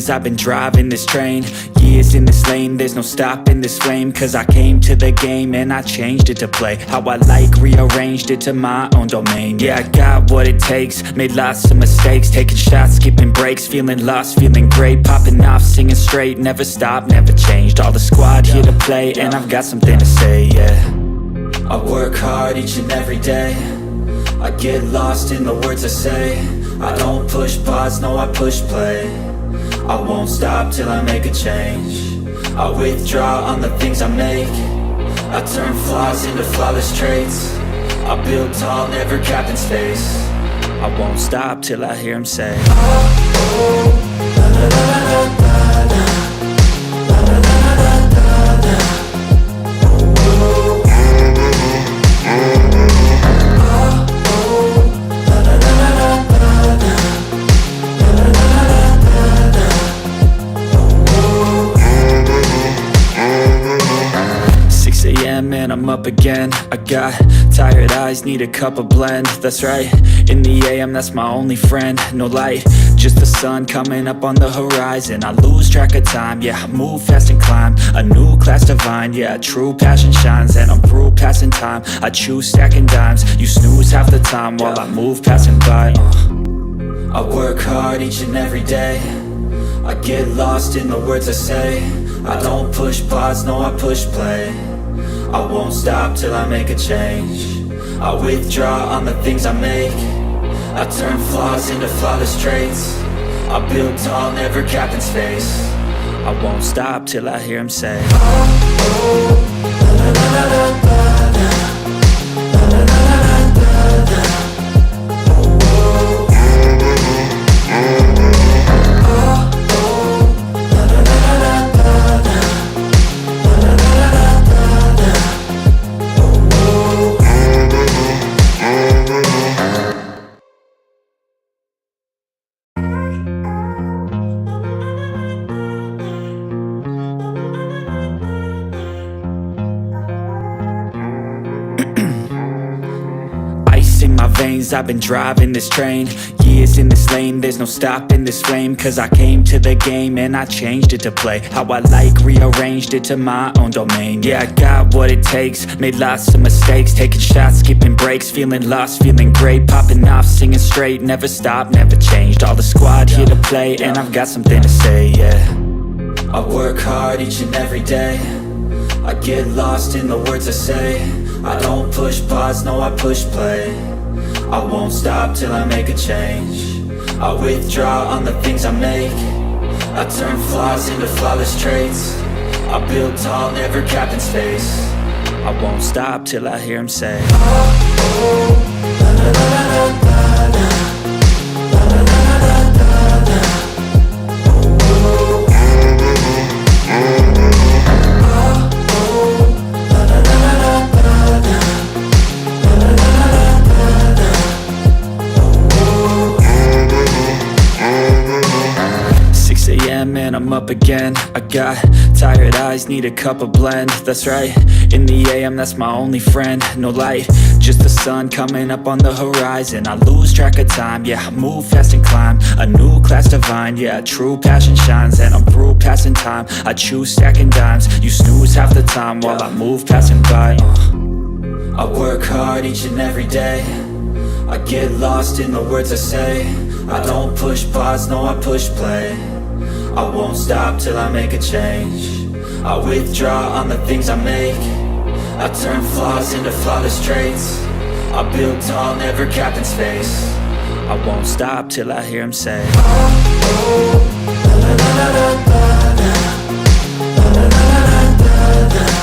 veins, I've been driving this train. Years in this lane, there's no stopping this flame. Cause I came to the game and I changed it to play how I like, rearranged it to my own domain. Yeah, I got what it takes, made lots of mistakes, taking shots, skipping breaks, feeling lost, feeling great, popping off, singing straight, never stopped, never changed. All the squad here to play and I've got something to say, yeah. I work hard each and every day, I get lost in the words I say. I don't push pause, no I push play. I won't stop till I make a change. I withdraw on the things I make. I turn flaws into flawless traits. I build tall, never capped in space. I won't stop till I hear him say, oh, oh, la, la, la, la, la, la, la, la, la, la, la, la. And I'm up again. I got tired eyes, need a cup of blend. That's right, in the AM, that's my only friend. No light, just the sun coming up on the horizon. I lose track of time, yeah, I move fast and climb a new class divine, yeah, true passion shines. And I'm through passing time, I choose stacking dimes. You snooze half the time while I move passing by. I work hard each and every day, I get lost in the words I say. I don't push pause, no I push play. I won't stop till I make a change. I withdraw on the things I make. I turn flaws into flawless traits. I build tall, never capped in space. I won't stop till I hear him say, oh, oh, la, la, la, la, la, la, la, la, la, la, la, la. I've been driving this train, years in this lane, there's no stopping this flame. Cause I came to the game and I changed it to play how I like, rearranged it to my own domain. Yeah, I got what it takes, made lots of mistakes, taking shots, skipping breaks, feeling lost, feeling great, popping off, singing straight, never stopped, never changed. All the squad here to play and I've got something to say, yeah. I work hard each and every day, I get lost in the words I say. I don't push pause, no I push play. I won't stop till I make a change. I withdraw on the things I make. I turn flaws into flawless traits. I build tall, never capped in space. I won't stop till I hear him say, oh, oh, la, la, la, la, la, la, la, la, la, la, la, la. Man, I'm up again. I got tired eyes, need a cup of blend. That's right, in the AM, that's my only friend. No light, just the sun coming up on the horizon. I lose track of time, yeah, I move fast and climb a new class divine, yeah, true passion shines. And I'm through passing time, I choose stacking dimes. You snooze half the time while I move passing by. I work hard each and every day, I get lost in the words I say. I don't push pause, no I push play. I won't stop till I make a change. I withdraw on the things I make. I turn flaws into flawless traits. I build tall, never capped in space. I won't stop till I hear him say, oh, oh, la, la, la, la, la, la, la, la, la, la, la, la.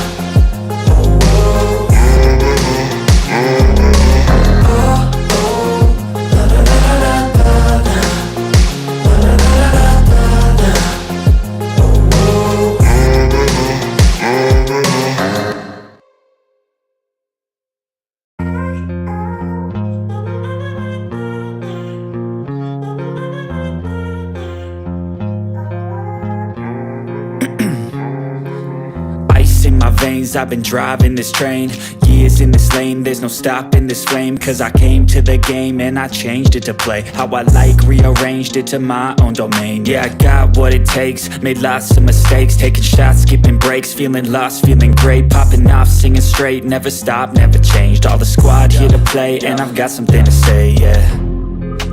veins, I've been driving this train. Years in this lane, there's no stopping this flame. Cause I came to the game and I changed it to play how I like, rearranged it to my own domain. Yeah, I got what it takes, made lots of mistakes, taking shots, skipping breaks, feeling lost, feeling great, popping off, singing straight, never stopped, never changed. All the squad here to play, and I've got something to say, yeah.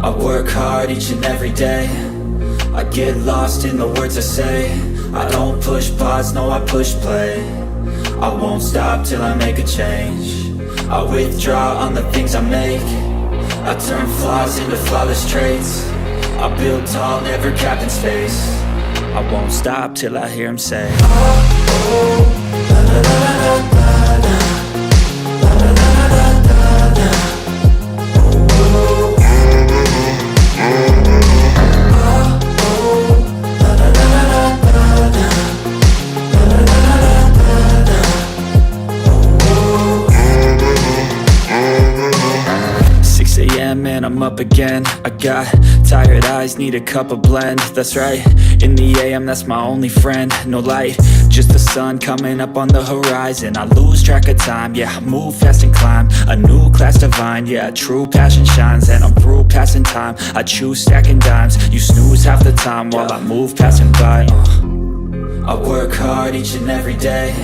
I work hard each and every day, I get lost in the words I say. I don't push pause, no I push play. I won't stop till I make a change. I withdraw on the things I make. I turn flaws into flawless traits. I build tall, never capped in space. I won't stop till I hear him say, oh, oh, la la la la la la, la la la la la la, oh, oh, oh, la la la la la la, la la la la la la, oh, 6 a.m. and I'm up again. I got tired eyes, need a cup of blend. That's right, in the AM, that's my only friend. No light, just the sun coming up on the horizon. I lose track of time, yeah, I move fast and climb a new class divine, yeah, true passion shines. And I'm through passing time, I choose stacking dimes. You snooze half the time while I move passing by. I work hard each and every day,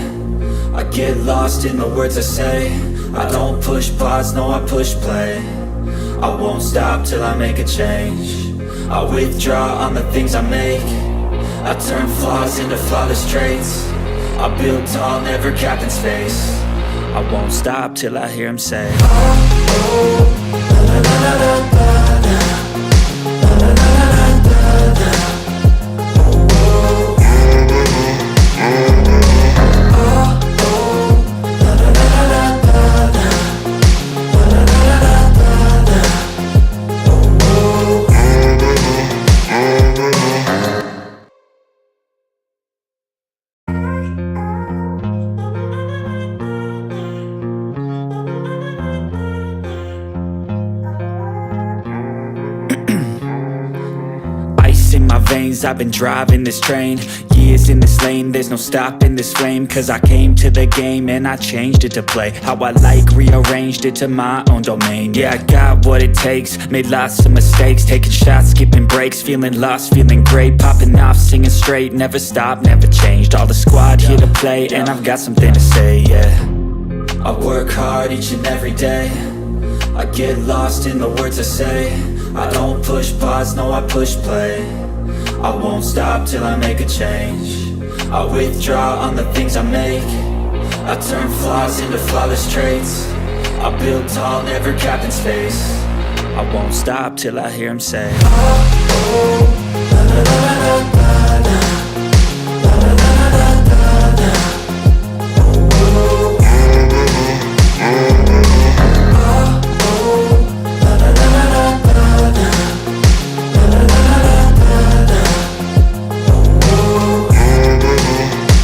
I get lost in the words I say. I don't push pause, no I push play. I won't stop till I make a change. I withdraw on the things I make. I turn flaws into flawless traits. I build tall, never capped in space. I won't stop till I hear him say, oh, oh, la la la la la la, la la la la la la, oh, oh, oh, la la la la la la, la la la la la la, oh, oh. 'Ice in my veins, I've been driving this train. Years in this lane, there's no stopping this flame. Cause I came to the game and I changed it to play how I like, rearranged it to my own domain. Yeah, I got what it takes, made lots of mistakes, taking shots, skipping breaks, feeling lost, feeling great, popping off, singing straight, never stopped, never changed. All the squad here to play, and I've got something to say, yeah. I work hard each and every day, I get lost in the words I say. I don't push pause, no I push play. I won't stop till I make a change. I withdraw on the things I make. I turn flaws into flawless traits. I build tall, never capped in space. I won't stop till I hear him say, oh, oh, la la la la la la, la la la la la la, oh, oh, oh, la la la la la la, la la la la la la, oh,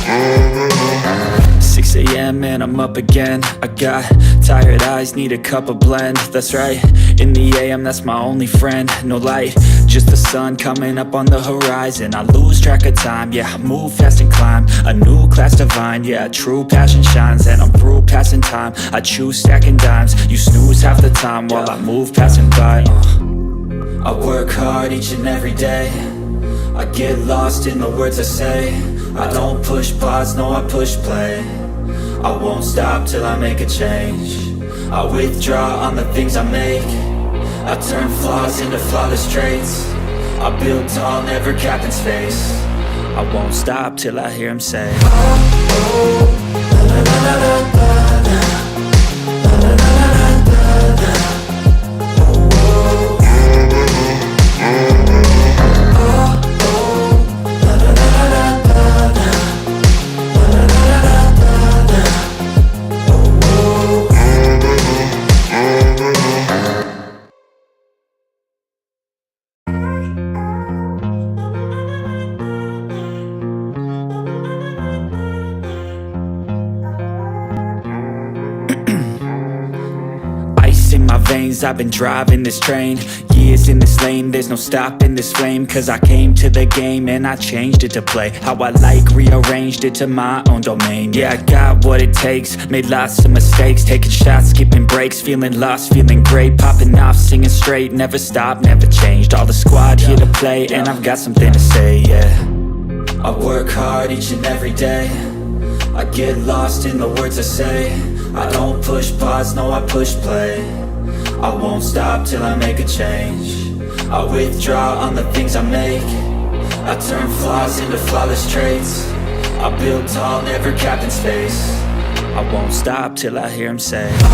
oh. 6 a.m. and I'm up again. I got tired eyes, need a cup of blend. That's right, in the AM, that's my only friend. No light, just the sun coming up on the horizon. I lose track of time, yeah, I move fast and climb a new class divine, yeah, true passion shines. And I'm through passing time, I choose stacking dimes. You snooze half the time while I move passing by. I work hard each and every day, I get lost in the words I say. I don't push pause, no I push play. I won't stop till I make a change. I withdraw on the things I make. I turn flaws into flawless traits. I build tall, never capped in space. I won't stop till I hear him say, oh, oh, la la la la la la, la la la la la la, oh, oh, oh, la la la la la la, la la la la la la, oh, oh. 'Ice in my veins, I've been driving this train. years in this lane, there's no stopping this flame. Cause I came to the game and I changed it to play how I like, rearranged it to my own domain. Yeah, I got what it takes, made lots of mistakes, taking shots, skipping breaks, feeling lost, feeling great, popping off, singing straight, never stopped, never changed. All the squad here to play, and I've got something to say, yeah. I work hard each and every day, I get lost in the words I say. I don't push pause, no, I push play. I won't stop till I make a change. I withdraw on the things I make. I turn flaws into flawless traits. I build tall, never capped in space. I won't stop till I hear him say, oh,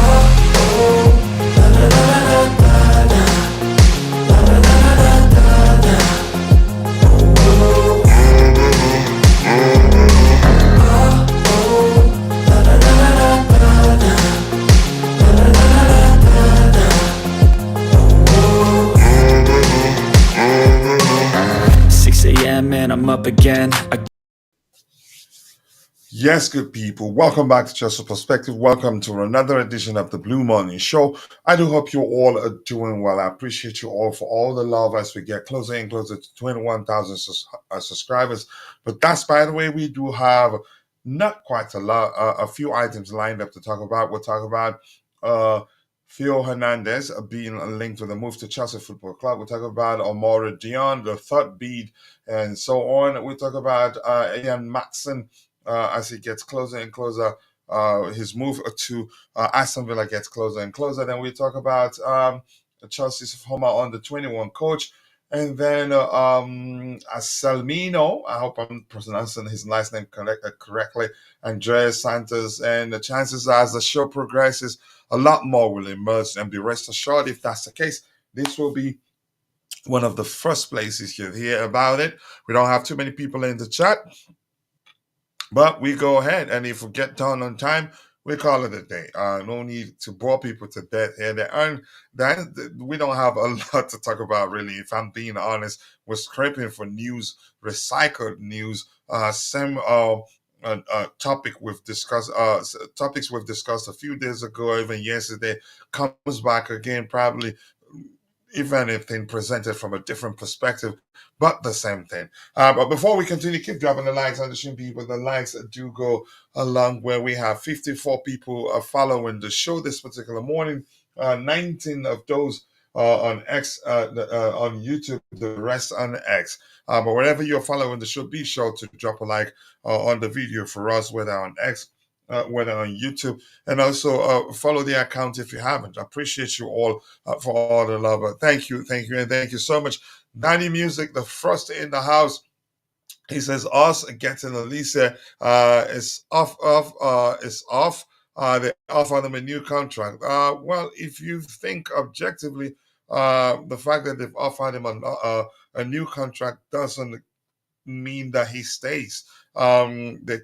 oh, la la la la la la, la la la la la la, oh, oh, and I'm up again. Yes, good people. Welcome back to Chelsea Perspective. Welcome to another edition of the Blue Morning Show. I do hope you all are doing well. I appreciate you all for all the love as we get closer and closer to 21,000 subscribers. But that's, by the way, we do have not quite a lot, a few items lined up to talk about. We'll talk about Theo Hernandez being linked with a move to Chelsea Football Club. We'll talk about Omorodion, the third bid, and so on. We'll talk about Ian Maatsen as he gets closer and closer. His move to Aston Villa gets closer and closer. Then we talk about Chelsea's former under-21 coach. And then Anselmino, I hope I'm pronouncing his last name correctly, Andreas Santos. And the chances are, as the show progresses, a lot more will emerge. And be rest assured, if that's the case, this will be one of the first places you'll hear about it. We don't have too many people in the chat, but we go ahead, and if we get done on time, we call it a day. No need to bore people to death here. We don't have a lot to talk about, really. If I'm being honest, we're scraping for news, recycled news. Topics we've discussed a few days ago, even yesterday, comes back again, probably. If anything, presented from a different perspective, but the same thing. But before we continue, keep dropping the likes on the stream, people. The likes do go along where we have 54 people following the show this particular morning. 19 of those on X, on YouTube, the rest on X. But wherever you're following the show, be sure to drop a like on the video for us, whether on X, whether on YouTube, and also follow the account if you haven't. I appreciate you all for all the love. Thank you, and thank you so much. Danny Music, the first in the house. He says us getting Olise is off. They offer them a new contract. Well, if you think objectively, the fact that they've offered him a new contract doesn't mean that he stays. They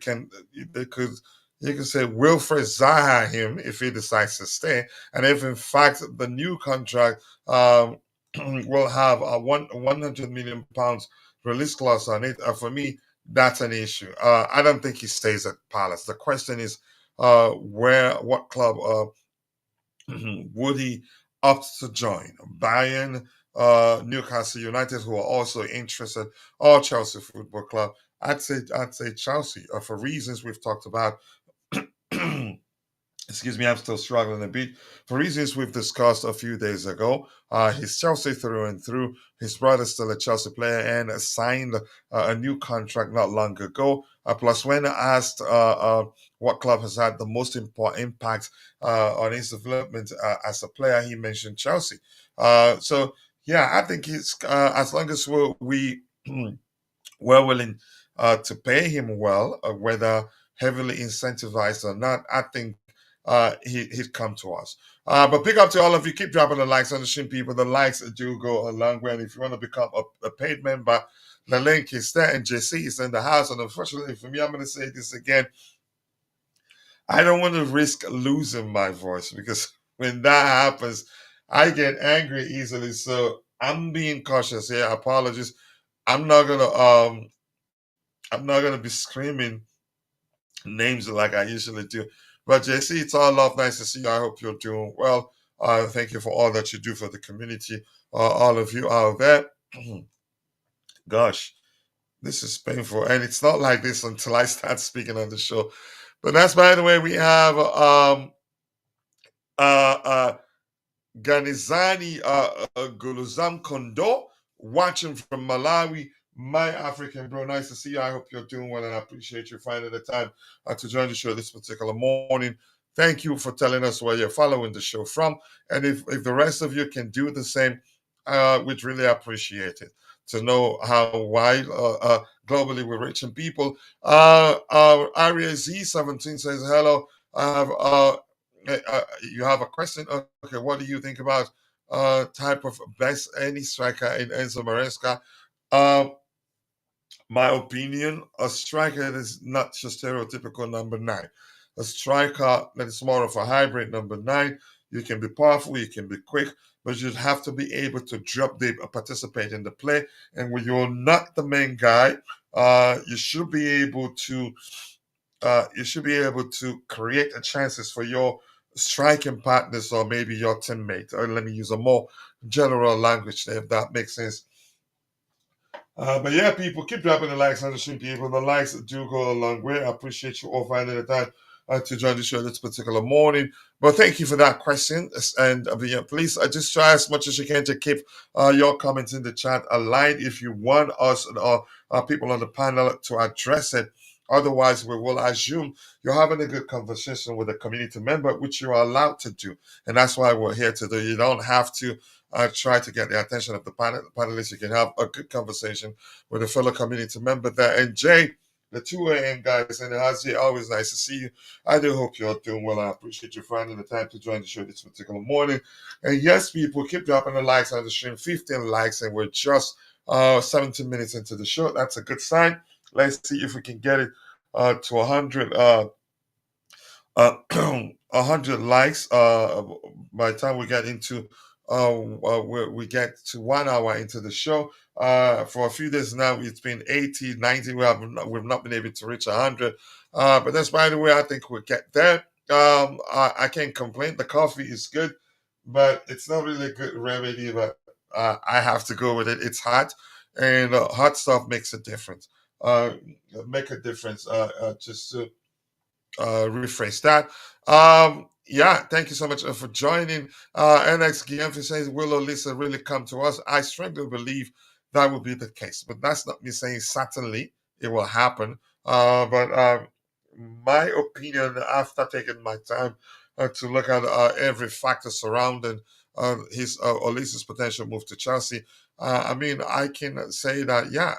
could. You can say Wilfred Zaha him if he decides to stay, and if in fact the new contract will have a 100 million pounds release clause on it. For me, that's an issue. I don't think he stays at Palace. The question is, what club would he opt to join? Bayern, Newcastle United, who are also interested, or Chelsea Football Club. I'd say Chelsea, for reasons we've talked about. Excuse me, I'm still struggling a bit. For reasons we've discussed a few days ago, he's Chelsea through and through. His brother's still a Chelsea player and signed a new contract not long ago. Plus, when asked what club has had the most important impact on his development as a player, he mentioned Chelsea. So, yeah, I think he's as long as we're willing to pay him well, whether heavily incentivized or not, I think he'd come to us. But big up to all of you. Keep dropping the likes on the stream, people. The likes do go a long way. And if you want to become a paid member, the link is there. And JC is in the house. And unfortunately for me, I'm going to say this again. I don't want to risk losing my voice, because when that happens, I get angry easily. So I'm being cautious here. Apologies. I'm not gonna be screaming names like I usually do. But JC, it's all love. Nice to see you. I hope you're doing well. Thank you for all that you do for the community. All of you out there. Gosh, this is painful, and it's not like this until I start speaking on the show. But that's, by the way, we have uh Ganizani Guluzam Kondo watching from Malawi. My African bro, nice to see you. I hope you're doing well, and I appreciate you finding the time to join the show this particular morning. Thank you for telling us where you're following the show from. And if the rest of you can do the same, we'd really appreciate it to know how wide globally we're reaching people. Aria Z17 says, hello. I have you have a question? Okay, what do you think about type of best any striker in Enzo Maresca? My opinion, a striker that is not your stereotypical number nine. A striker that is more of a hybrid number nine. You can be powerful, you can be quick, but you have to be able to drop deep and participate in the play. And when you're not the main guy, you should be able to create chances for your striking partners or maybe your teammate. Or let me use a more general language there, if that makes sense. But yeah, people, keep dropping the likes on the stream, people. The likes do go a long way. I appreciate you all finding the time to join the show this particular morning. But thank you for that question. And yeah, please just try as much as you can to keep your comments in the chat aligned if you want us or people on the panel to address it. Otherwise, we will assume you're having a good conversation with a community member, which you are allowed to do. And that's why we're here to do. You don't have to try to get the attention of the panelists. You can have a good conversation with a fellow community member there. And Jay, the 2 a.m. guys, and Hazi, always nice to see you. I do hope you're doing well. I appreciate you finding the time to join the show this particular morning. And yes, people, keep dropping the likes on the stream. 15 likes, and we're just 17 minutes into the show. That's a good sign. Let's see if we can get it to 100 100 likes by the time we get into we get to 1 hour into the show. For a few days now, it's been 80, 90. We've not been able to reach 100. But that's, by the way, I think we'll get there. I can't complain. The coffee is good, but it's not really a good remedy. But I have to go with it. It's hot, and hot stuff makes a difference. Make a difference. Just to rephrase that. Yeah, thank you so much for joining. NX Guillaume says, will Olise really come to us? I strongly believe that will be the case, but that's not me saying certainly it will happen. But my opinion, after taking my time to look at every factor surrounding his Olise's potential move to Chelsea, I mean, I can say that, yeah,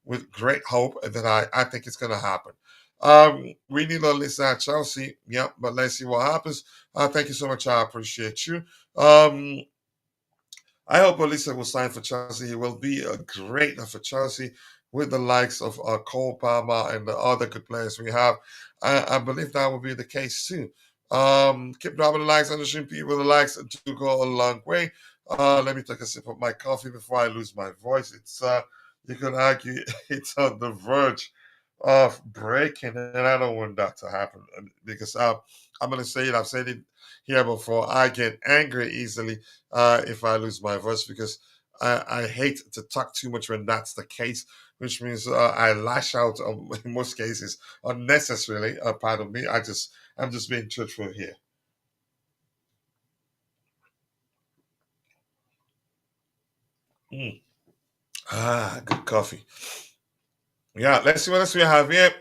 with great hope that I think it's going to happen. We need Olise at Chelsea, yeah, but let's see what happens. Thank you so much. I appreciate you. I hope Olise will sign for Chelsea. He will be a great for Chelsea with the likes of Cole Palmer and the other good players we have. I believe that will be the case too. Keep dropping the likes on the stream, people. The likes do go a long way. Let me take a sip of my coffee before I lose my voice. It's you can argue it's on the verge of breaking, and I don't want that to happen because I'm going to say it. I've said it here before. I get angry easily if I lose my voice because I hate to talk too much when that's the case, which means I lash out in most cases unnecessarily. Pardon me. I'm just being truthful here. Good coffee. Yeah, let's see what else we have here.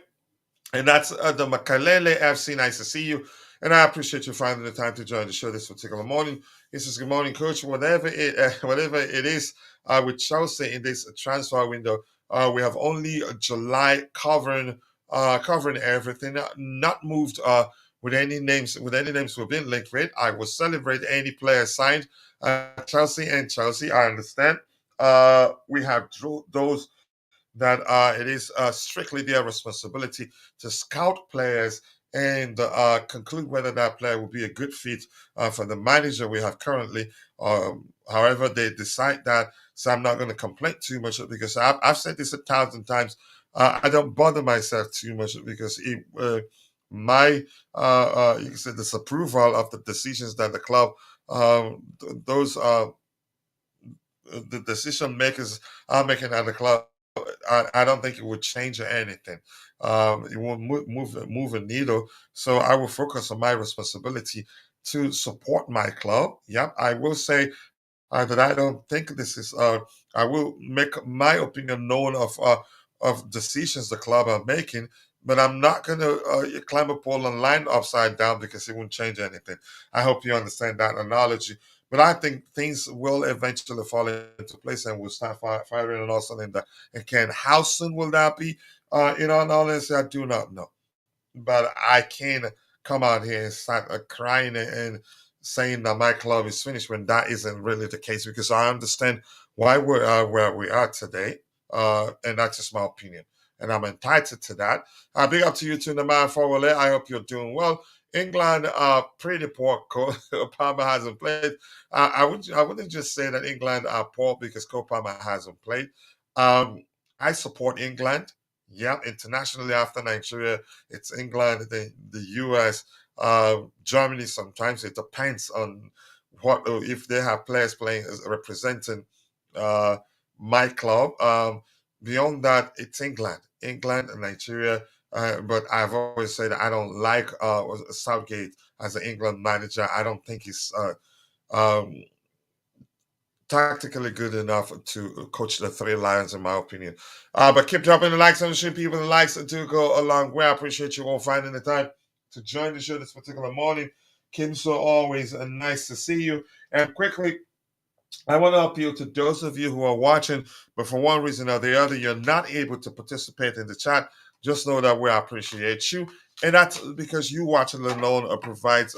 And that's the Makalele FC. Nice to see you. And I appreciate you finding the time to join the show this particular morning. This is Good Morning Coach. Whatever it is with Chelsea in this transfer window, we have only July covering everything, not moved with any names we've been linked with. I will celebrate any player signed Chelsea and Chelsea. I understand. We have those that it is strictly their responsibility to scout players and conclude whether that player will be a good fit for the manager we have currently. However, they decide that, so I'm not going to complain too much because I've said this 1,000 times. I don't bother myself too much because my you can say disapproval of the decisions that the club those the decision makers are making at the club, I don't think it would change anything. It won't move a needle. So I will focus on my responsibility to support my club. Yep, I will say that I don't think this is. I will make my opinion known of decisions the club are making, but I'm not going to climb a pole and line upside down because it won't change anything. I hope you understand that analogy. But I think things will eventually fall into place and we'll start firing on all cylinders. Again, how soon will that be? In all honesty, I do not know. But I can't come out here and start crying and saying that my club is finished when that isn't really the case because I understand why we are where we are today. And that's just my opinion. And I'm entitled to that. Big up to you too, Naman Fawale. I hope you're doing well. England are pretty poor. Palmer hasn't played. I wouldn't just say that England are poor because Cole Palmer hasn't played. Um, I support England. Yeah, internationally after Nigeria, it's England, the US, Germany. Sometimes it depends on what if they have players playing representing uh, my club. Beyond that, it's England and Nigeria. But I've always said I don't like Southgate as an England manager. I don't think he's um, tactically good enough to coach the Three Lions, in my opinion. But keep dropping the likes on the stream, people. The likes do go a long way. I appreciate you all finding the time to join the show this particular morning. Kim, so always nice to see you. And quickly, I want to appeal to those of you who are watching, but for one reason or the other, you're not able to participate in the chat. Just know that we appreciate you. And that's because you watching alone provides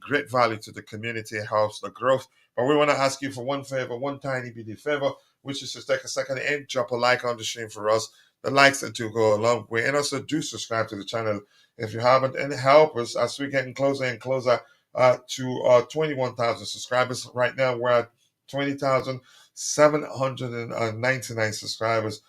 great value to the community, helps the growth. But we want to ask you for one favor, one tiny bitty favor, which is to take a second and drop a like on the stream for us. The likes that do go a long way. And also do subscribe to the channel if you haven't. And help us as we're getting closer and closer to 21,000 subscribers. Right now, we're at 20,799 subscribers,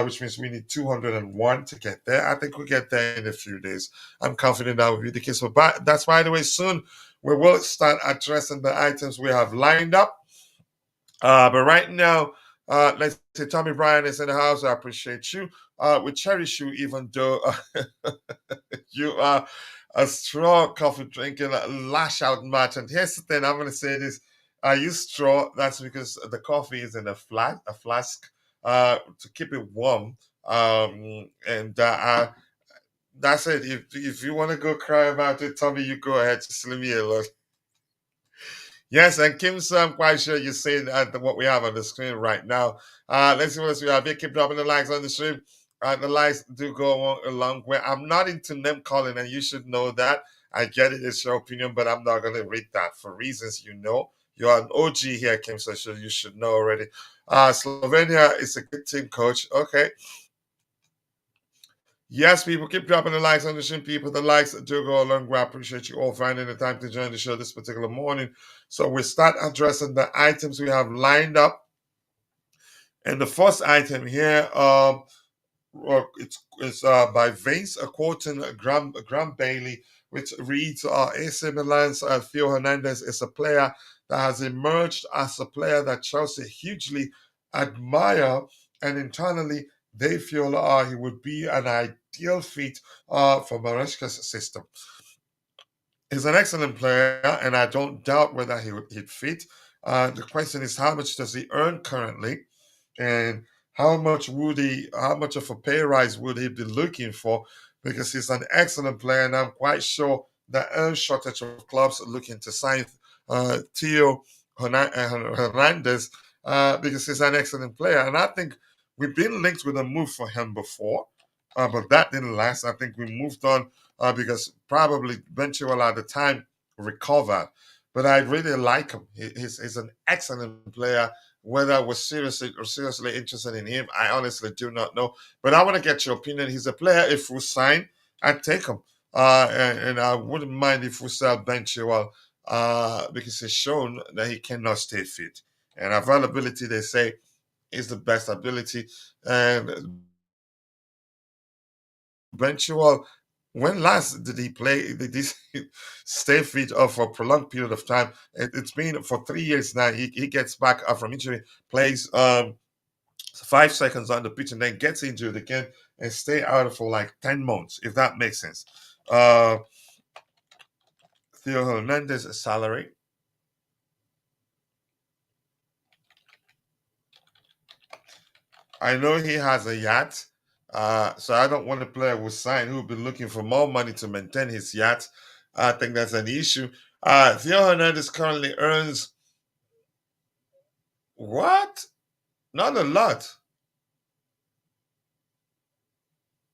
which means we need 201 to get there. I think we'll get there in a few days. I'm confident that will be the case. But that's, by the way, soon we will start addressing the items we have lined up. But right now, let's say Tommy Bryan is in the house. I appreciate you. We cherish you, even though you are a straw coffee drinking, lash out match. And here's the thing: I'm going to say this: I use straw. That's because the coffee is in a flask, to keep it warm. And that's it. If you want to go cry about it, Tommy, you go ahead. Just leave me alone. Yes, and Kim, so I'm quite sure you're seeing what we have on the screen right now. Let's see what else we have here. Keep dropping the likes on the stream. The likes do go a long way. I'm not into name calling, and you should know that. I get it, it's your opinion, but I'm not going to read that for reasons you know. You're an OG here, Kim, so you should know already. Slovenia is a good team, coach. Okay. Yes, people, keep dropping the likes on the stream, people. The likes do go a long way. I appreciate you all finding the time to join the show this particular morning. So we start addressing the items we have lined up. And the first item here, it's by Vince, quoting Graham Bailey, which reads, AC Milan's Theo Hernandez is a player that has emerged as a player that Chelsea hugely admire, and internally they feel he would be an ideal fit for Maresca's system. He's an excellent player, and I don't doubt whether he'd fit. The question is, how much does he earn currently, and how much of a pay rise would he be looking for? Because he's an excellent player, and I'm quite sure there are a shortage of clubs looking to sign Theo Hernandez because he's an excellent player, and I think we've been linked with a move for him before, but that didn't last. I think we moved on because probably Benchwell at the time recovered. But I really like him. He's an excellent player. Whether we're seriously interested in him, I honestly do not know. But I want to get your opinion. He's a player. If we sign, I'd take him. And I wouldn't mind if we sell Benchwell because he's shown that he cannot stay fit. And availability, they say, is the best ability. And Benchwell When last did he play? Did he stay fit for a prolonged period of time? It's been for 3 years now. He gets back from injury, plays 5 seconds on the pitch, and then gets injured again and stay out for like 10 months, if that makes sense. Uh, Theo Hernandez's salary. I know he has a yacht, so I don't want a player who sign who will be looking for more money to maintain his yacht. I think that's an issue. Theo Hernandez currently earns what? Not a lot.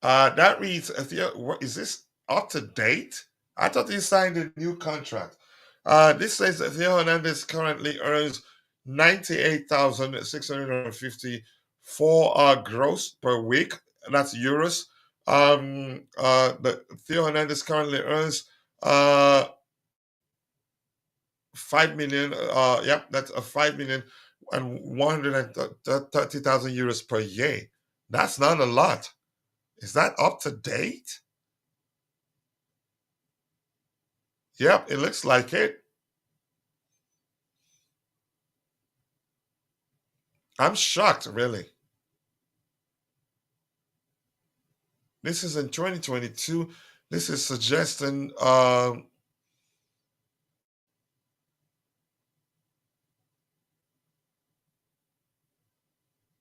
That reads, Theo, what is this up to date? I thought he signed a new contract. This says that Theo Hernandez currently earns 98,654 gross per week. That's euros. The Theo Hernandez currently earns 5 million. Yep, that's a 5 million and 130,000 euros per year. That's not a lot. Is that up to date? Yep, it looks like it. I'm shocked, really. This is in 2022. This is suggesting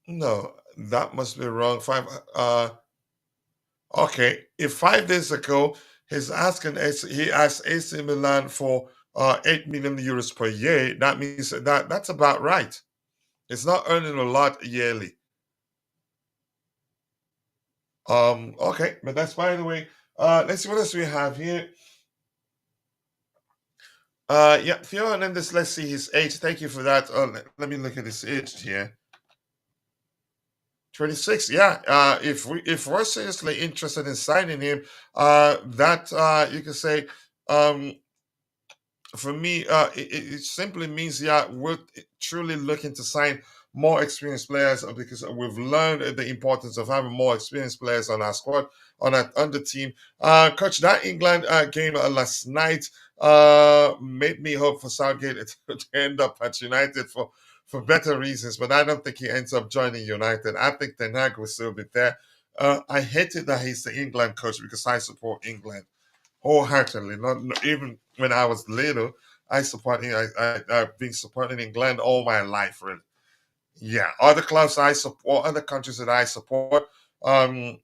no, that must be wrong. Okay, if 5 days ago he asked AC Milan for 8 million euros per year, that means that's about right. It's not earning a lot yearly. Okay, but that's by the way. Let's see what else we have here. Yeah, Theo Hernandez, let's see his age. Thank you for that. Let me look at his age here. 26. Yeah. If we're seriously interested in signing him, that you can say, um, for me, it simply means, yeah, we're truly looking to sign more experienced players because we've learned the importance of having more experienced players on our squad, on the team. Coach, that England game last night made me hope for Southgate to end up at United for better reasons, but I don't think he ends up joining United. I think Ten Hag will still be there. I hated that he's the England coach because I support England wholeheartedly. Not even when I was little, I've been supporting England all my life. Really, yeah. Other clubs I support, other countries that I support, um,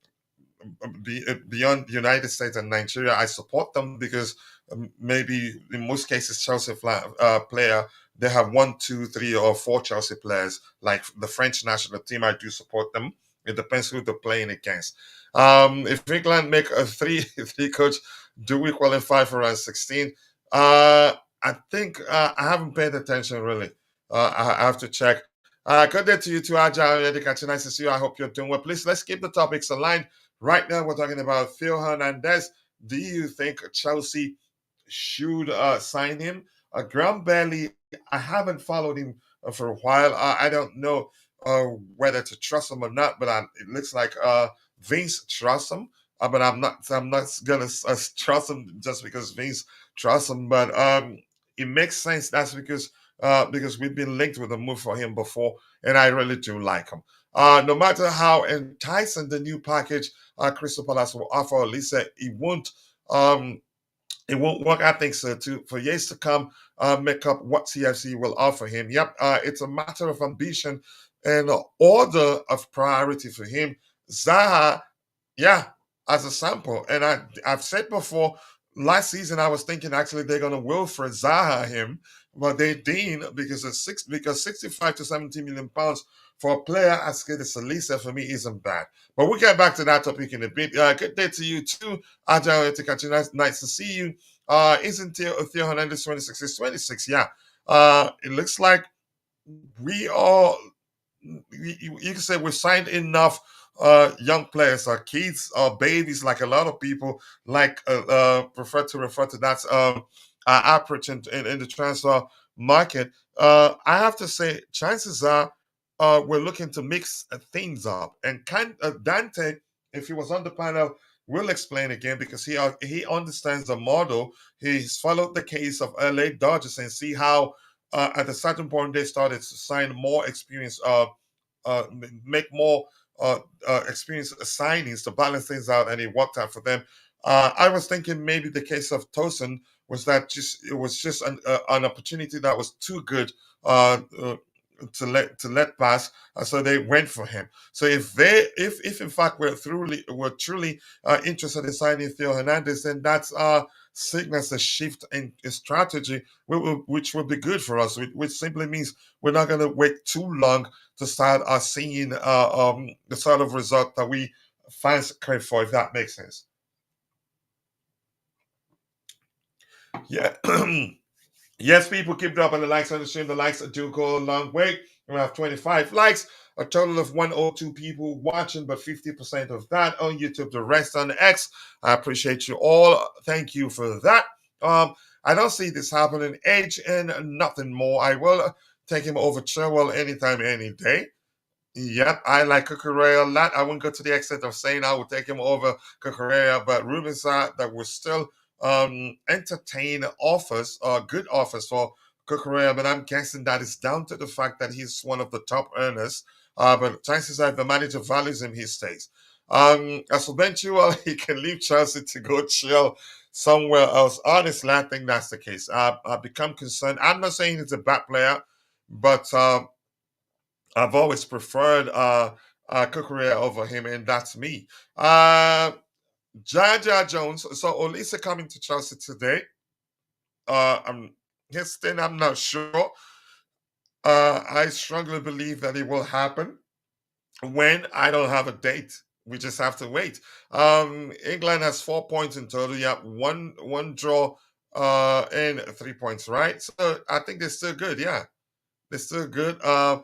beyond the United States and Nigeria, I support them because maybe in most cases Chelsea player they have one, two, three, or four Chelsea players. Like the French national team, I do support them. It depends who they're playing against. If England make a three three coach, do we qualify for round 16? I think I haven't paid attention really. I have to check. Good day to you too, Agile. Nice to see you. I hope you're doing well. Please let's keep the topics aligned. Right now, we're talking about Phil Hernandez. Do you think Chelsea should sign him? Graham Bailey, I haven't followed him for a while. I don't know whether to trust him or not, but it looks like Vince trusts him. But I'm not gonna trust him just because Vince trusts him. But it makes sense. That's because we've been linked with a move for him before, and I really do like him. No matter how enticing the new package Crystal Palace will offer Olise, um, it won't work. I think so too. For years to come, make up what CFC will offer him. Yep, it's a matter of ambition and order of priority for him. Zaha, yeah, as a sample. And I've said before, last season I was thinking actually they're gonna Wilfred Zaha him, but they didn't because 65 to 70 million pounds for a player as good as Salisa for me isn't bad. But we'll get back to that topic in a bit. Good day to you too, Agile to catch you. Nice to see you. Isn't Theo Hernandez 26? It's 26, yeah. It looks like we are you can say we've signed enough young players, kids, babies, like a lot of people like prefer to refer to that approach in the transfer market. I have to say, chances are we're looking to mix things up. And Dante, if he was on the panel will explain again because he understands the model. He's followed the case of LA Dodgers and see how at a certain point they started to sign more experience, make more experienced signings to balance things out, and it worked out for them. I was thinking maybe the case of Tosin was that just it was just an opportunity that was too good to let pass, so they went for him. So if in fact we're truly interested in signing Theo Hernandez, then that's signals a shift in strategy, which will be good for us. Which simply means we're not going to wait too long to start seeing the sort of result that we fans crave for, if that makes sense. Yeah. Yes, people keep dropping the likes on the stream. The likes do go a long way. We have 25 likes, a total of 102 people watching, but 50% of that on YouTube, the rest on X. I appreciate you all. Thank you for that. I don't see this happening. Age and nothing more. I will take him over Chilwell anytime, any day. Yep, I like Cucurella a lot. I wouldn't go to the extent of saying I would take him over Cucurella, but Ruben said that we're still entertain offers, good offers for Cucurella, but I'm guessing that is down to the fact that he's one of the top earners. But chances are if the manager values him, he stays. As for Ben Chilwell, he can leave Chelsea to go chill somewhere else. Honestly, I think that's the case. I've become concerned. I'm not saying he's a bad player, but I've always preferred Cucurella over him, and that's me. Jaja Jones. So Olise coming to Chelsea today. His thing, I'm not sure. I strongly believe that it will happen. When? I don't have a date. We just have to wait. England has 4 points in total. Yeah, one draw and 3 points, right? So I think they're still good. Yeah, they're still good. I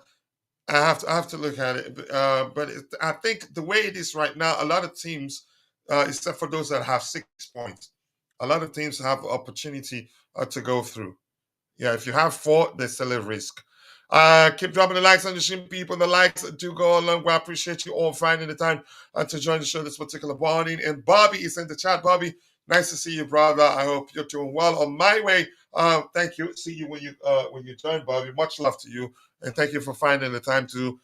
have to look at it, but I think the way it is right now, a lot of teams, except for those that have 6 points, a lot of teams have opportunity to go through. Yeah, if you have four, there's still a risk. Keep dropping the likes on the stream, people. The likes do go along. I appreciate you all finding the time to join the show this particular morning. And Bobby is in the chat. Bobby, nice to see you, brother. I hope you're doing well. On my way, thank you. See you when you join, Bobby. Much love to you, and thank you for finding the time to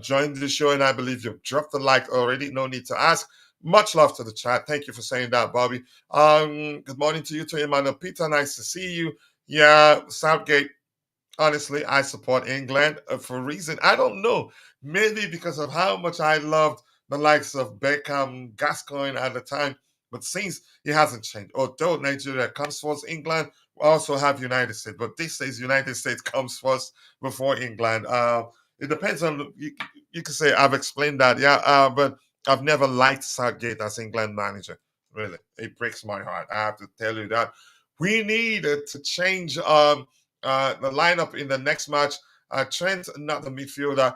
join the show. And I believe you've dropped the like already. No need to ask. Much love to the chat. Thank you for saying that, Bobby. Good morning to you, to Emmanuel Peter. Nice to see you. Yeah, Southgate. Honestly, I support England for a reason. I don't know. Maybe because of how much I loved the likes of Beckham, Gascoigne at the time. But since it hasn't changed, although Nigeria comes first, England we also have United States. But these days, United States comes first before England. It depends on, you can say I've explained that, yeah. But I've never liked Southgate as England manager. Really, it breaks my heart. I have to tell you that. We need to change the lineup in the next match. Trent, not the midfielder.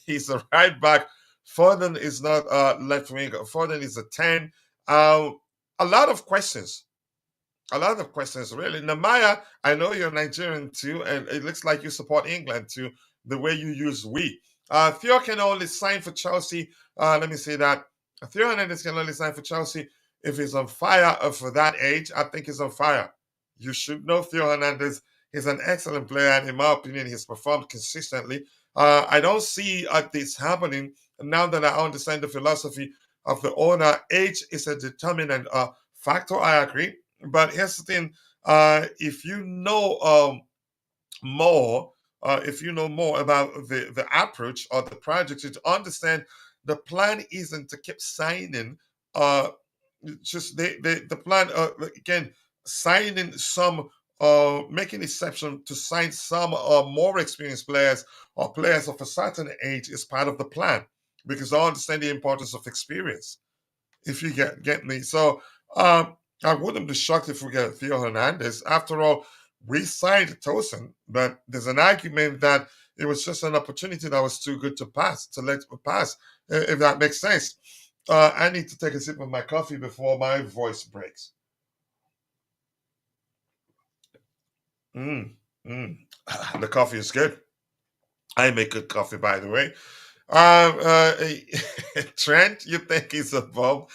He's a right back. Foden is not left wing. Foden is a 10. A lot of questions. A lot of questions, really. Namaya, I know you're Nigerian too, and it looks like you support England too, the way you use we. Theo can only sign for Chelsea. Let me say that. Theo Hernandez can only sign for Chelsea if he's on fire for that age. I think he's on fire. You should know Theo Hernandez. He's an excellent player, and in my opinion, he's performed consistently. I don't see this happening now that I understand the philosophy of the owner. Age is a determinant factor. I agree, but here's the thing: if you know more, if you know more about the approach or the project, you understand the plan isn't to keep signing. Just the plan again, signing some making exception to sign some more experienced players or players of a certain age is part of the plan, because I understand the importance of experience, if you get me. So I wouldn't be shocked if we get Theo Hernandez. After all, we signed Tosin, but there's an argument that it was just an opportunity that was too good to pass, to let pass, if that makes sense. I need to take a sip of my coffee before my voice breaks. Mm, mm. The coffee is good. I make good coffee, by the way. Uh, Trent, you think he's above?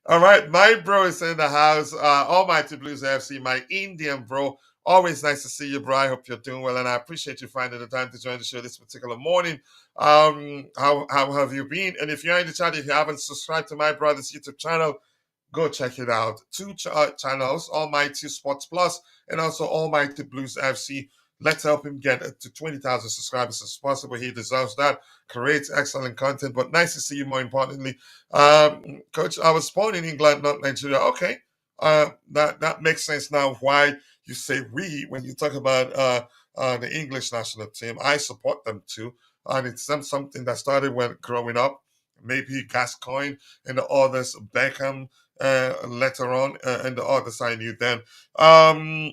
All right, my bro is in the house. Almighty Blues FC, my Indian bro. Always nice to see you, bro. I hope you're doing well, and I appreciate you finding the time to join the show this particular morning. How have you been? And if you're in the chat, if you haven't subscribed to my brother's YouTube channel, go check it out. Two channels, Almighty Sports Plus and also Almighty Blues FC. Let's help him get to 20,000 subscribers as possible. He deserves that. Creates excellent content, but nice to see you more importantly. Coach, I was born in England, not Nigeria. Okay. That makes sense now why you say we when you talk about the English national team. I support them too. And it's something that started when growing up. Maybe Gascoigne and the others, Beckham, later on, and the others I knew then. Um,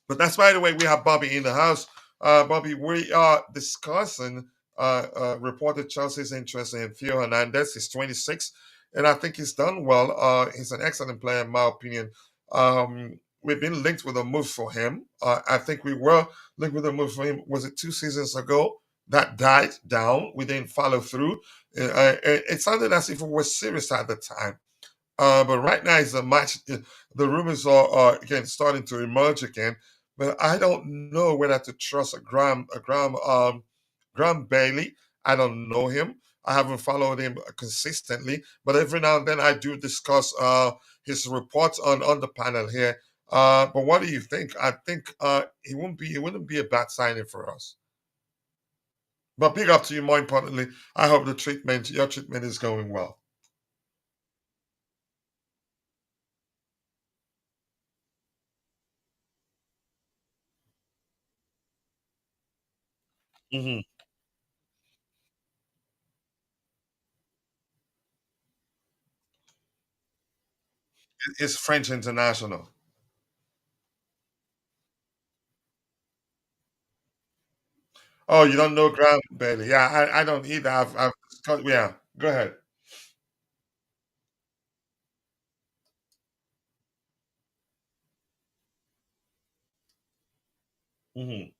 but that's by the way, we have Bobby in the house. Bobby, we are discussing reported Chelsea's interest in Theo Hernandez. He's 26, and I think he's done well. He's an excellent player, in my opinion. We've been linked with a move for him. I think we were linked with a move for him. Was it 2 seasons ago? That died down. We didn't follow through. It sounded as if it was serious at the time. But right now is a match. The rumors are again starting to emerge again. But I don't know whether to trust Graham Bailey. I don't know him. I haven't followed him consistently, but every now and then I do discuss his reports on the panel here. But what do you think? I think it wouldn't be a bad signing for us. But big up to you. More importantly, I hope your treatment is going well. Hmm. It's French international. Oh, you don't know Graham Bailey? Yeah, I don't either. Yeah. Go ahead. Hmm.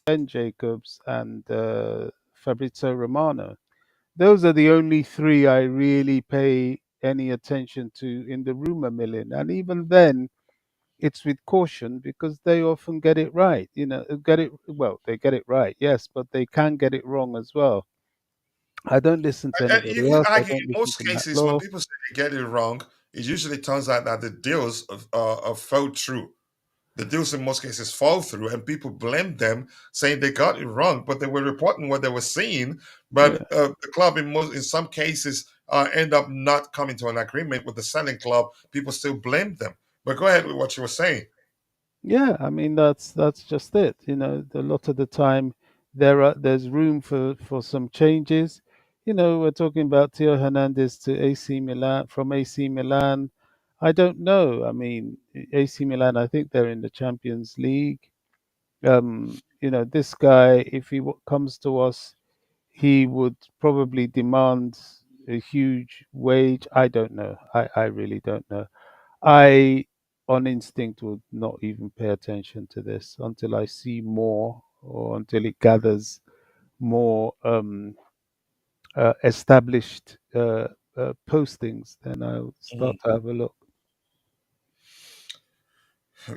Ben Jacobs and Fabrizio Romano. Those are the only three I really pay any attention to in the rumor million. And even then, it's with caution because they often get it right. Get it well, they get it right, yes, but they can get it wrong as well. I don't listen to You anybody could else. I argue don't in listen most to Matt cases when Law. people say they get it wrong, it usually turns out that the deals fell through. The deals in most cases fall through, and people blame them, saying they got it wrong, but they were reporting what they were seeing. But Yeah. the club, in some cases, end up not coming to an agreement with the selling club. People still blame them. But go ahead with what you were saying. Yeah, I mean that's just it. A lot of the time there's room for some changes. We're talking about Theo Hernandez to AC Milan from AC Milan. I don't know. I mean, AC Milan. I think they're in the Champions League. This guy, if comes to us, he would probably demand a huge wage. I don't know. I really don't know. I, on instinct, would not even pay attention to this until I see more or until it gathers more established postings. Then I'll start to have a look.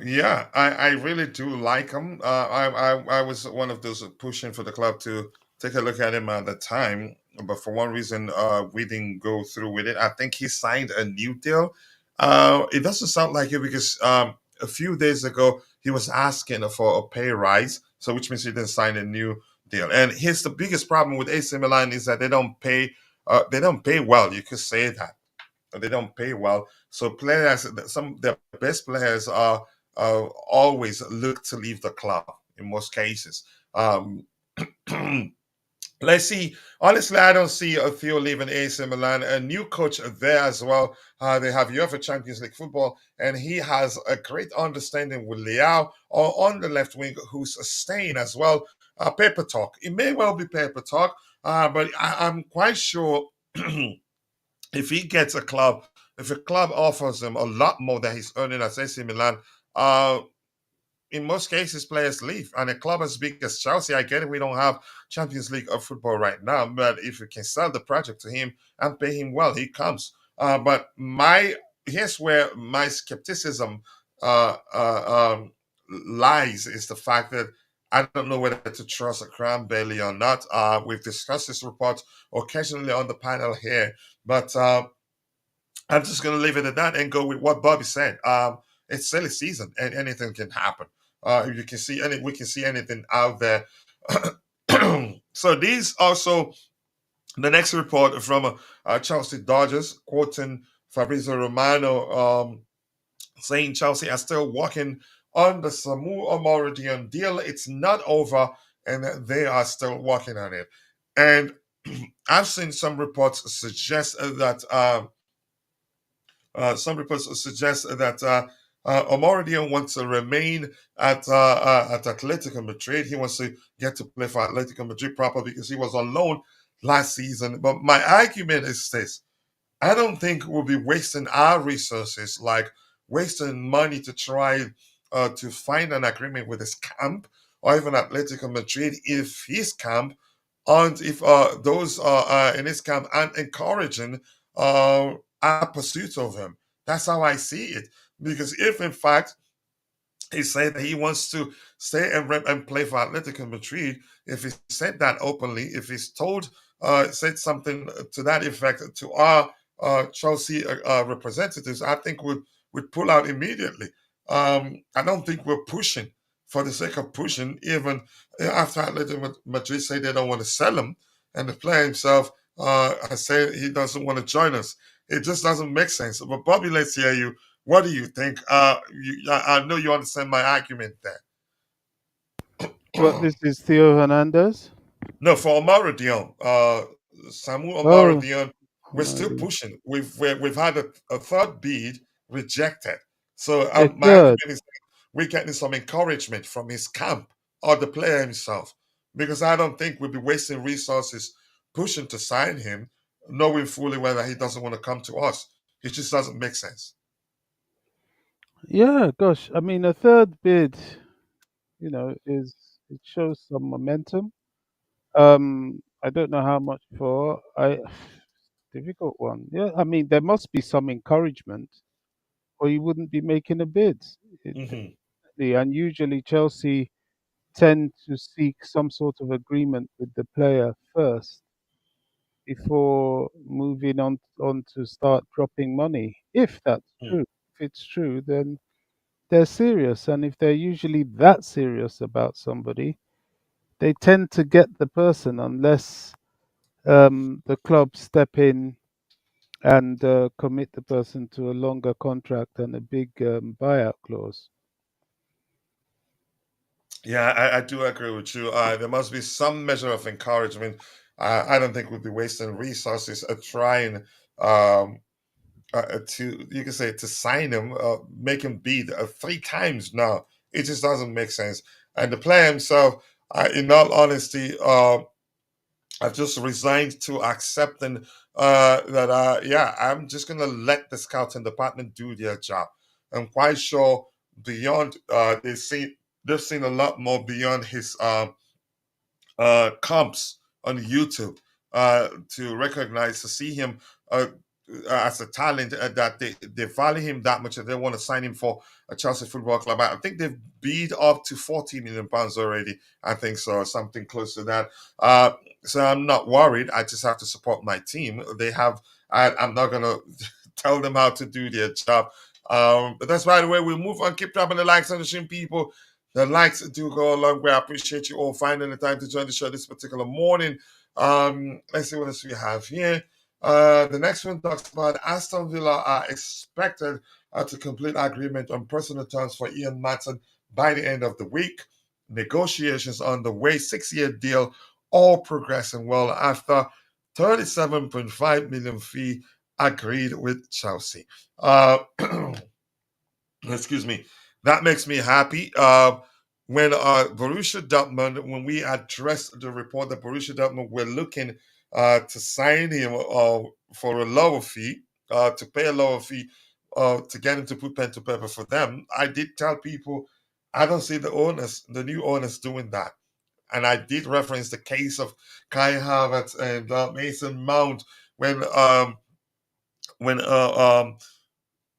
Yeah, I really do like him. I was one of those pushing for the club to take a look at him at the time, but for one reason, we didn't go through with it. I think he signed a new deal. It doesn't sound like it because a few days ago he was asking for a pay rise, so which means he didn't sign a new deal. And here's the biggest problem with AC Milan is that they don't pay. They don't pay well. You could say that they don't pay well. So players, some of their best players are always look to leave the club in most cases. Um, let's see. Honestly, I don't see a Theo leaving AC Milan. A new coach there as well. They have UEFA Champions League football, and he has a great understanding with Leao or on the left wing, who's staying as well. Paper talk. It may well be paper talk, but I'm quite sure if he gets a club If a club offers him a lot more than he's earning at AC Milan, uh, in most cases, players leave. And a club as big as Chelsea, I get it, we don't have Champions League of football right now, but if you can sell the project to him and pay him well, he comes. But here's where my skepticism uh, uh, um, lies is the fact that I don't know whether to trust a Crown Bailey or not. We've discussed this report occasionally on the panel here, but I'm just going to leave it at that and go with what Bobby said. It's silly season, and anything can happen. You can see we can see anything out there. So these also the next report from Chelsea Dodgers, quoting Fabrizio Romano, saying Chelsea are still working on the Samu Omorodion deal. It's not over, and they are still working on it. And I've seen some reports suggest that. Some reports suggest that Omorodion wants to remain at Atletico Madrid. He wants to get to play for Atletico Madrid proper because he was on loan last season. But my argument is this: I don't think we'll be wasting our resources, like wasting money to try to find an agreement with his camp or even Atletico Madrid if his camp and if those in his camp aren't encouraging our pursuit of him. That's how I see it. Because if in fact he said that he wants to stay and play for Atletico Madrid, if he said that openly, if he's said something to that effect to our Chelsea representatives, I think would pull out immediately. I don't think we're pushing for the sake of pushing, even after Atletico Madrid say they don't want to sell him, and the player himself has said he doesn't want to join us. It just doesn't make sense. But Bobby, let's hear you. What do you think? I know you understand my argument What, there. this is Theo Hernandez? No, for Omar Samu Oh, Omar, we're still Omorodion. pushing. We've had a third bid rejected. So A my third. argument is we're getting some encouragement from his camp or the player himself, because I don't think we'll be wasting resources pushing to sign him, knowing fully well that he doesn't want to come to us. It just doesn't make sense. Yeah, gosh. I mean, a third bid, it shows some momentum. I don't know how much for. Difficult one. Yeah, I mean, there must be some encouragement, or you wouldn't be making a bid. It, Hmm. and usually Chelsea tend to seek some sort of agreement with the player first before moving on to start dropping money. If that's true, if it's true, then they're serious, and if they're usually that serious about somebody, they tend to get the person unless the club step in and commit the person to a longer contract and a big buyout clause. Yeah, I do agree with you. There must be some measure of encouragement. I don't think we'd be wasting resources trying to, you can say, to sign him, make him bid three times now. It just doesn't make sense. And the player himself, in all honesty, I've just resigned to accepting that, yeah, I'm just going to let the scouting department do their job. I'm quite sure beyond, they've seen a lot more beyond his comps on YouTube to recognize, to see him as a talent that they value him that much that they want to sign him for a Chelsea Football Club. I think they've bid up to £40 million already. I think so, or something close to that. So I'm not worried. I just have to support my team. I'm not going to tell them how to do their job. But that's by the way, we'll move on. Keep dropping the likes on the stream, people. The likes do go a long way. I appreciate you all finding the time to join the show this particular morning. Let's see what else we have here. The next one talks about Aston Villa are expected to complete agreement on personal terms for Ian Maatsen by the end of the week. Negotiations on the way, 6-year deal, all progressing well after 37.5 million fee agreed with Chelsea. Excuse me. That makes me happy. When Borussia Dortmund, when we addressed the report that Borussia Dortmund were looking to sign him for a lower fee, to pay a lower fee to get him to put pen to paper for them. I did tell people I don't see the new owners doing that. And I did reference the case of Kai Havertz and Mason Mount when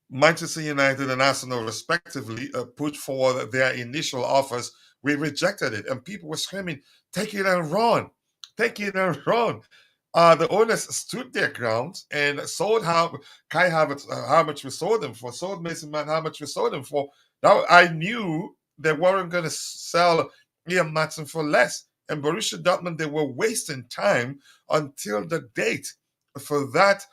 Manchester United and Arsenal, respectively, put forward their initial offers. We rejected it, and people were screaming, "Take it and run! Take it and run!" The owners stood their ground and sold Kai Havertz how much we sold him for, sold Mason Mount how much we sold him for. Now I knew they weren't going to sell Ian Maatsen for less, and Borussia Dortmund, they were wasting time until the date for that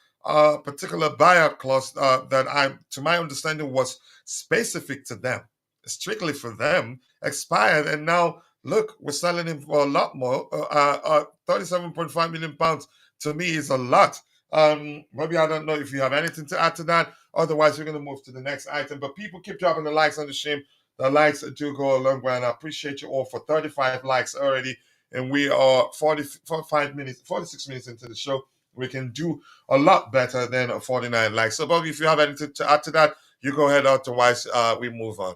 particular buyout clause that to my understanding, was specific to them, strictly for them, expired, and now look, we're selling him for a lot more. 37.5 million pounds to me is a lot. Maybe I don't know if you have anything to add to that. Otherwise, we're going to move to the next item. But people keep dropping the likes on the stream. The likes do go a long way, and I appreciate you all for 35 likes already. And we are 45 minutes, 46 minutes into the show. We can do a lot better than a 49 likes. So, Bobby, if you have anything to add to that, you go ahead. Otherwise, we move on.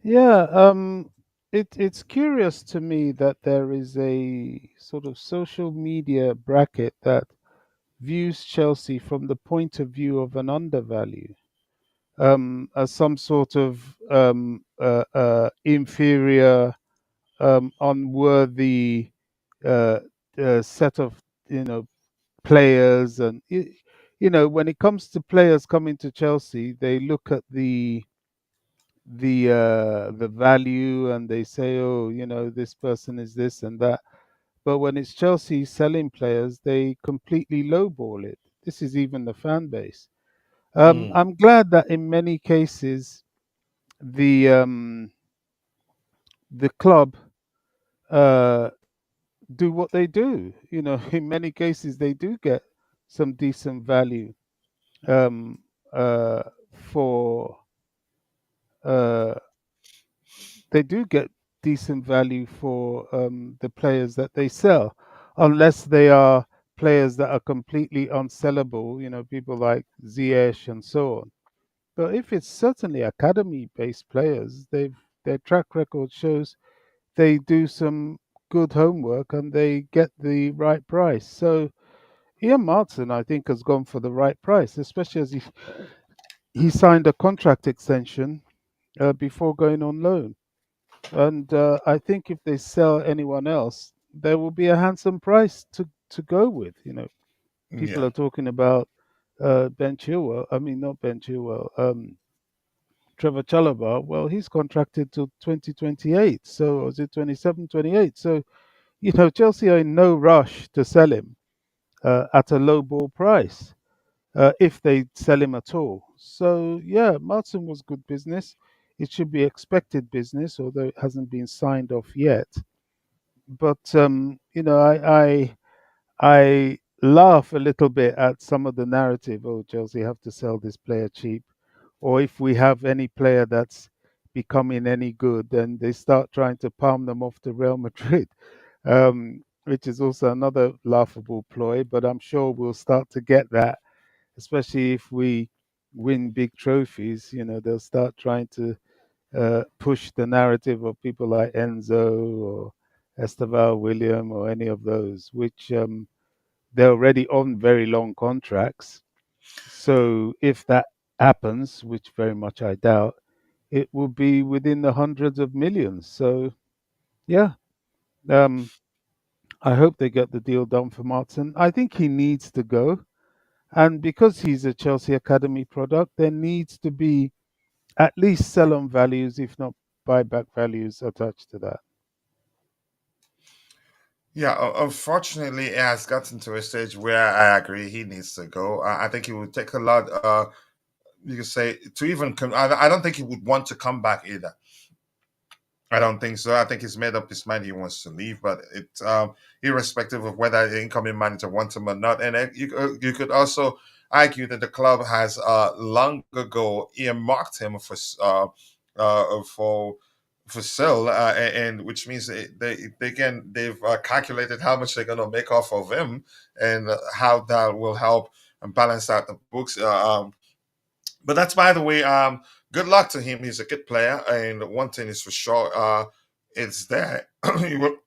Yeah, it's curious to me that there is a sort of social media bracket that views Chelsea from the point of view of an undervalue, as some sort of inferior, unworthy uh, set of players, and when it comes to players coming to Chelsea, they look at the value and they say, oh, this person is this and that. But when it's Chelsea selling players, they completely lowball it. This is even the fan base. Mm. I'm glad that in many cases the club uh, do what they do. In many cases they do get some decent value um, for uh, they do get decent value for the players that they sell, unless they are players that are completely unsellable. People like Ziyech and so on. But if it's certainly academy-based players, their track record shows they do some good homework and they get the right price. So Ian Maatsen, I think, has gone for the right price, especially as he signed a contract extension before going on loan. And I think if they sell anyone else, there will be a handsome price to go with. People Yeah. are talking about Ben Chilwell. I mean, not Ben Chilwell. Trevor Chalobah. Well, he's contracted till 2028. So, is it 27, 28? So, Chelsea are in no rush to sell him at a low ball price, if they sell him at all. So, yeah, Martin was good business. It should be expected business, although it hasn't been signed off yet. But I laugh a little bit at some of the narrative. Oh, Chelsea have to sell this player cheap, or if we have any player that's becoming any good, then they start trying to palm them off to Real Madrid, which is also another laughable ploy. But I'm sure we'll start to get that, especially if we win big trophies. They'll start trying to push the narrative of people like Enzo or Esteval William or any of those, which they're already on very long contracts. So if that happens, which very much I doubt, it will be within the hundreds of millions. So yeah, um, I hope they get the deal done for Martin. I think he needs to go, and because he's a Chelsea Academy product, there needs to be at least sell-on values, if not buyback values, attached to that. Yeah, unfortunately, it has gotten to a stage where I agree he needs to go. I think it would take a lot, you could say, to even come. I don't think he would want to come back either. I don't think so. I think he's made up his mind he wants to leave, but it's irrespective of whether the incoming manager wants him or not. And you could also argue that the club has long ago earmarked him for sale, and which means they've calculated how much they're going to make off of him and how that will help and balance out the books. But that's by the way. Good luck to him. He's a good player, and one thing is for sure, it's that he will,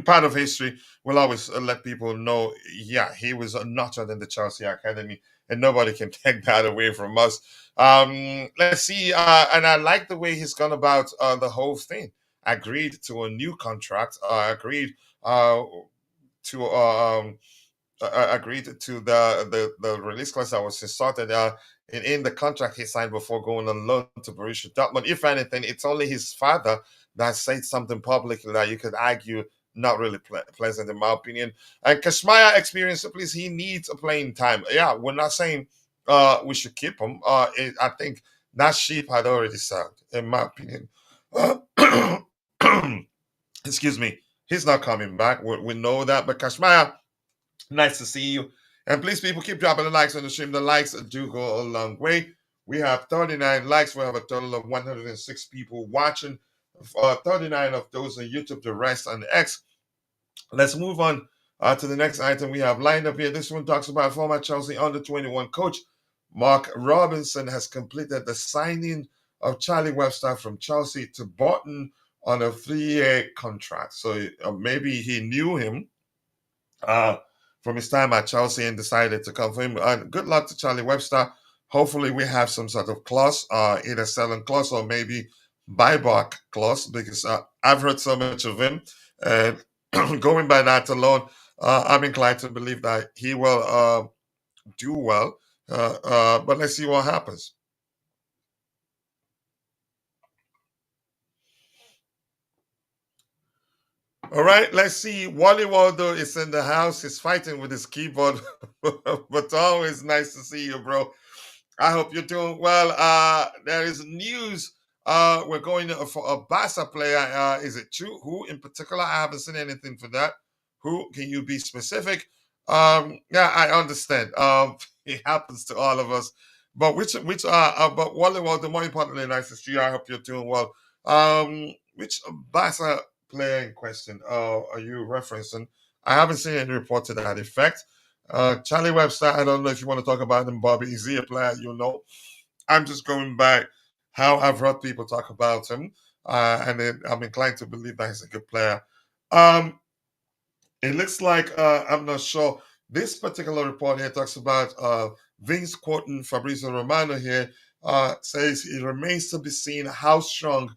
part of history will always let people know. Yeah, he was nurtured in the Chelsea academy, and nobody can take that away from us. Let's see, and I like the way he's gone about the whole thing. Agreed to a new contract. Agreed to agreed to the release clause that was inserted in the contract he signed before going on loan to Borussia Dortmund. If anything, it's only his father that said something publicly that you could argue not really pleasant in my opinion. And Kashmaya experience, please, he needs a playing time. Yeah, we're not saying we should keep him. I think that sheep had already sold, in my opinion. Excuse me. He's not coming back. We know that, but Kashmaya, nice to see you. And please, people, keep dropping the likes on the stream. The likes do go a long way. We have 39 likes. We have a total of 106 people watching. 39 of those on YouTube, the rest on X. Let's move on to the next item we have lined up here. This one talks about former Chelsea under-21 coach Mark Robinson has completed the signing of Charlie Webster from Chelsea to Bolton on a 3-year contract. So maybe he knew him from his time at Chelsea and decided to come for him. Good luck to Charlie Webster. Hopefully we have some sort of clause, either selling clause or maybe buyback clause, because I've heard so much of him. And going by that alone, I'm inclined to believe that he will do well. But let's see what happens. All right, let's see. Wally Waldo is in the house. He's fighting with his keyboard, but always nice to see you, bro. I hope you're doing well. There is news. We're going for a Barca player. Is it true? Who in particular? I haven't seen anything for that. Who? Can you be specific? Yeah, I understand. It happens to all of us. But but Wally Waldo, more importantly, nice to see you. I hope you're doing well. Which Barca player in question are you referencing? I haven't seen any report to that effect. Charlie Webster, I don't know if you want to talk about him, Bobby. Is he a player you know? I'm just going by how I've heard people talk about him, and I'm inclined to believe that he's a good player. It looks like, I'm not sure. This particular report here talks about Vince quoting Fabrizio Romano here, says it remains to be seen how strong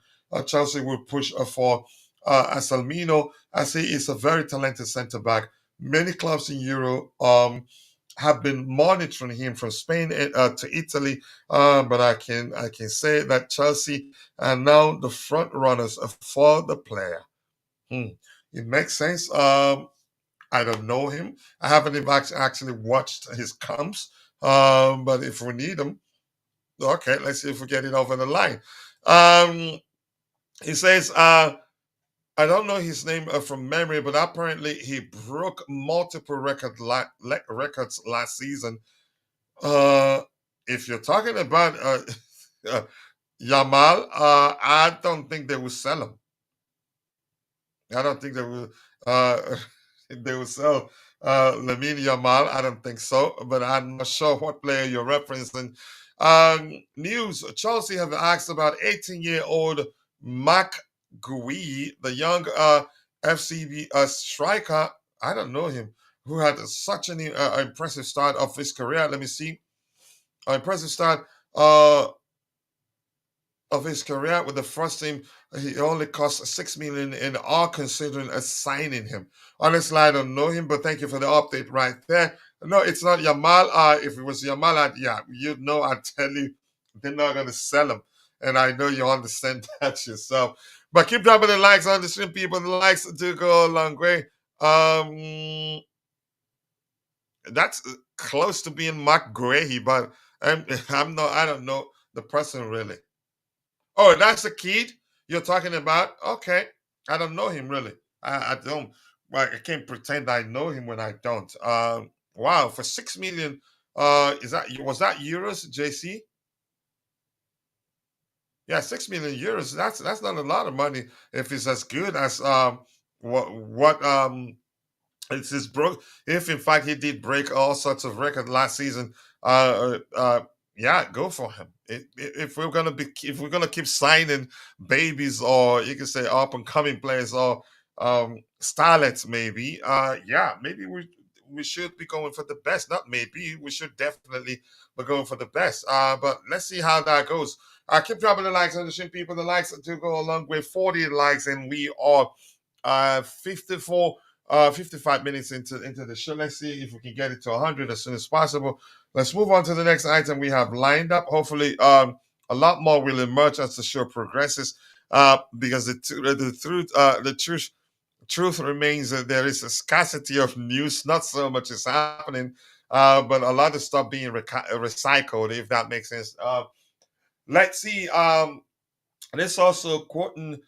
Chelsea will push for Anselmino, as he is a very talented centre back. Many clubs in Europe have been monitoring him from Spain to Italy, but I can say that Chelsea are now the front runners for the player. It makes sense. I don't know him. I haven't even actually watched his comps, but if we need him, okay, let's see if we get it over the line. He says, I don't know his name from memory, but apparently he broke multiple records last season. If you're talking about Yamal, I don't think they will sell him. I don't think they will. They will sell Lamine Yamal. I don't think so, but I'm not sure what player you're referencing. News: Chelsea have asked about 18-year-old Mac Gui, the young FCB striker. I don't know him, who had such an impressive start of his career. Let me see. Impressive start of his career with the first team. He only cost 6 million in all, considering signing him. Honestly, I don't know him, but thank you for the update right there. No, it's not Yamal. If it was Yamal, yeah, you'd know. I tell you, they're not going to sell him, and I know you understand that yourself. But keep dropping the likes on the stream, people. The likes do go a long way. That's close to being Mark Gray, but I'm not. I don't know the person really. Oh, that's the kid you're talking about? Okay. I don't know him really. I don't. Well, I can't pretend I know him when I don't. Wow, for 6 million. Was that euros, JC? Yeah, 6 million euros. That's not a lot of money if it's as good as what it's his broke. If in fact he did break all sorts of records last season, Yeah, go for him. If we're gonna keep signing babies, or you can say up and coming players, or starlets, maybe. Yeah, maybe we should be going for the best. Not maybe, we should definitely be going for the best. But let's see how that goes. Keep dropping the likes on the stream, people. The likes to go along with 40 likes, and we are 54 55 minutes into the show. Let's see if we can get it to 100 as soon as possible. Let's move on to the next item we have lined up. Hopefully, a lot more will emerge as the show progresses. Because the truth remains that there is a scarcity of news. Not so much is happening, but a lot of stuff being recycled, if that makes sense. Let's see. This also quoting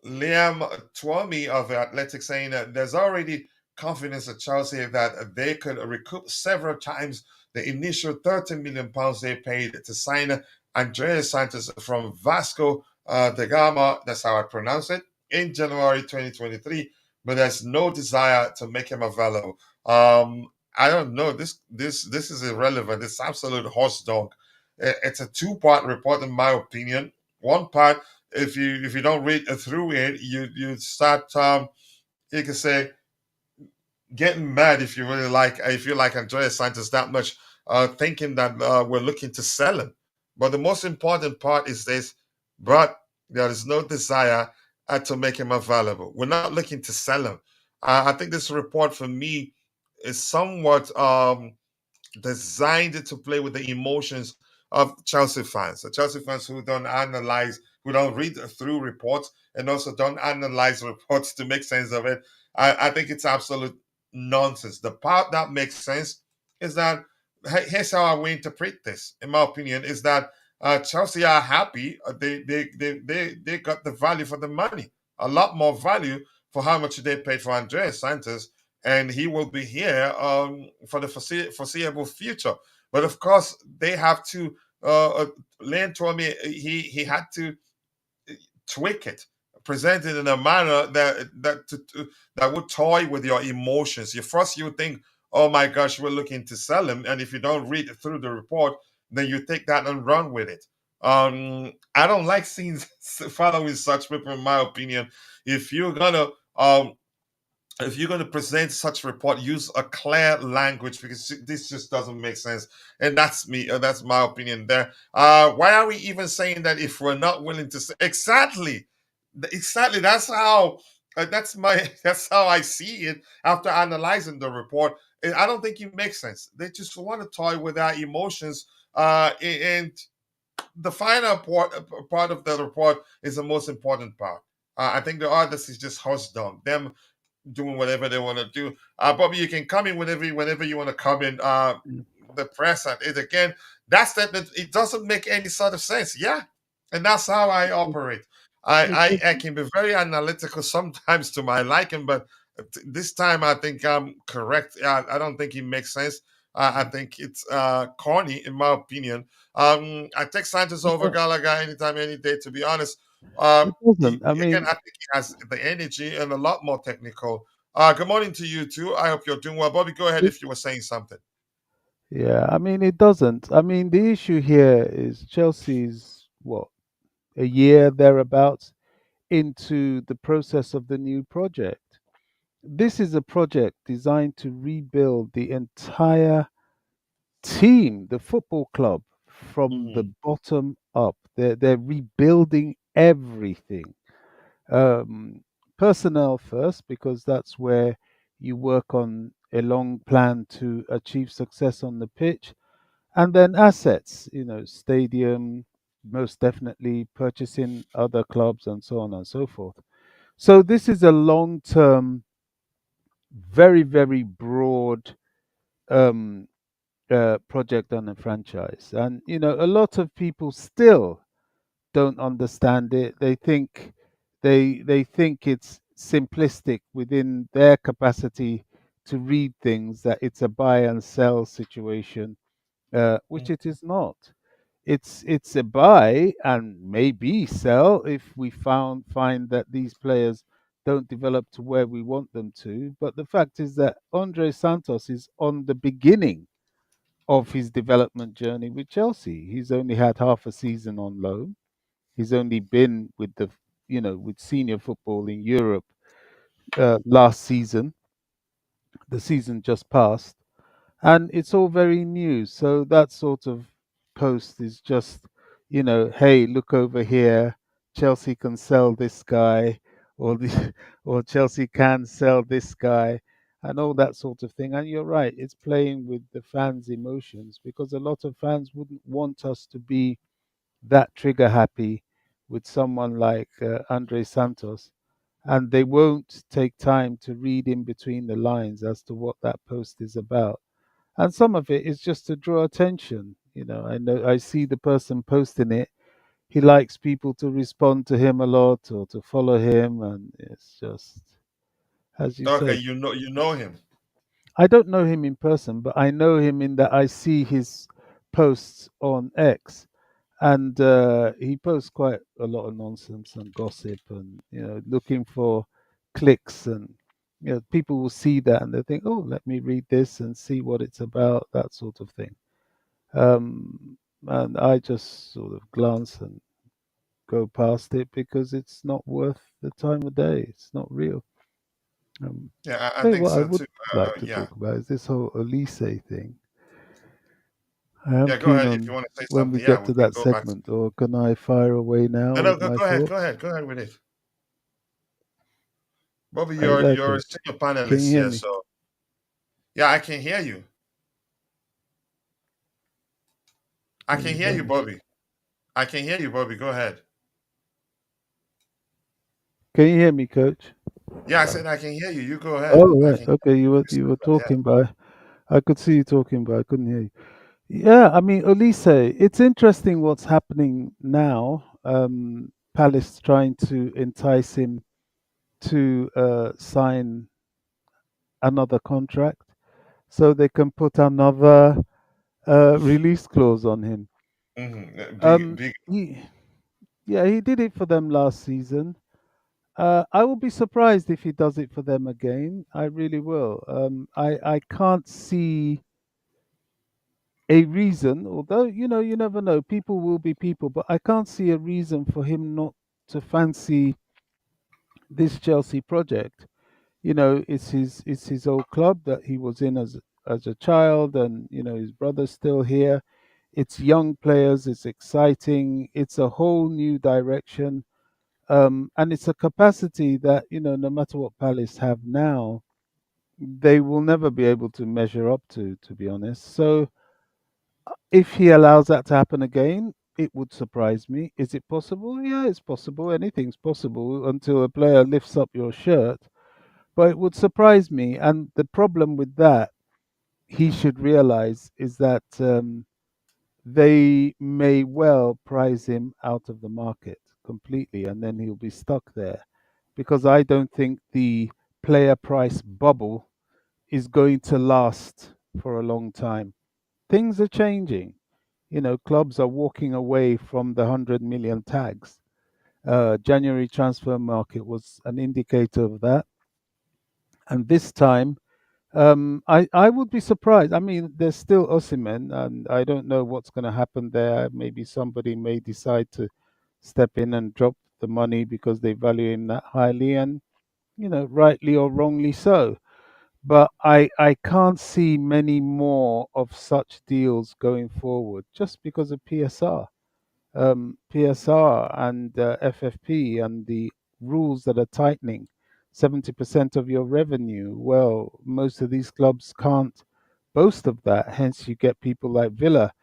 Liam Twomey of the Athletic, saying that there's already confidence at Chelsea that they could recoup several times the initial £30 million they paid to sign Andrea Santos from Vasco da Gama, that's how I pronounce it, in January 2023, but there's no desire to make him available. I don't know. This is irrelevant. It's absolute horse dog. It's a two-part report, in my opinion. One part, if you don't read through it, you start you can say getting mad if you like Andreas Santos that much, thinking that we're looking to sell him. But the most important part is this: but there is no desire to make him available. We're not looking to sell him. I think this report for me is somewhat designed to play with the emotions of Chelsea fans. The Chelsea fans who don't read through reports, and also don't analyze reports to make sense of it. I think it's absolute nonsense. The part that makes sense is that, here's how I will interpret this, in my opinion, is that Chelsea are happy. They got the value for the money, a lot more value for how much they paid for Andreas Santos, and he will be here for the foreseeable future. But of course, they have to. Lane told me he had to tweak it, present it in a manner that would toy with your emotions. You would think, "Oh my gosh, we're looking to sell him," and if you don't read through the report, then you take that and run with it. I don't like seeing following such people, in my opinion. If you're gonna um, if you're going to present such report, use a clear language, because this just doesn't make sense. And that's me. That's my opinion there. Why are we even saying that if we're not willing to say exactly? That's how. That's how I see it after analyzing the report. And I don't think it makes sense. They just want to toy with our emotions. And the final part of the report is the most important part. I think the others is just horse dung. Them doing whatever they want to do. Bobby, you can come in whenever you want to come in. The press at it again. That's that. It doesn't make any sort of sense. Yeah, and that's how I operate. I can be very analytical sometimes to my liking, but this time I think I'm correct. I don't think it makes sense. I think it's corny, in my opinion. I take Santos over Gallagher anytime, any day. To be honest, It doesn't. I again, mean, I think he has the energy and a lot more technical. Good morning to you too. I hope you're doing well. Bobby, go ahead it, if you were saying something. yeah, I mean, it doesn't. I mean, the issue here is Chelsea's what, a year thereabouts into the process of the new project. This is a project designed to rebuild the entire team, the football club, from the Mm, bottom up. They're rebuilding everything. Um, Personnel first, because that's where you work on a long plan to achieve success on the pitch, and then assets. Stadium, most definitely purchasing other clubs, and so on and so forth. So this is a long-term, very, very broad um, project on a franchise, and a lot of people still don't understand it. They think it's simplistic within their capacity to read things, that it's a buy and sell situation, which mm, it is not. It's a buy and maybe sell if we find that these players don't develop to where we want them to. But the fact is that Andre Santos is on the beginning of his development journey with Chelsea. He's only had half a season on loan. He's only been with with senior football in Europe last season, the season just passed, and it's all very new. So that sort of post is just, hey, look over here. Chelsea can sell this guy, or the, or Chelsea can sell this guy, and all that sort of thing. And you're right, it's playing with the fans' emotions because a lot of fans wouldn't want us to be that trigger happy with someone like Andre Santos, and they won't take time to read in between the lines as to what that post is about. And some of it is just to draw attention. I know I see the person posting it. He likes people to respond to him a lot or to follow him, and it's just as you Okay, said. you know him. I don't know him in person, but I know him in that I see his posts on X, and he posts quite a lot of nonsense and gossip, and looking for clicks, and people will see that and they think, oh, let me read this and see what it's about, that sort of thing. And I just sort of glance and go past it because it's not worth the time of day. It's not real. Yeah, I Tell you think what, I so would too. like to Yeah, talk about is this whole Olise thing. I am yeah. Go keen ahead if you on want to say when we something. Yeah, get we to can that go back to. segment, or can I fire away now No, no, with go, my go ahead, go thoughts? ahead, go ahead with it, Bobby. Are you You're there, you're a coach? senior Can you panelist hear here, me? so yeah, I can hear you. I Oh, can you hear you, vanished. Bobby. I can hear you, Bobby. Go ahead. Can you hear me, coach? Yeah, I said I can hear you. You go ahead. Oh, I right. can Okay, hear you were you. Yeah. talking by. I could see you talking, but I couldn't hear you. Yeah, I mean, Olise, it's interesting what's happening now. Palace trying to entice him to sign another contract so they can put another release clause on him. Big, Um, big. he, yeah, he did it for them last season. I will be surprised if he does it for them again. I really will. I can't see a reason, although you never know. People will be people, but I can't see a reason for him not to fancy this Chelsea project. It's his old club that he was in as a child, and his brother's still here. It's young players. It's exciting. It's a whole new direction, and it's a capacity that no matter what Palace have now, they will never be able to measure up to be honest. So if he allows that to happen again, it would surprise me. Is it possible? Yeah, it's possible. Anything's possible until a player lifts up your shirt. But it would surprise me. And the problem with that, he should realize, is that they may well prize him out of the market completely, and then he'll be stuck there. Because I don't think the player price bubble is going to last for a long time. Things are changing. Clubs are walking away from the 100 million tags. January transfer market was an indicator of that. And this time, I would be surprised. I mean, there's still Osimhen, and I don't know what's going to happen there. Maybe somebody may decide to step in and drop the money because they value him that highly, and rightly or wrongly so. But I can't see many more of such deals going forward just because of PSR. PSR and FFP and the rules that are tightening 70% of your revenue. Well, most of these clubs can't boast of that. Hence, you get people like Villa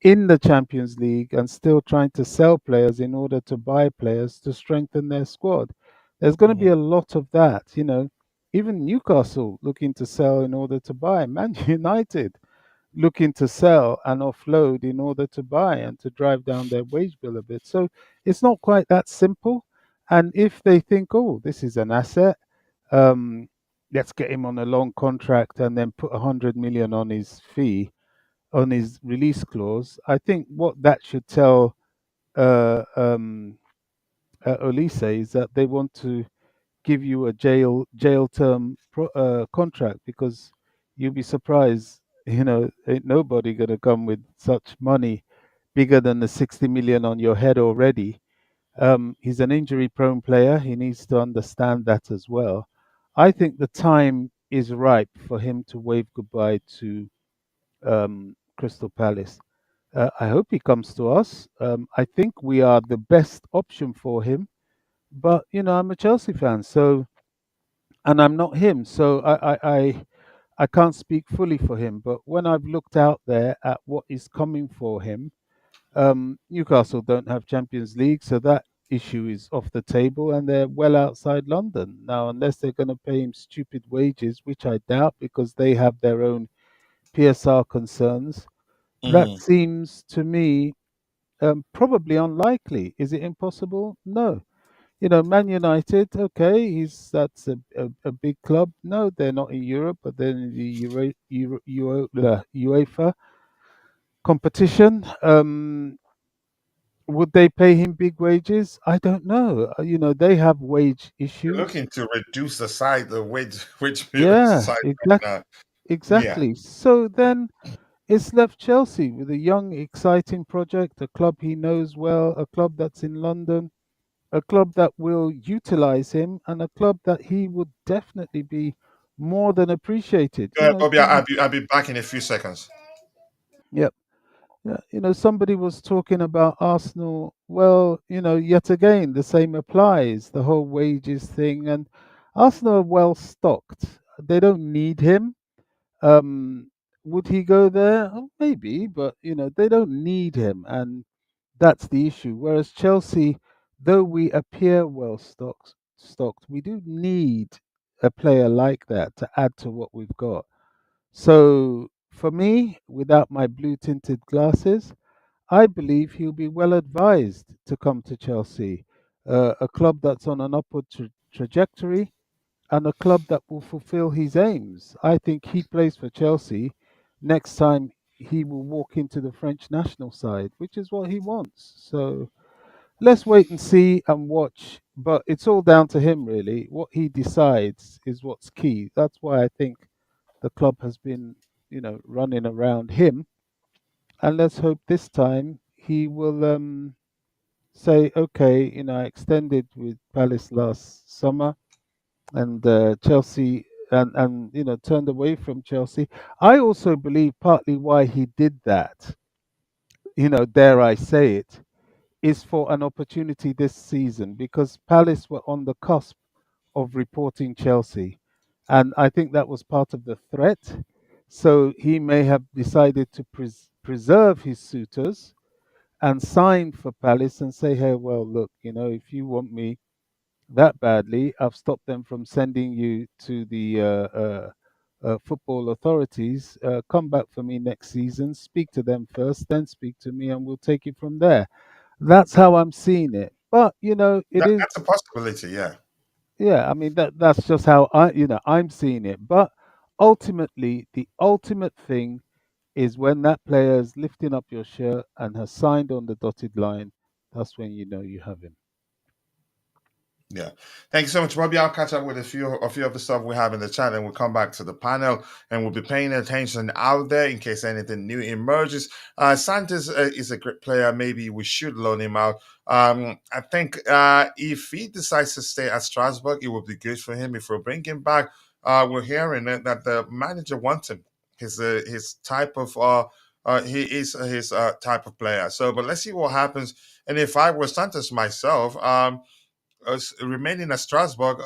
in the Champions League and still trying to sell players in order to buy players to strengthen their squad. There's going to be Mhm. a lot of that. Even Newcastle looking to sell in order to buy. Man United looking to sell and offload in order to buy and to drive down their wage bill a bit. So it's not quite that simple. And if they think, oh, this is an asset, um, let's get him on a long contract and then put 100 million on his fee, on his release clause, I think what that should tell uh, um, Olise is that they want to give you a jail term contract, because you'll be surprised Ain't nobody gonna come with such money bigger than the 60 million on your head already. He's an injury-prone player. He needs to understand that as well. I think the time is ripe for him to wave goodbye to Crystal Palace. I hope he comes to us. I think we are the best option for him. But I'm a Chelsea fan, and I'm not him, so I can't speak fully for him. But when I've looked out there at what is coming for him, Newcastle don't have Champions League, so that issue is off the table, and they're well outside London now. Unless they're going to pay him stupid wages, which I doubt, because they have their own PSR concerns. That Mm. seems to me probably unlikely. Is it impossible? No. Man United, okay, that's a big club. No, they're not in Europe, but they're in the UEFA competition. Would they pay him big wages? I don't know. They have wage You're issues. looking to reduce the size, the wage bill Yeah, size right exactly. now. Yeah. Exactly. So then it's left Chelsea with a young, exciting project, a club he knows well, a club that's in London, a club that will utilize him, and a club that he would definitely be more than appreciated. Go ahead, Bobby. I'll be back in a few seconds. Yep. Yeah, somebody was talking about Arsenal. Well, yet again, the same applies, the whole wages thing. And Arsenal are well stocked. They don't need him. Um, would he go there? Oh, maybe, but they don't need him, and that's the issue. Whereas Chelsea, though we appear well stocked, we do need a player like that to add to what we've got. So for me, without my blue tinted glasses, I believe he'll be well advised to come to Chelsea, a club that's on an upward trajectory and a club that will fulfill his aims. I think he plays for Chelsea. Next time he will walk into the French national side, which is what he wants. So let's wait and see and watch. But it's all down to him, really. What he decides is what's key. That's why I think the club has been, running around him. And let's hope this time he will say, okay, I extended with Palace last summer, and Chelsea, and turned away from Chelsea. I also believe partly why he did that, dare I say it, is for an opportunity this season because Palace were on the cusp of reporting Chelsea, and I think that was part of the threat. So he may have decided to preserve his suitors and sign for Palace and say, hey, well, look, if you want me that badly, I've stopped them from sending you to the football authorities. Come back for me next season, speak to them first, then speak to me, and we'll take it from there. That's how I'm seeing it. But it is, That's a possibility. Yeah. yeah. I mean, that's just how I'm seeing it. But ultimately, the ultimate thing is when that player is lifting up your shirt and has signed on the dotted line. That's when you have him. Yeah. Thank you so much, Bobby. I'll catch up with a few of the stuff we have in the chat, and we'll come back to the panel, and we'll be paying attention out there in case anything new emerges. Santos is a great player. Maybe we should loan him out. I think if he decides to stay at Strasbourg, it would be good for him. If we bring him back, we're hearing that the manager wants him. His type of he is his type of player. So, but let's see what happens. And if I were Santos myself, remaining at Strasbourg,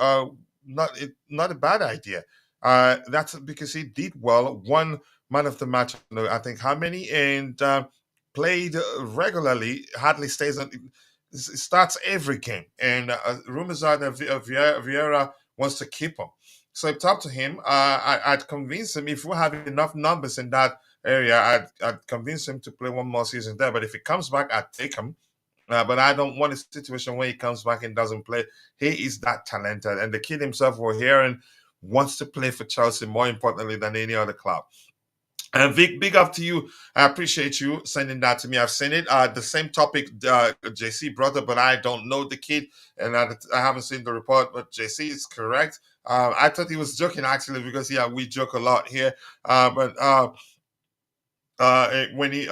not a bad idea. That's because he did well, won man of the match. I think how many, and played regularly. Hardly stays on. Starts every game, and rumors are that Vieira wants to keep him. So it's up to him. I'd convince him if we have enough numbers in that area. I'd convince him to play one more season there. But if he comes back, I'd take him. But I don't want a situation where he comes back and doesn't play. He is that talented. And the kid himself, we're hearing, wants to play for Chelsea more importantly than any other club. And Vic, big up to you. I appreciate you sending that to me. I've seen it. The same topic JC brought up, but I don't know the kid, and I haven't seen the report. But JC is correct. I thought he was joking actually because yeah, we joke a lot here. But when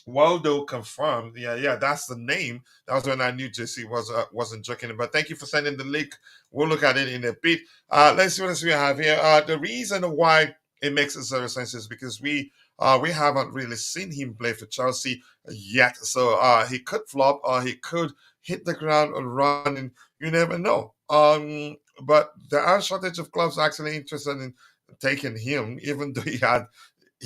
Waldo confirmed. Yeah, yeah, that's the name. That was when I knew Jesse wasn't joking. But thank you for sending the link. We'll look at it in a bit. Let's see what else we have here. The reason why it makes zero sense is because we haven't really seen him play for Chelsea yet. So he could flop or he could hit the ground running. You never know. But there are a shortage of clubs actually interested in taking him, even though he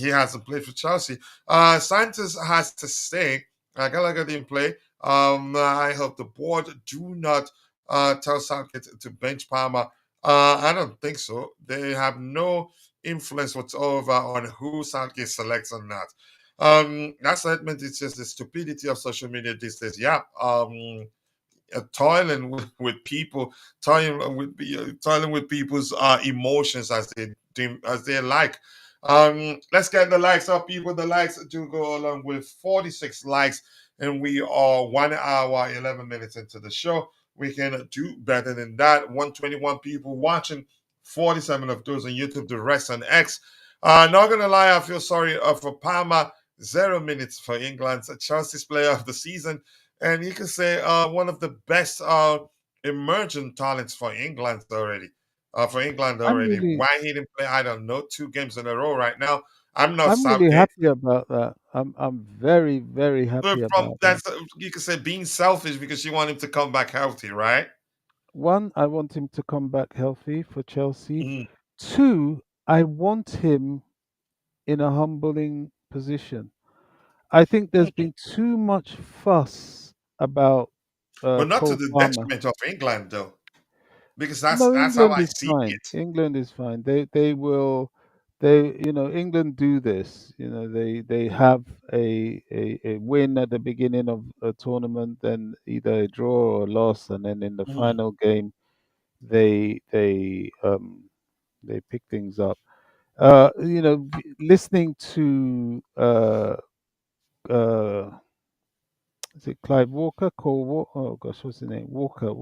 hasn't played for Chelsea. Santos has to stay. Gallagher didn't play. I hope the board do not tell Southgate to bench Palmer. I don't think so. They have no influence whatsoever on who Southgate selects or not. That statement is just the stupidity of social media these days. Yeah. Toiling with people, toiling with people's emotions as they like. Let's get the likes up, people. The likes do go along with 46 likes, and we are 1 hour 11 minutes into the show. We can do better than that. 121 people watching, 47 of those on YouTube. The rest on X. Not gonna lie, I feel sorry for Palmer. 0 minutes for England's Chelsea's player of the season, and you can say one of the best emerging talents for England already. I'm really, Why he didn't play, I don't know. 2 games in a row right now. I'm not I'm really Southgate. happy about that. I'm very, very But happy from about that. that's you can say being selfish because you want him to come back healthy, right? One, I want him to come back healthy for Chelsea. Mm. Two, I want him in a humbling position. I think there's been too much fuss about But not to Cole the Palmer. detriment of England, though, because that's No, that's how England I is see fine. it. England is fine. They will they England do this. They have a win at the beginning of a tournament, then either a draw or a loss, and then in the Mhm. final game they they um they pick things up. Listening to uh is it Clive Walker? Cole Walker? Oh gosh, what's his name? Walker.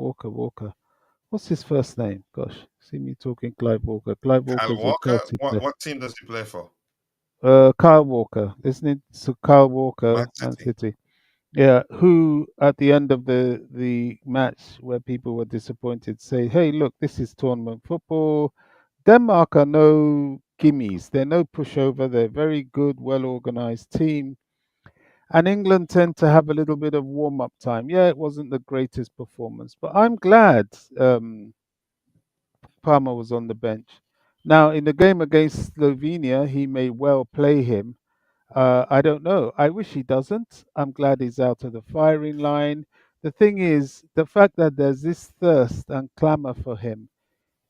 What's his first name? Gosh, see me talking Clive Walker. Clive Kyle Walker's a Walker, Chelsea what player. what team does he play for? Kyle Walker. Listening to Kyle Man Walker, Man City. City. Yeah, who at the end of the match where people were disappointed say, "Hey, look, this is tournament football. Denmark are no gimmies. They're no pushover. They're a very good, well organized team. And England tend to have a little bit of warm up time. Yeah, it wasn't the greatest performance, but I'm glad Palmer was on the bench. Now, in the game against Slovenia, he may well play him. I don't know. I wish he doesn't. I'm glad he's out of the firing line. The thing is, the fact that there's this thirst and clamor for him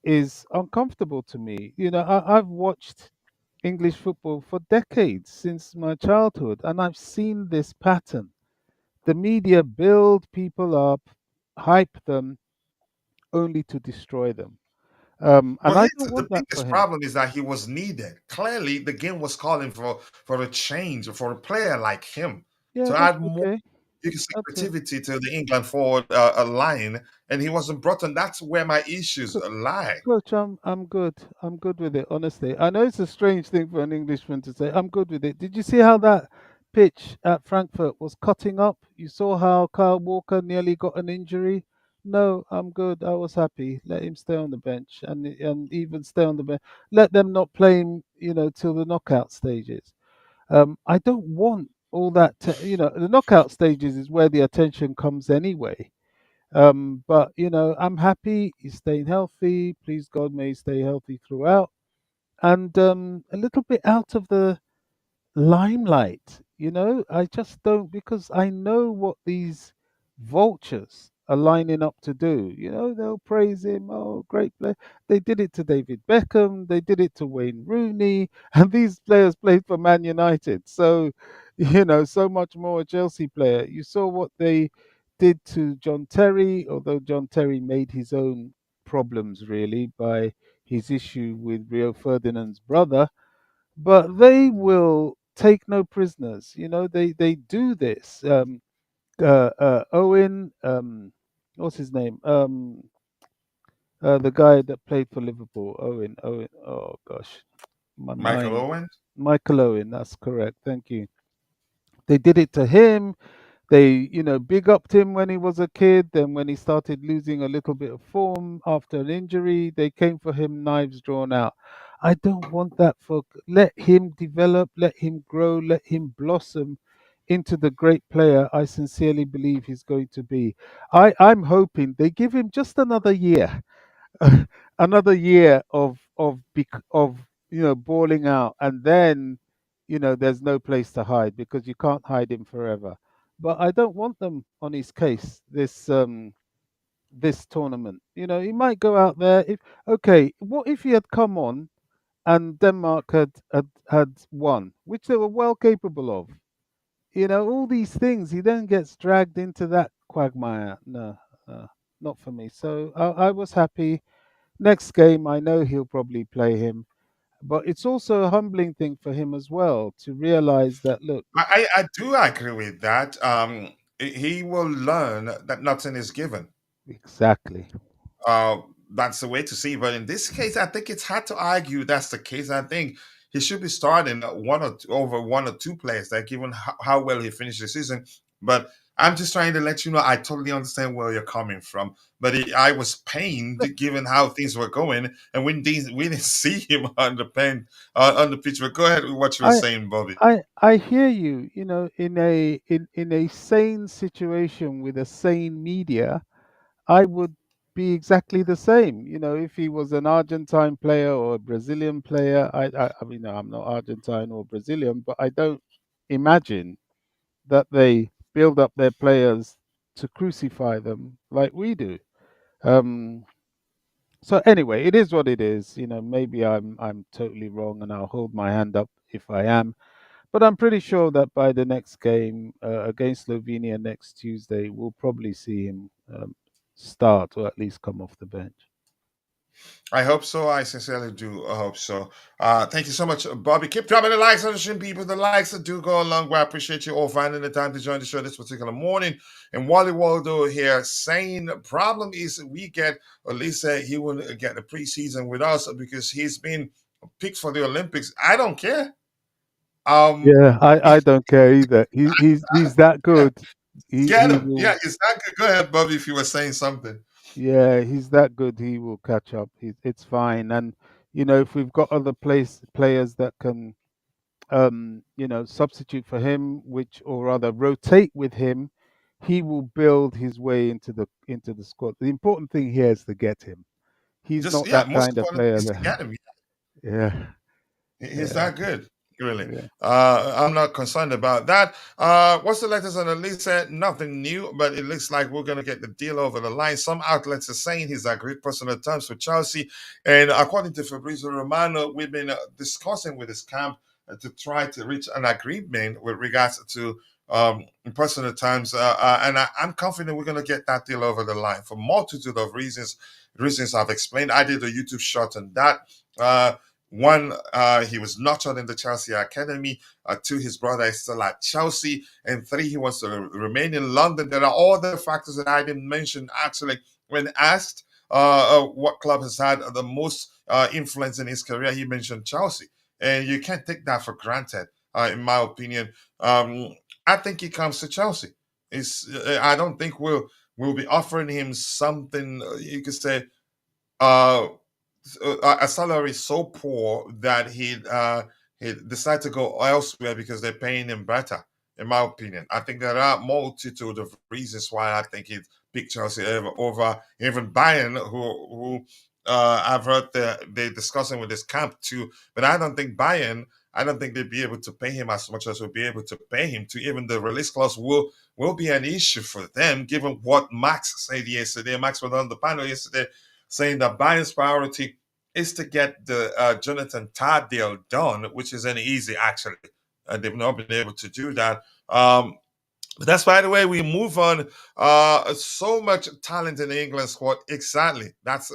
is uncomfortable to me. I've watched English football for decades since my childhood, and I've seen this pattern. The media build people up, hype them, only to destroy them. And But I here's don't the want that for biggest him. problem is that he was needed. Clearly, the game was calling for a change for a player like him Yeah, to that's add more okay. you can say, That's it. creativity to the England forward line, and he wasn't brought on. That's where my issues lie. Coach, I'm good. I'm good with it, honestly. I know it's a strange thing for an Englishman to say. I'm good with it. Did you see how that pitch at Frankfurt was cutting up? You saw how Kyle Walker nearly got an injury? No, I'm good. I was happy. Let him stay on the bench and even stay on the bench. Let them not play him, till the knockout stages. I don't want all that. The knockout stages is where the attention comes anyway. But I'm happy he's staying healthy. Please God, may he stay healthy throughout, and a little bit out of the limelight. I just don't, because I know what these vultures are lining up to do. They'll praise him. Oh, great player. They did it to David Beckham. They did it to Wayne Rooney, and these players played for Man United. So, so much more a Chelsea player. You saw what they did to John Terry, although John Terry made his own problems really by his issue with Rio Ferdinand's brother, but they will take no prisoners. They do this. Owen, what's his name? The guy that played for Liverpool. Owen. Oh gosh, my Michael mind. Owen. Michael Owen, that's correct. Thank you. They did it to him. They, big upped him when he was a kid. Then when he started losing a little bit of form after an injury, they came for him, knives drawn out. I don't want that for. Let him develop, let him grow, let him blossom into the great player I sincerely believe he's going to be. I'm hoping they give him just another year. Another year of balling out, and then there's no place to hide because you can't hide him forever. But I don't want them on his case this tournament. He might go out there. If Okay, what if he had come on and Denmark had won, which they were well capable of? All these things. He then gets dragged into that quagmire. No, not for me. So I was happy. Next game, I know he'll probably play him, but it's also a humbling thing for him as well to realize that, look, I do agree with that. He will learn that nothing is given. exactly. uh, that's the way to see. But in this case, I think it's hard to argue that's the case. I think he should be starting over one or two players, like given how well he finished the season. But I'm just trying to let you know I totally understand where you're coming from. But I was pained given how things were going, and we didn't see him on the on the pitch. But go ahead with what you were I saying, Bobby. I hear you. In a sane situation with a sane media, I would be exactly the same. If he was an Argentine player or a Brazilian player, I mean, no, I'm not Argentine or Brazilian, but I don't imagine that they build up their players to crucify them like we do. Um, so anyway, it is what it is. Maybe I'm totally wrong, and I'll hold my hand up if I am. But I'm pretty sure that by the next game against Slovenia next Tuesday, we'll probably see him start or at least come off the bench. I hope so. I sincerely do hope so. Thank you so much, Bobby. Keep dropping the likes on the stream, people. The likes that do go a long way. I appreciate you all finding the time to join the show this particular morning. And Wally Waldo here saying the problem is we get Olise. He will get the preseason with us because he's been picked for the Olympics. I don't care. Um, Yeah, I don't care either. He's that yeah, good. get He him. Yeah, will. it's not good. Go ahead, Bobby, if you were saying something. Yeah, he's that good. He will catch up. It's fine. And if we've got other players that can substitute for him, which or rather rotate with him, he will build his way into the squad. The important thing here is to get him. He's Just not yeah, that most kind of important player is to that, get him. yeah, He's yeah, that good, really. yeah. I'm not concerned about that. What's the latest on the list? Nothing new, but it looks like we're going to get the deal over the line. Some outlets are saying he's agreed personal terms with Chelsea. And according to Fabrizio Romano, we've been discussing with his camp to try to reach an agreement with regards to personal terms. And I'm confident we're going to get that deal over the line for multitude of reasons. Reasons I've explained. I did a YouTube shot on that. One, he was nurtured in the Chelsea academy. Two, his brother is still at Chelsea. And three, he wants to remain in London. There are all the factors that I didn't mention. Actually, when asked what club has had the most influence in his career, he mentioned Chelsea. And you can't take that for granted, in my opinion. I think he comes to Chelsea. I don't think we'll be offering him something you could say uh, a salary so poor that he'd decide to go elsewhere because they're paying him better. In my opinion, I think there are multitude of reasons why I think he'd pick Chelsea over even Bayern, who I've heard they're discussing with his camp too. But I don't think Bayern. I don't think they'd be able to pay him as much as we'll be able to pay him. To even the release clause will be an issue for them, given what Max said yesterday. Max was on the panel yesterday saying that Bayern's priority is to get the Jonathan Tah deal done, which isn't easy actually. They've not been able to do that. But that's by the way we move on. So much talent in the England squad. Exactly. That's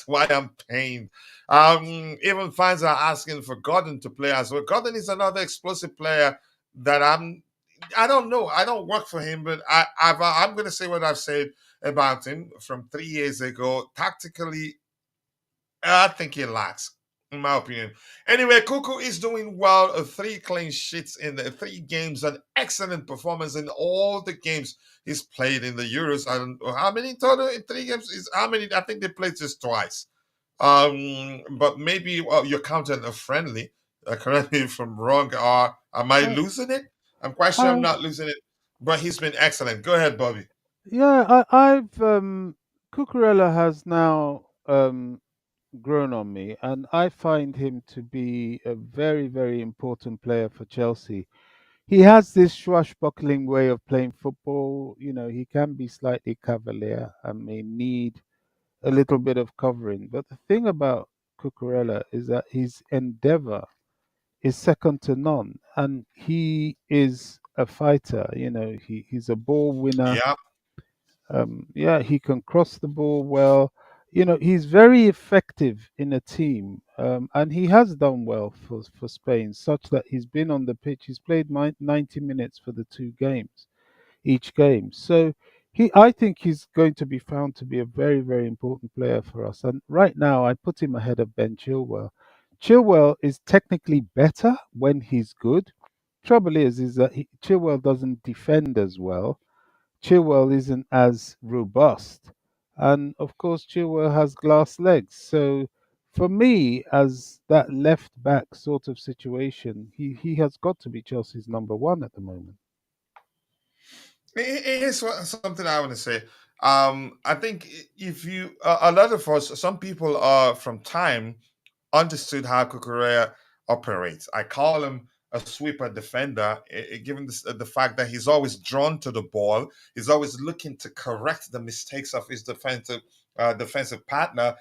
why I'm pained. Even fans are asking for Gordon to play as well. Gordon is another explosive player that I don't know. I don't work for him, but I'm going to say what I've said about him from 3 years ago. Tactically, I think he lacks. in my opinion. Anyway, Cuckoo is doing well. 3 clean sheets in the 3 games, an excellent performance in all the games he's played in the Euros. And how many in total in 3 games? Is how many? I think they played just twice. But maybe you're counting a friendly. Correct me if I'm wrong. Or am I Uh, losing it? I'm quite sure I'm I not losing it. But he's been excellent. Go ahead, Bobby. yeah, I've Cucurella has now grown on me, and I find him to be a very, very important player for Chelsea. He has this swashbuckling way of playing football. You know, he can be slightly cavalier and may need a little bit of covering. But the thing about Cucurella is that his endeavor is second to none, and he is a fighter. You know, he's a ball winner. Yeah. Yeah, he can cross the ball well. You know, he's very effective in a team, and he has done well for Spain, such that he's been on the pitch. He's played 90 minutes for the 2 games, each game. So I think he's going to be found to be a very, very important player for us. And right now, I put him ahead of Ben Chilwell. Chilwell is technically better when he's good. Trouble is that Chilwell doesn't defend as well. Chilwell isn't as robust. And of course, Chilwell has glass legs. So for me, as that left back sort of situation, he has got to be Chelsea's number one at the moment. Here's something I want to say. I think if you, a lot of us, some people are from time understood how Cucurella operates. I call him a sweeper defender, given the fact that he's always drawn to the ball. He's always looking to correct the mistakes of his defensive partner,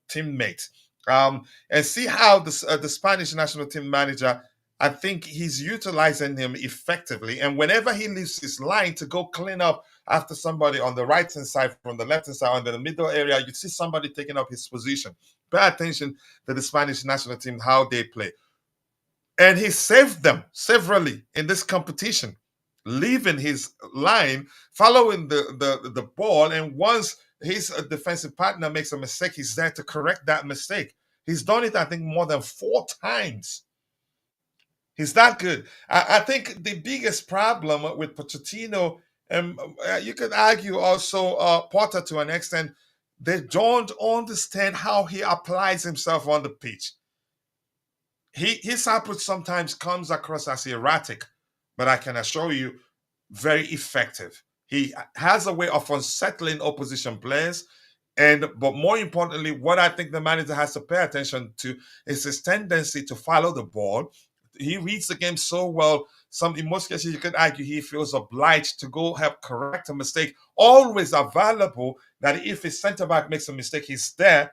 teammate. And see how the Spanish national team manager, I think he's utilizing him effectively. And whenever he leaves his line to go clean up after somebody on the right hand side, from the left hand side, on the middle area, you see somebody taking up his position. Pay attention to the Spanish national team, how they play. And he saved them severally in this competition, leaving his line, following the ball. And once his defensive partner makes a mistake, he's there to correct that mistake. He's done it, I think, more than 4 times. He's that good. I think the biggest problem with Pochettino, and you could argue also Potter to an extent, they don't understand how he applies himself on the pitch. His approach sometimes comes across as erratic, but I can assure you, very effective. He has a way of unsettling opposition players. And but more importantly, what I think the manager has to pay attention to is his tendency to follow the ball. He reads the game so well. In most cases, you could argue he feels obliged to go help correct a mistake. Always available that if his centre back makes a mistake, he's there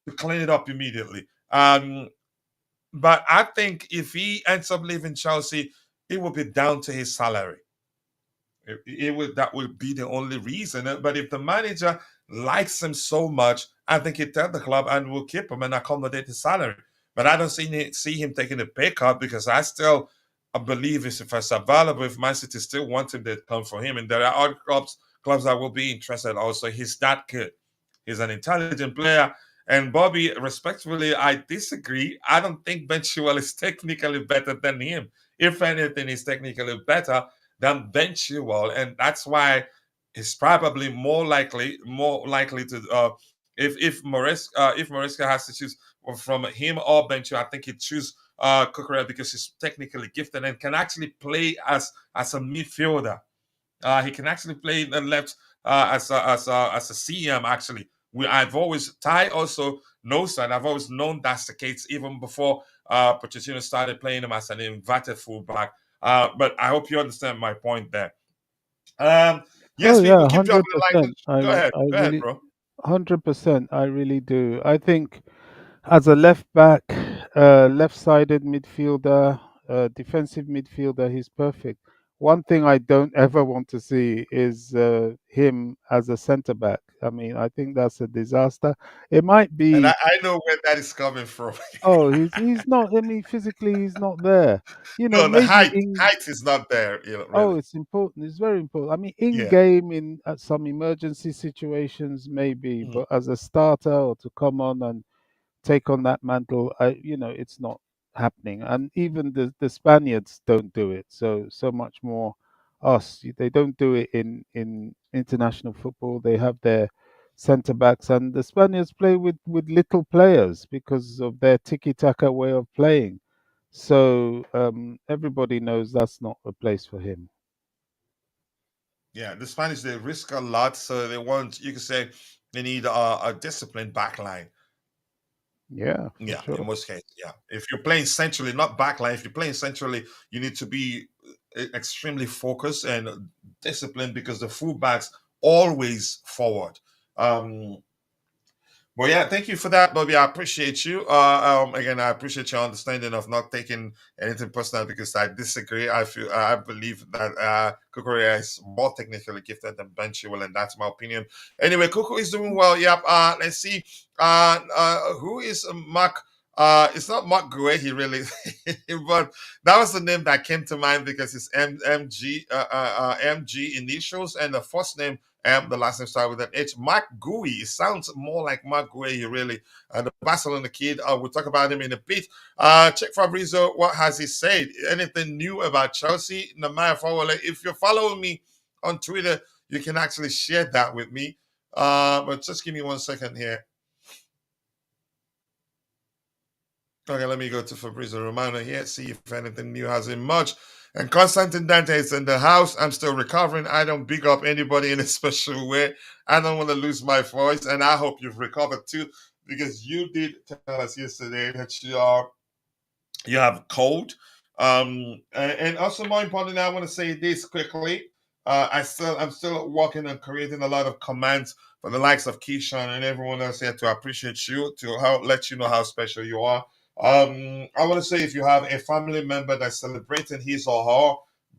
to clean it up immediately. But I think if he ends up leaving Chelsea, it will be down to his salary. That will be the only reason. But if the manager likes him so much, I think he'd tell the club and will keep him and accommodate his salary. But I don't see him taking a pay cut, because I still believe if it's available, if Man City still want him, they come for him. And there are other clubs that will be interested also. He's that good. He's an intelligent player. And Bobby, respectfully, I disagree. I don't think Ben Chilwell is technically better than him. If anything, he's technically better than Ben Chilwell, and that's why he's probably more likely to if Maresca has to choose from him or Ben Chilwell, I think he'd choose Cucurella, because he's technically gifted and can actually play as a midfielder. He can actually play in the left as a CM. Actually, I've always Ty also knows that. I've always known that's the case even before Pochettino started playing him as an inverted fullback. But I hope you understand my point there. Oh Yes, we yeah, will keep you on hundred the line. percent. I Go ahead, really, bro. 100%. I really do. I think as a left back, left-sided midfielder, defensive midfielder, he's perfect. One thing I don't ever want to see is him as a centre back. I mean, I think that's a disaster. It might And I, be. I know where that is coming from. Oh, he's not. I mean, physically, he's not there. You know, No, the maybe height in. height is not there, Oh, really. it's important. It's very important. I mean, in Yeah. game, in some emergency situations, maybe, Mm. but as a starter or to come on and take on that mantle, it's not happening. And even the Spaniards don't do it. So much more us. They don't do it in international football. They have their centre backs, and the Spaniards play with little players because of their tiki taka way of playing. So everybody knows that's not a place for him. Yeah, the Spanish, they risk a lot, so they want, you could say, they need a disciplined backline. Yeah, for Yeah, in sure. most cases, yeah. If you're playing centrally, not backline, if you're playing centrally, you need to be extremely focused and disciplined because the fullbacks always forward. Um, Well, yeah, thank you for that, Bobby. I appreciate you. Again, I appreciate your understanding of not taking anything personal because I disagree. I believe that Cucurella is more technically gifted than Benchewell, and that's my opinion. Anyway, Cucu is doing well. Yep. Let's see. Who is Mark? It's not Mark Guehi, really, but that was the name that came to mind because it's MG initials and the first name the last name started with an H. Mark Gui. It sounds more like Mark Gui, really. The Barcelona kid. We'll talk about him in a bit. Check Fabrizio. What has he said? Anything new about Chelsea? Namaya Fawale. If you're following me on Twitter, you can actually share that with me. But just give me 1 second here. Okay, let me go to Fabrizio Romano here, see if anything new has emerged. And Constantine Dante is in the house. I'm still recovering. I don't big up anybody in a special way. I don't want to lose my voice, and I hope you've recovered too, because you did tell us yesterday that you have cold. And also more importantly, I want to say this quickly. I'm still working on creating a lot of commands for the likes of Keyshawn and everyone else here to appreciate you, to let you know how special you are. I want to say if you have a family member that's celebrating his or her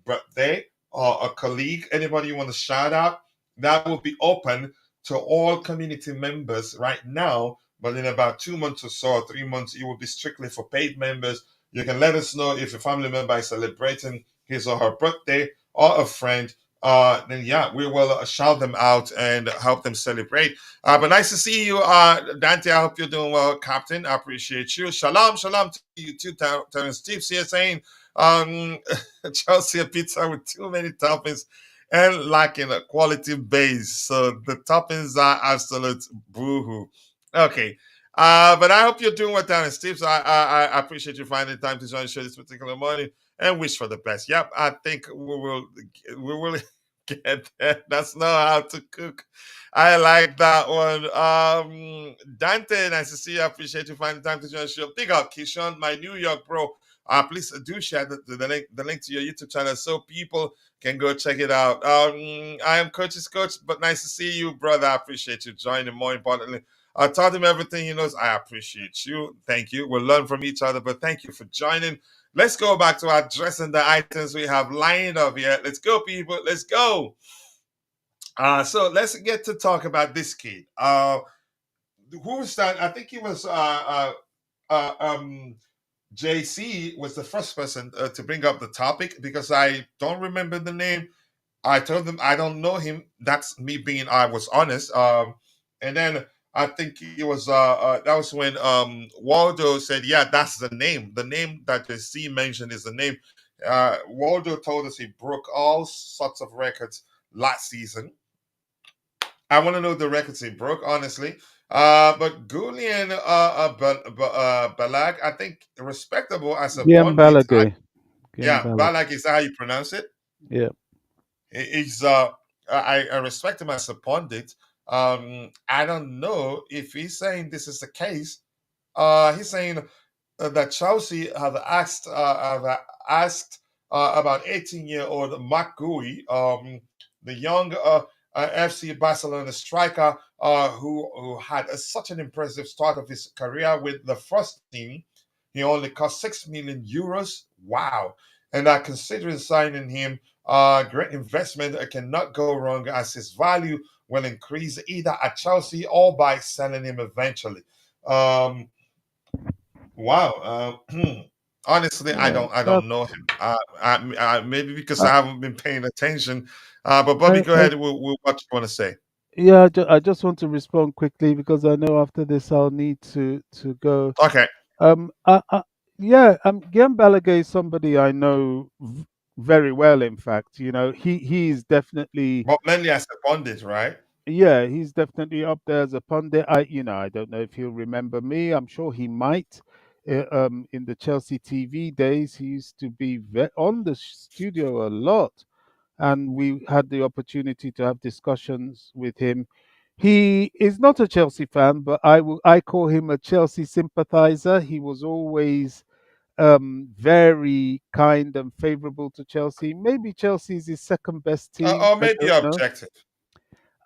birthday, or a colleague, anybody you want to shout out, that will be open to all community members right now. But in about 2 months or so, or 3 months, it will be strictly for paid members. You can let us know if a family member is celebrating his or her birthday or a friend. Then yeah, we will shout them out and help them celebrate. But nice to see you, Dante. I hope you're doing well, Captain. I appreciate you. Shalom, shalom to you too, Terrence Tips here saying um, Chelsea pizza with too many toppings and lacking a quality base. So the toppings are absolute boohoo. Okay. But I hope you're doing well down in Steve. So I appreciate you finding time to join the show this particular morning and wish for the best. Yep, I think we will get there. That's not how to cook. I like that one. Dante, nice to see you. I appreciate you finding time to join the show. Big up, Kishon, my New York bro. Please do share the link to your YouTube channel so people can go check it out. I am Coach's Coach, but nice to see you, brother. I appreciate you joining. More importantly, I taught him everything he knows. I appreciate you. Thank you. We'll learn from each other, but thank you for joining. Let's go back to addressing the items we have lined up here. Let's go, people. Let's go. So let's get to talk about this kid. Who was that? I think he was JC was the first person to bring up the topic because I don't remember the name. I told them I don't know him. That's me being I was honest. And then I think it was that was when Waldo said, "Yeah, that's the name. The name that the C mentioned is the name." Waldo told us he broke all sorts of records last season. I want to know the records he broke, honestly. But Gulian Balag, I think respectable as a Guillaume pundit. Balaguer. Guillaume Yeah, Balaguer. Balag is that how you pronounce it? Yeah. He's I respect him as a pundit. I don't know if he's saying this is the case. He's saying that Chelsea have asked about 18-year-old Mark Gui, the young FC Barcelona striker, who had such an impressive start of his career with the first team. He only cost 6 million euros. Wow! And considering signing him, great investment. Cannot go wrong as his value will increase either at Chelsea or by selling him eventually. Um, Wow. Honestly, I Yeah. don't. I But don't know him. Maybe because I, I haven't been paying attention. But Bobby, I, go I ahead. What you want to say? Yeah, I just want to respond quickly because I know after this I'll need to go. Okay. Um, I, I, yeah, Guillaume Balaguer is somebody I know very well. In fact, he's definitely, But mainly as a pundit, right? yeah, he's definitely up there as a pundit. I don't know if he'll remember me. I'm sure he might. In the Chelsea TV days, he used to be on the studio a lot, and we had the opportunity to have discussions with him. He is not a Chelsea fan, but I call him a Chelsea sympathizer. He was always very kind and favourable to Chelsea. Maybe Chelsea is his second best team. Or I maybe don't know. objective.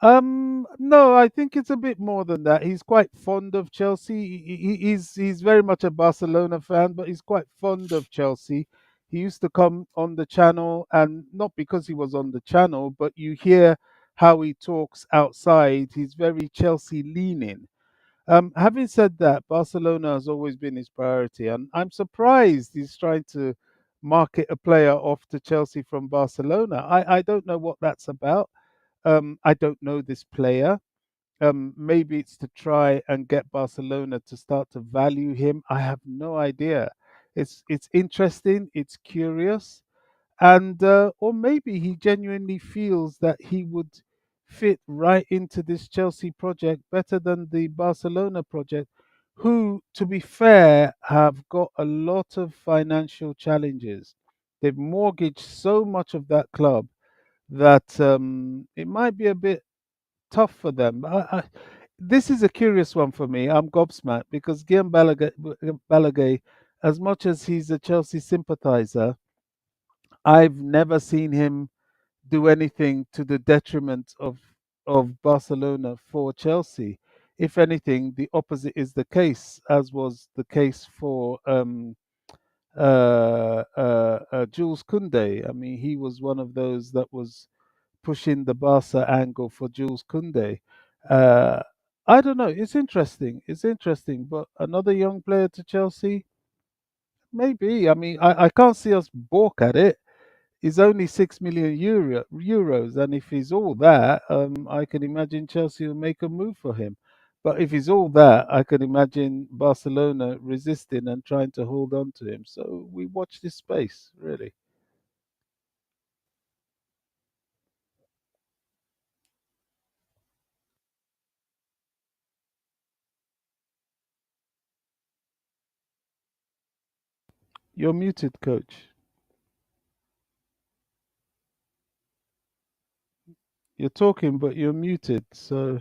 No, I think it's a bit more than that. He's quite fond of Chelsea. He's very much a Barcelona fan, but he's quite fond of Chelsea. He used to come on the channel, and not because he was on the channel, but you hear how he talks outside. He's very Chelsea leaning. Having said that, Barcelona has always been his priority, and I'm surprised he's trying to market a player off to Chelsea from Barcelona. I don't know what that's about. I don't know this player. Maybe it's to try and get Barcelona to start to value him. I have no idea. It's interesting. It's curious, and or maybe he genuinely feels that he would fit right into this Chelsea project better than the Barcelona project, who, to be fair, have got a lot of financial challenges. They've mortgaged so much of that club that it might be a bit tough for them. This is a curious one for me. I'm gobsmacked because Guillaume Balaguer, as much as he's a Chelsea sympathiser, I've never seen him do anything to the detriment of Barcelona for Chelsea. If anything, the opposite is the case, as was the case for Jules Koundé. I mean, he was one of those that was pushing the Barca angle for Jules Koundé. Uh, I don't know. It's interesting. It's interesting. But another young player to Chelsea, maybe. I mean, I can't see us balk at it. He's only 6 million euros, and if he's all that, I can imagine Chelsea will make a move for him. But if he's all that, I can imagine Barcelona resisting and trying to hold on to him. So we watch this space, really. You're muted, coach. You're talking, but you're muted. So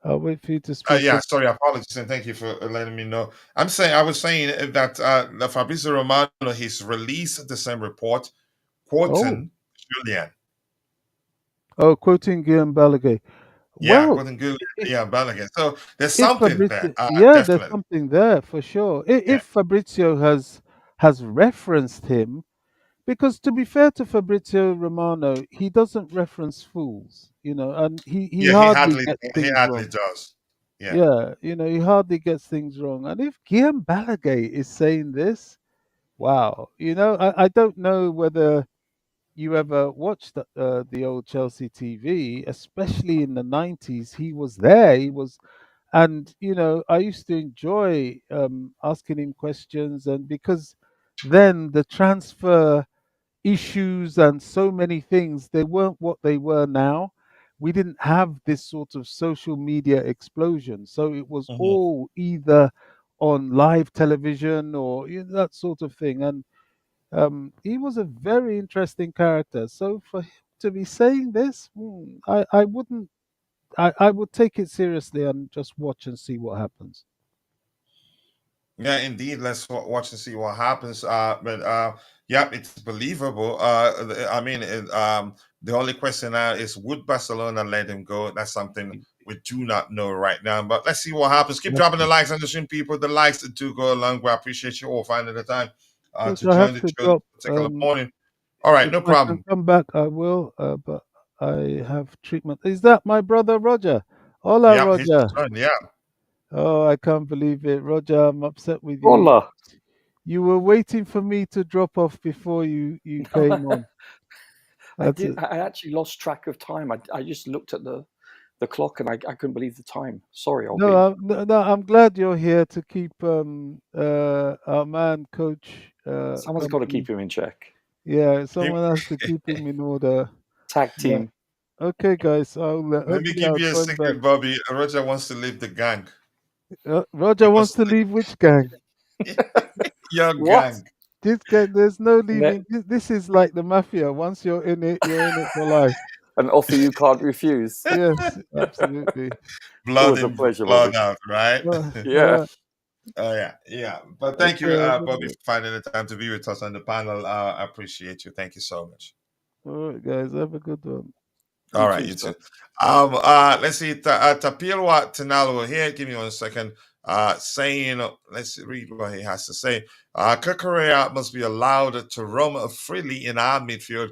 I'll wait for you to speak. Yeah, sorry, apologies, and thank you for letting me know. I was saying that Fabrizio Romano, he's released the same report, Oh, quoting Julian. oh, quoting Guillaume Balaguer. Yeah, Well, quoting Julian, i- yeah, Balogun. So there's if something there, Fabrizio, yeah, there's definitely. something there for sure. Yeah. If Fabrizio has referenced him, because to be fair to Fabrizio Romano, he doesn't reference fools, and he Yeah, hardly gets he things hardly wrong. does. Yeah. Yeah, he hardly gets things wrong. And if Guillaume Balaguer is saying this, wow, I don't know whether you ever watched the old Chelsea TV, especially in the 90s. He was there. He was, and I used to enjoy asking him questions, and because then the transfer issues and so many things, they weren't what they were now. We didn't have this sort of social media explosion, so it was Mhm. all either on live television or that sort of thing. And he was a very interesting character. So for him to be saying this, I wouldn't. I would take it seriously and just watch and see what happens. Yeah, indeed. Let's watch and see what happens. But yeah, it's believable. I mean, the only question now is, would Barcelona let him go? That's something we do not know right now. But let's see what happens. Keep dropping the Exactly. likes on the stream, people. The likes do go along. We appreciate you all finding the time Coach, to I join have the to show this drop. particular morning. All right, If no I can problem. come back, I will. But I have treatment. Is that my brother Roger? Hola, Yeah, he's Roger. returned. Yeah. Oh, I can't believe it, Roger. I'm upset with you. Hola. You were waiting for me to drop off before you came on. I actually lost track of time. I just looked at the clock and I couldn't believe the time. Sorry, I'm glad you're here to keep our man, Coach. Someone's got to keep him in check. Yeah, someone has to keep him in order. Tag team. Yeah. Okay, guys. Let me give you a secret, Bobby. Roger wants to leave the gang. Roger wants to leave which gang? Your What? gang. This gang, there's no leaving. This is like the mafia. Once you're in it for life. An offer you can't refuse. Yes, absolutely. Blood Always a in, pleasure, blood Bobby. out, right? Yeah. Oh yeah. But thank you, Bobby, for finding the time to be with us on the panel. I appreciate you. Thank you so much. All right, guys. Have a good one. All right, you too. Let's see. Tapirwa Tinalo here. Give me 1 second. Saying, let's read what he has to say. Cucurella must be allowed to roam freely in our midfield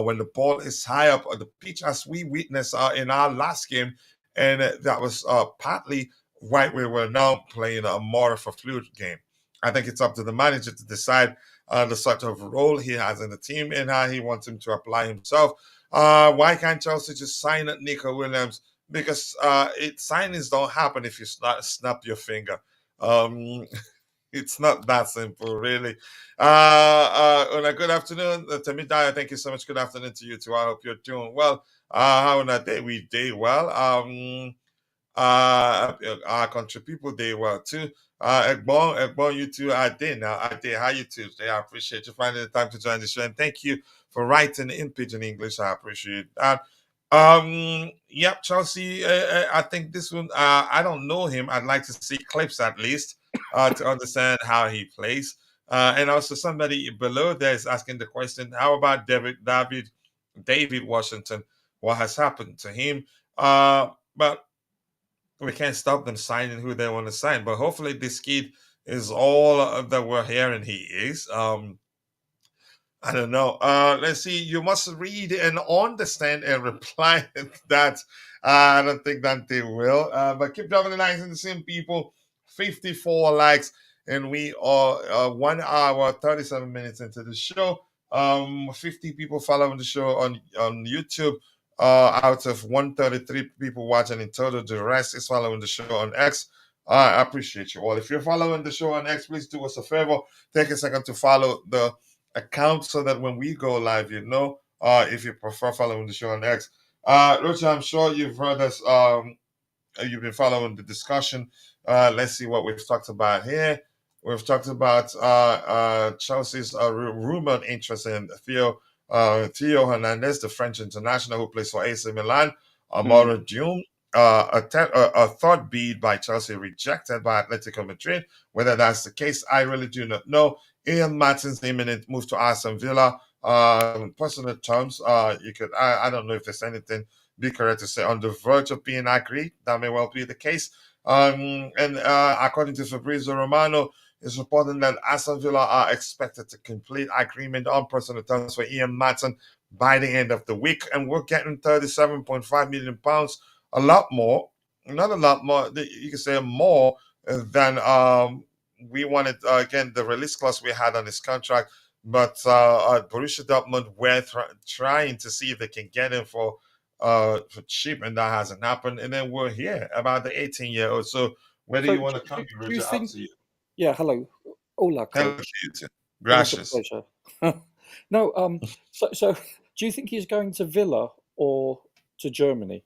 when the ball is high up on the pitch, as we witnessed in our last game, and that was partly why we were now playing a more of a fluid game. I think it's up to the manager to decide the sort of role he has in the team and how he wants him to apply himself. Why can't Chelsea just sign Nico Williams? Because signings don't happen if you snap your finger. It's not that simple, really. On a good afternoon, Temidaya. Thank you so much. Good afternoon to you too. I hope you're doing well. How on that day we day well. Our country people day well too. Egbon, you too. I did. How you too? I appreciate you finding the time to join the show, and thank you for writing in Pidgin English. I appreciate that. Yep, Chelsea. I think this one. I don't know him. I'd like to see clips at least to understand how he plays. And also, somebody below there is asking the question: how about David Washington? What has happened to him? But we can't stop them signing who they want to sign. But hopefully, this kid is all that we're hearing he is. I don't know. Let's see. You must read and understand and reply that. I don't think that they will. But keep dropping the likes and the same people. 54 likes. And we are 1 hour, 37 minutes into the show. 50 people following the show on YouTube. Out of 133 people watching in total, the rest is following the show on X. I appreciate you all. If you're following the show on X, please do us a favor. Take a second to follow the account so that when we go live, if you prefer following the show on X. Roger, I'm sure you've heard us. You've been following the discussion. Let's see what we've talked about here. We've talked about Chelsea's rumored interest in Theo Hernandez, the French international who plays for AC Milan. Omorodion, a third bid by Chelsea rejected by Atletico Madrid. Whether that's the case, I really do not know. Ian Maatsen's imminent move to Aston Villa. Personal terms, I don't know if there's anything be correct to say on the verge of being agreed. That may well be the case. And according to Fabrizio Romano, is reporting that Aston Villa are expected to complete agreement on personal terms for Ian Maatsen by the end of the week, and we're getting £37.5 million, a lot more, not a lot more. You can say more than we wanted. Again, the release clause we had on his contract, but Borussia Dortmund were trying to see if they can get him for cheap, and that hasn't happened. And then we're here about the 18-year-old. So where do you want to come? Do you think? Yeah, hello. Hola, Coach. Gracias. Pleasure. No, so do you think he's going to Villa or to Germany?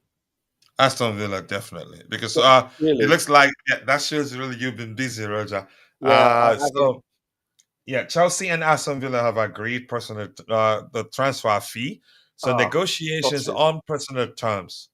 Aston Villa, definitely. Because really? It looks like that shows really you've been busy, Roger. Yeah, Chelsea and Aston Villa have agreed the transfer fee. So negotiations on personal terms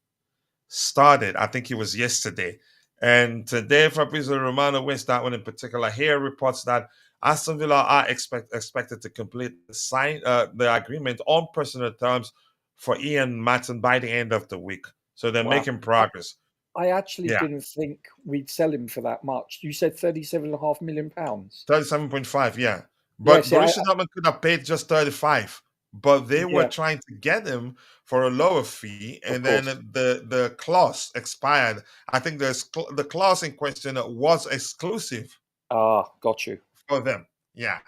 started. I think it was yesterday. And today, Fabrizio Romano, with that one in particular, here reports that Aston Villa are expected to complete the agreement on personal terms for Ian Maatsen by the end of the week. So they're making progress. I actually didn't think we'd sell him for that much. You said £37.5 million. 37.5, yeah. But Borussia Dortmund could have paid just 35. But they were trying to get him for a lower fee, and then the clause expired. I think the clause in question was exclusive. Got you. For them, yeah.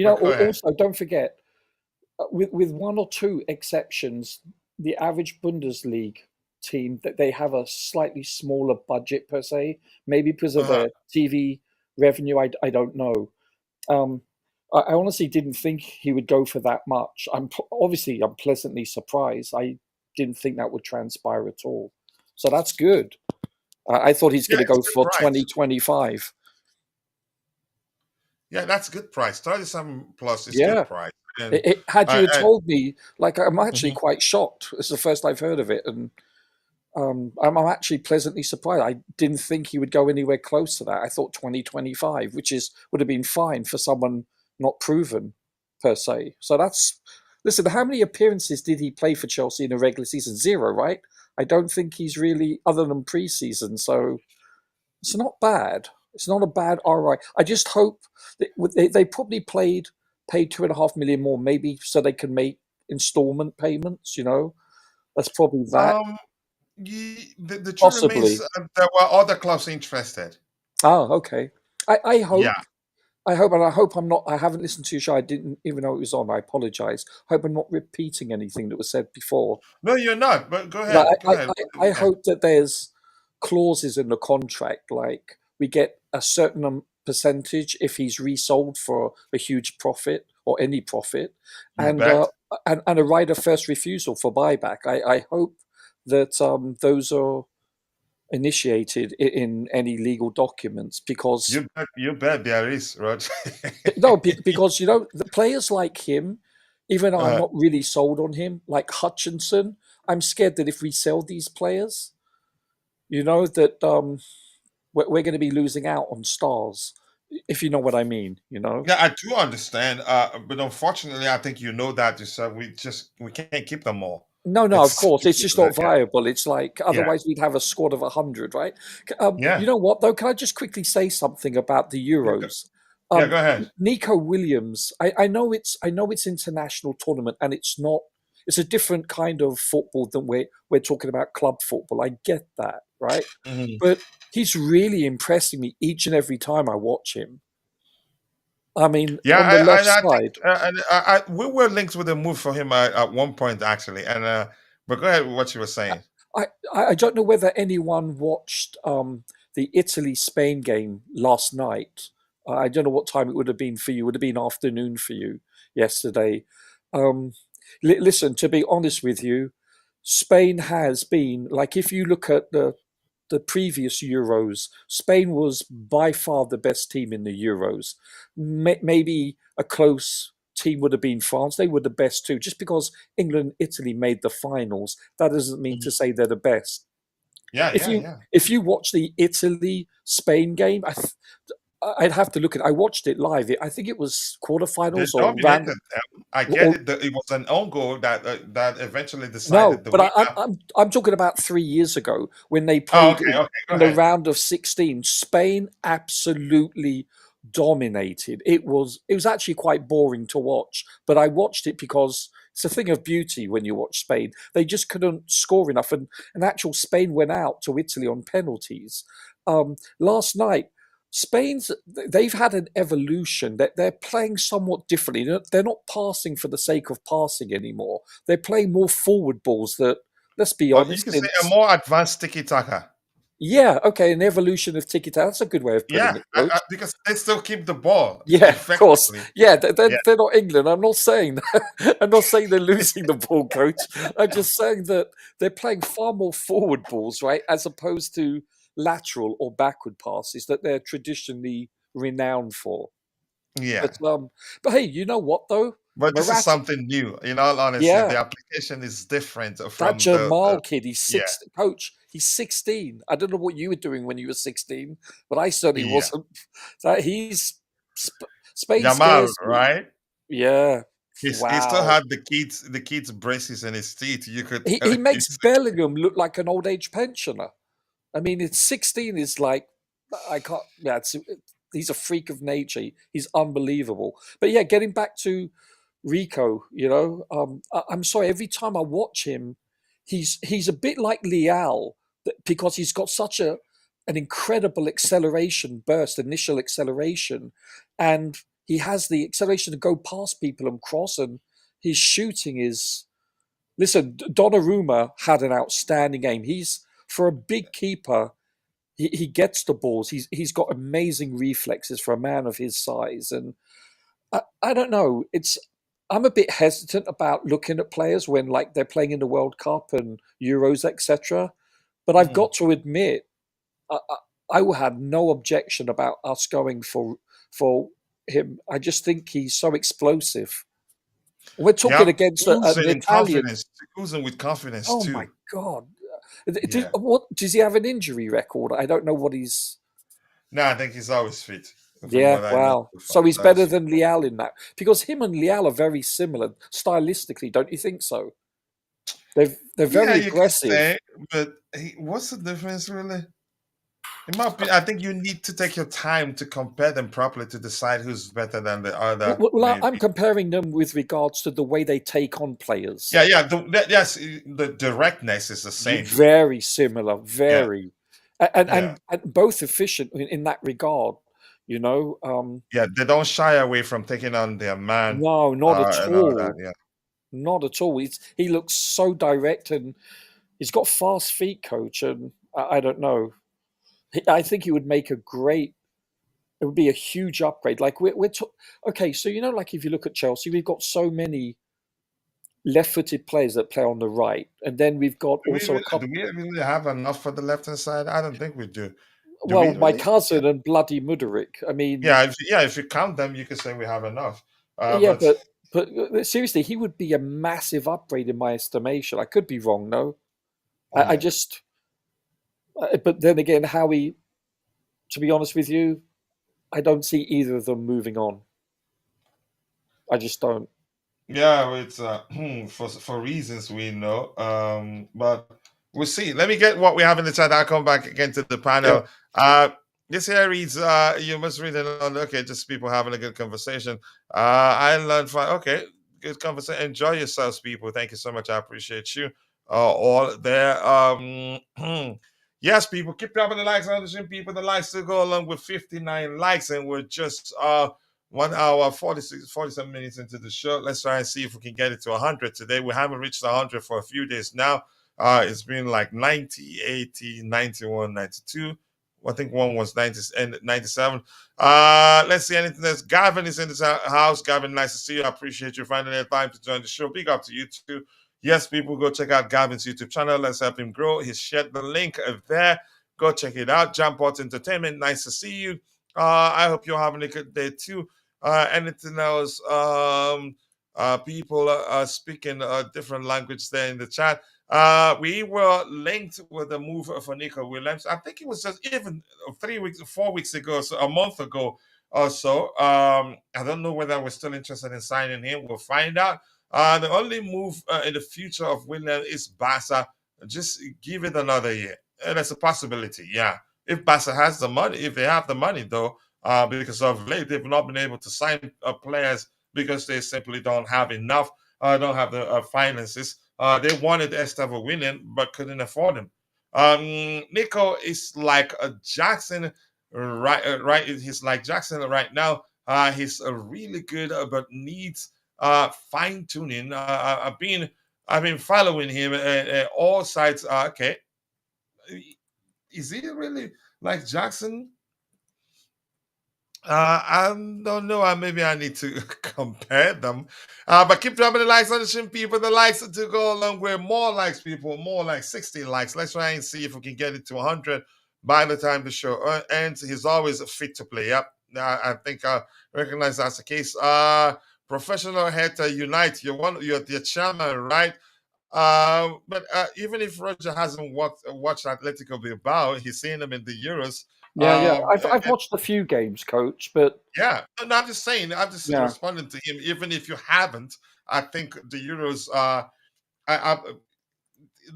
Also, don't forget, with one or two exceptions, the average Bundesliga team that they have a slightly smaller budget per se, maybe because of Uh-huh. their TV revenue. I don't know. Um, I honestly didn't think he would go for that much. I'm pleasantly surprised. I didn't think that would transpire at all. So that's good. I thought he's Yeah, going to it's go good for price. 2025. Yeah, that's good price. 37 plus is good Yeah. price. And Had you I, had I told me, like, I'm actually mhm. quite shocked. It's the first I've heard of it, and I'm actually pleasantly surprised. I didn't think he would go anywhere close to that. I thought 2025, which is would have been fine for someone not proven per se. So that's listen. How many appearances did he play for Chelsea in a regular season? Zero, right? I don't think he's really other than preseason. So it's not bad. It's not a bad ROI. I just hope that they probably paid 2.5 million more, maybe so they can make installment payments. That's probably that. um the truth remains Possibly. there were other clubs interested. Oh, okay. I Yeah. hope. And I hope I'm not. I haven't listened to your show. I didn't even know it was on. I apologize. Hope I'm not repeating anything that was said before. No, you're not, but go But ahead. Go ahead. I Yeah. hope that there's clauses in the contract, like we get a certain percentage if he's resold for a huge profit or any profit, You and bet. a right of first refusal for buyback. I hope that those are initiated in any legal documents because You bet there is, Roger. no, because the players like him, even though I'm uh, not really sold on him, like Hutchinson, I'm scared that if we sell these players, that we're going to be losing out on stars, if you know what I mean. yeah, I do understand. But unfortunately, I think you know that yourself. We can't keep them all. No, no, of It's course, it's just not yeah, viable. It's like yeah, otherwise we'd have a squad of 100, right? You yeah, know what though? Can I just quickly say something about the yeah. Go, Euros? yeah, go ahead. Nico Williams. I know it's international tournament and it's not. It's a different kind of football than we're talking about club football. I get that, right? Mhm. But he's really impressing me each and every time I watch him. I mean, Yeah, on the left I think side. we were linked with a move for him at one point actually, and but go ahead with what you were saying. I don't know whether anyone watched the Italy Spain game last night. I don't know what time it would have been for you. It would have been afternoon for you yesterday. Um, listen, to be honest with you, Spain has been like if you look at the previous Euros, Spain was by far the best team in the Euros. Maybe a close team would have been France. They were the best too. Just because England, Italy made the finals, that doesn't mean Mhm. to say they're the best. Yeah, If yeah, you yeah. if you watch the Italy Spain game, I'd have to look at. I watched it live. I think it was They quarterfinals or dominated round. them. I get Or, it. It was an own goal that eventually no, decided the but winner. I'm talking about 3 years ago when they Oh, played okay, okay. Go in the ahead. round of 16. Spain absolutely dominated. It was actually quite boring to watch, but I watched it because it's a thing of beauty when you watch Spain. They just couldn't score enough, and actual Spain went out to Italy on penalties. Last night, they've had an evolution that they're playing somewhat differently. They're not passing for the sake of passing anymore. They're playing more forward balls that, let's be You honest, can say a more advanced tiki taka. yeah, okay, an evolution of tiki taka. That's a good way of putting Yeah, it, coach. because they still keep the ball Yeah, of course. effectively. Yeah, they're, Yeah, they're not England. I'm not saying that. I'm not saying they're losing the ball, coach. I'm just saying that they're playing far more forward balls, right, as opposed to lateral or backward passes that they're traditionally renowned for. yeah. But hey, you know what though? But this is Marat, something new. In all honesty, yeah, the application is different that from the Jamal kid, he's yeah, 16. Coach, he's 16. I don't know what you were doing when you were 16, but I certainly yeah. wasn't. That he's Spain Jamal, scares me. right? Yeah. He still Wow. had the kids braces in his teeth. You could He makes Bellingham look like an old age pensioner. I mean, it's 16 is like I can't. Yeah, he's a freak of nature. He's unbelievable. But yeah, getting back to Rico, I'm sorry. Every time I watch him, he's a bit like Leal because he's got such an incredible acceleration burst, initial acceleration, and he has the acceleration to go past people and cross. And his shooting is. Listen, Donnarumma had an outstanding game. He's for a big keeper. He gets the balls. He's got amazing reflexes for a man of his size, and I don't know. I'm a bit hesitant about looking at players when like they're playing in the World Cup and Euros, etc. But I've got to admit, I will have no objection about us going for him. I just think he's so explosive. We're talking against an Italian. Confidence, oozing with confidence Oh too. my God! What does he have an injury record? I don't know what he's. No, I think he's always fit. Yeah, wow. So he's better than Leal in that, because him and Leal are very similar stylistically, don't you think so? They're very aggressive. Say, but what's the difference really? It might be. I think you need to take your time to compare them properly to decide who's better than the other. Well, I'm comparing them with regards to the way they take on players. Yeah. Yes, the directness is the same. Very similar, very, and both efficient in that regard. You know. They don't shy away from taking on their man. No, not at all. Yeah. Not at all. He looks so direct, and he's got fast feet, coach. And I don't know. I think he would make a great. It would be a huge upgrade. Like okay, so like if you look at Chelsea, we've got so many left-footed players that play on the right, and then we've got also a couple. Do we really have enough for the left-hand side? I don't think we do. Well, my cousin and bloody Mudryk. I mean, if you count them, you could say we have enough. But seriously, he would be a massive upgrade in my estimation. I could be wrong, no. I just. But then again, Howie, to be honest with you, I don't see either of them moving on. I just don't. Yeah, it's for reasons we know. But we'll see. Let me get what we have in the chat. I'll come back again to the panel. Yeah. This here reads, you must read it on. Okay, just people having a good conversation. I learned from, okay, good conversation. Enjoy yourselves, people. Thank you so much. I appreciate you all there. Yes, people, keep dropping the likes on the stream. People, the likes to go along with 59 likes, and we're just 1 hour, 47 minutes into the show. Let's try and see if we can get it to 100 today. We haven't reached 100 for a few days now. It's been like 90, 80, 91, 92. I think one was 90 and 97. Let's see anything else. Gavin is in this house. Gavin, nice to see you. I appreciate you finding the time to join the show. Big up to you too. Yes, people, go check out Gavin's YouTube channel. Let's help him grow. He's shared the link there. Go check it out. Jampot Entertainment, nice to see you. I hope you're having a good day too. Anything else? People are speaking a different language there in the chat. We were linked with the move for Nico Williams. I think it was just even 4 weeks ago, so a month ago or so. I don't know whether we're still interested in signing him. We'll find out. The only move in the future of Williams is Barca. Just give it another year. That's a possibility, yeah. If Barca has the money, if they have the money, though, because of late, they've not been able to sign players because they simply don't have enough, don't have the finances. They wanted Estevao William, but couldn't afford him. Nico is like a Jackson, right? He's like Jackson right now. He's really good, but needs fine tuning. I've been following him at all sides. Okay, is he really like Jackson? I don't know. Maybe I need to compare them. But keep dropping the likes on the stream, people. The likes to go along with more likes, people. More like 60 likes. Let's try and see if we can get it to 100 by the time the show ends. He's always fit to play. Yep. I think I recognize that's the case. Professional head to unite. You're the chairman, right? But even if Roger hasn't watched Atletico Bilbao, he's seen them in the Euros. Yeah. I've watched a few games, coach, but yeah, no, I'm just saying. I'm just responding to him. Even if you haven't, I think the Euros.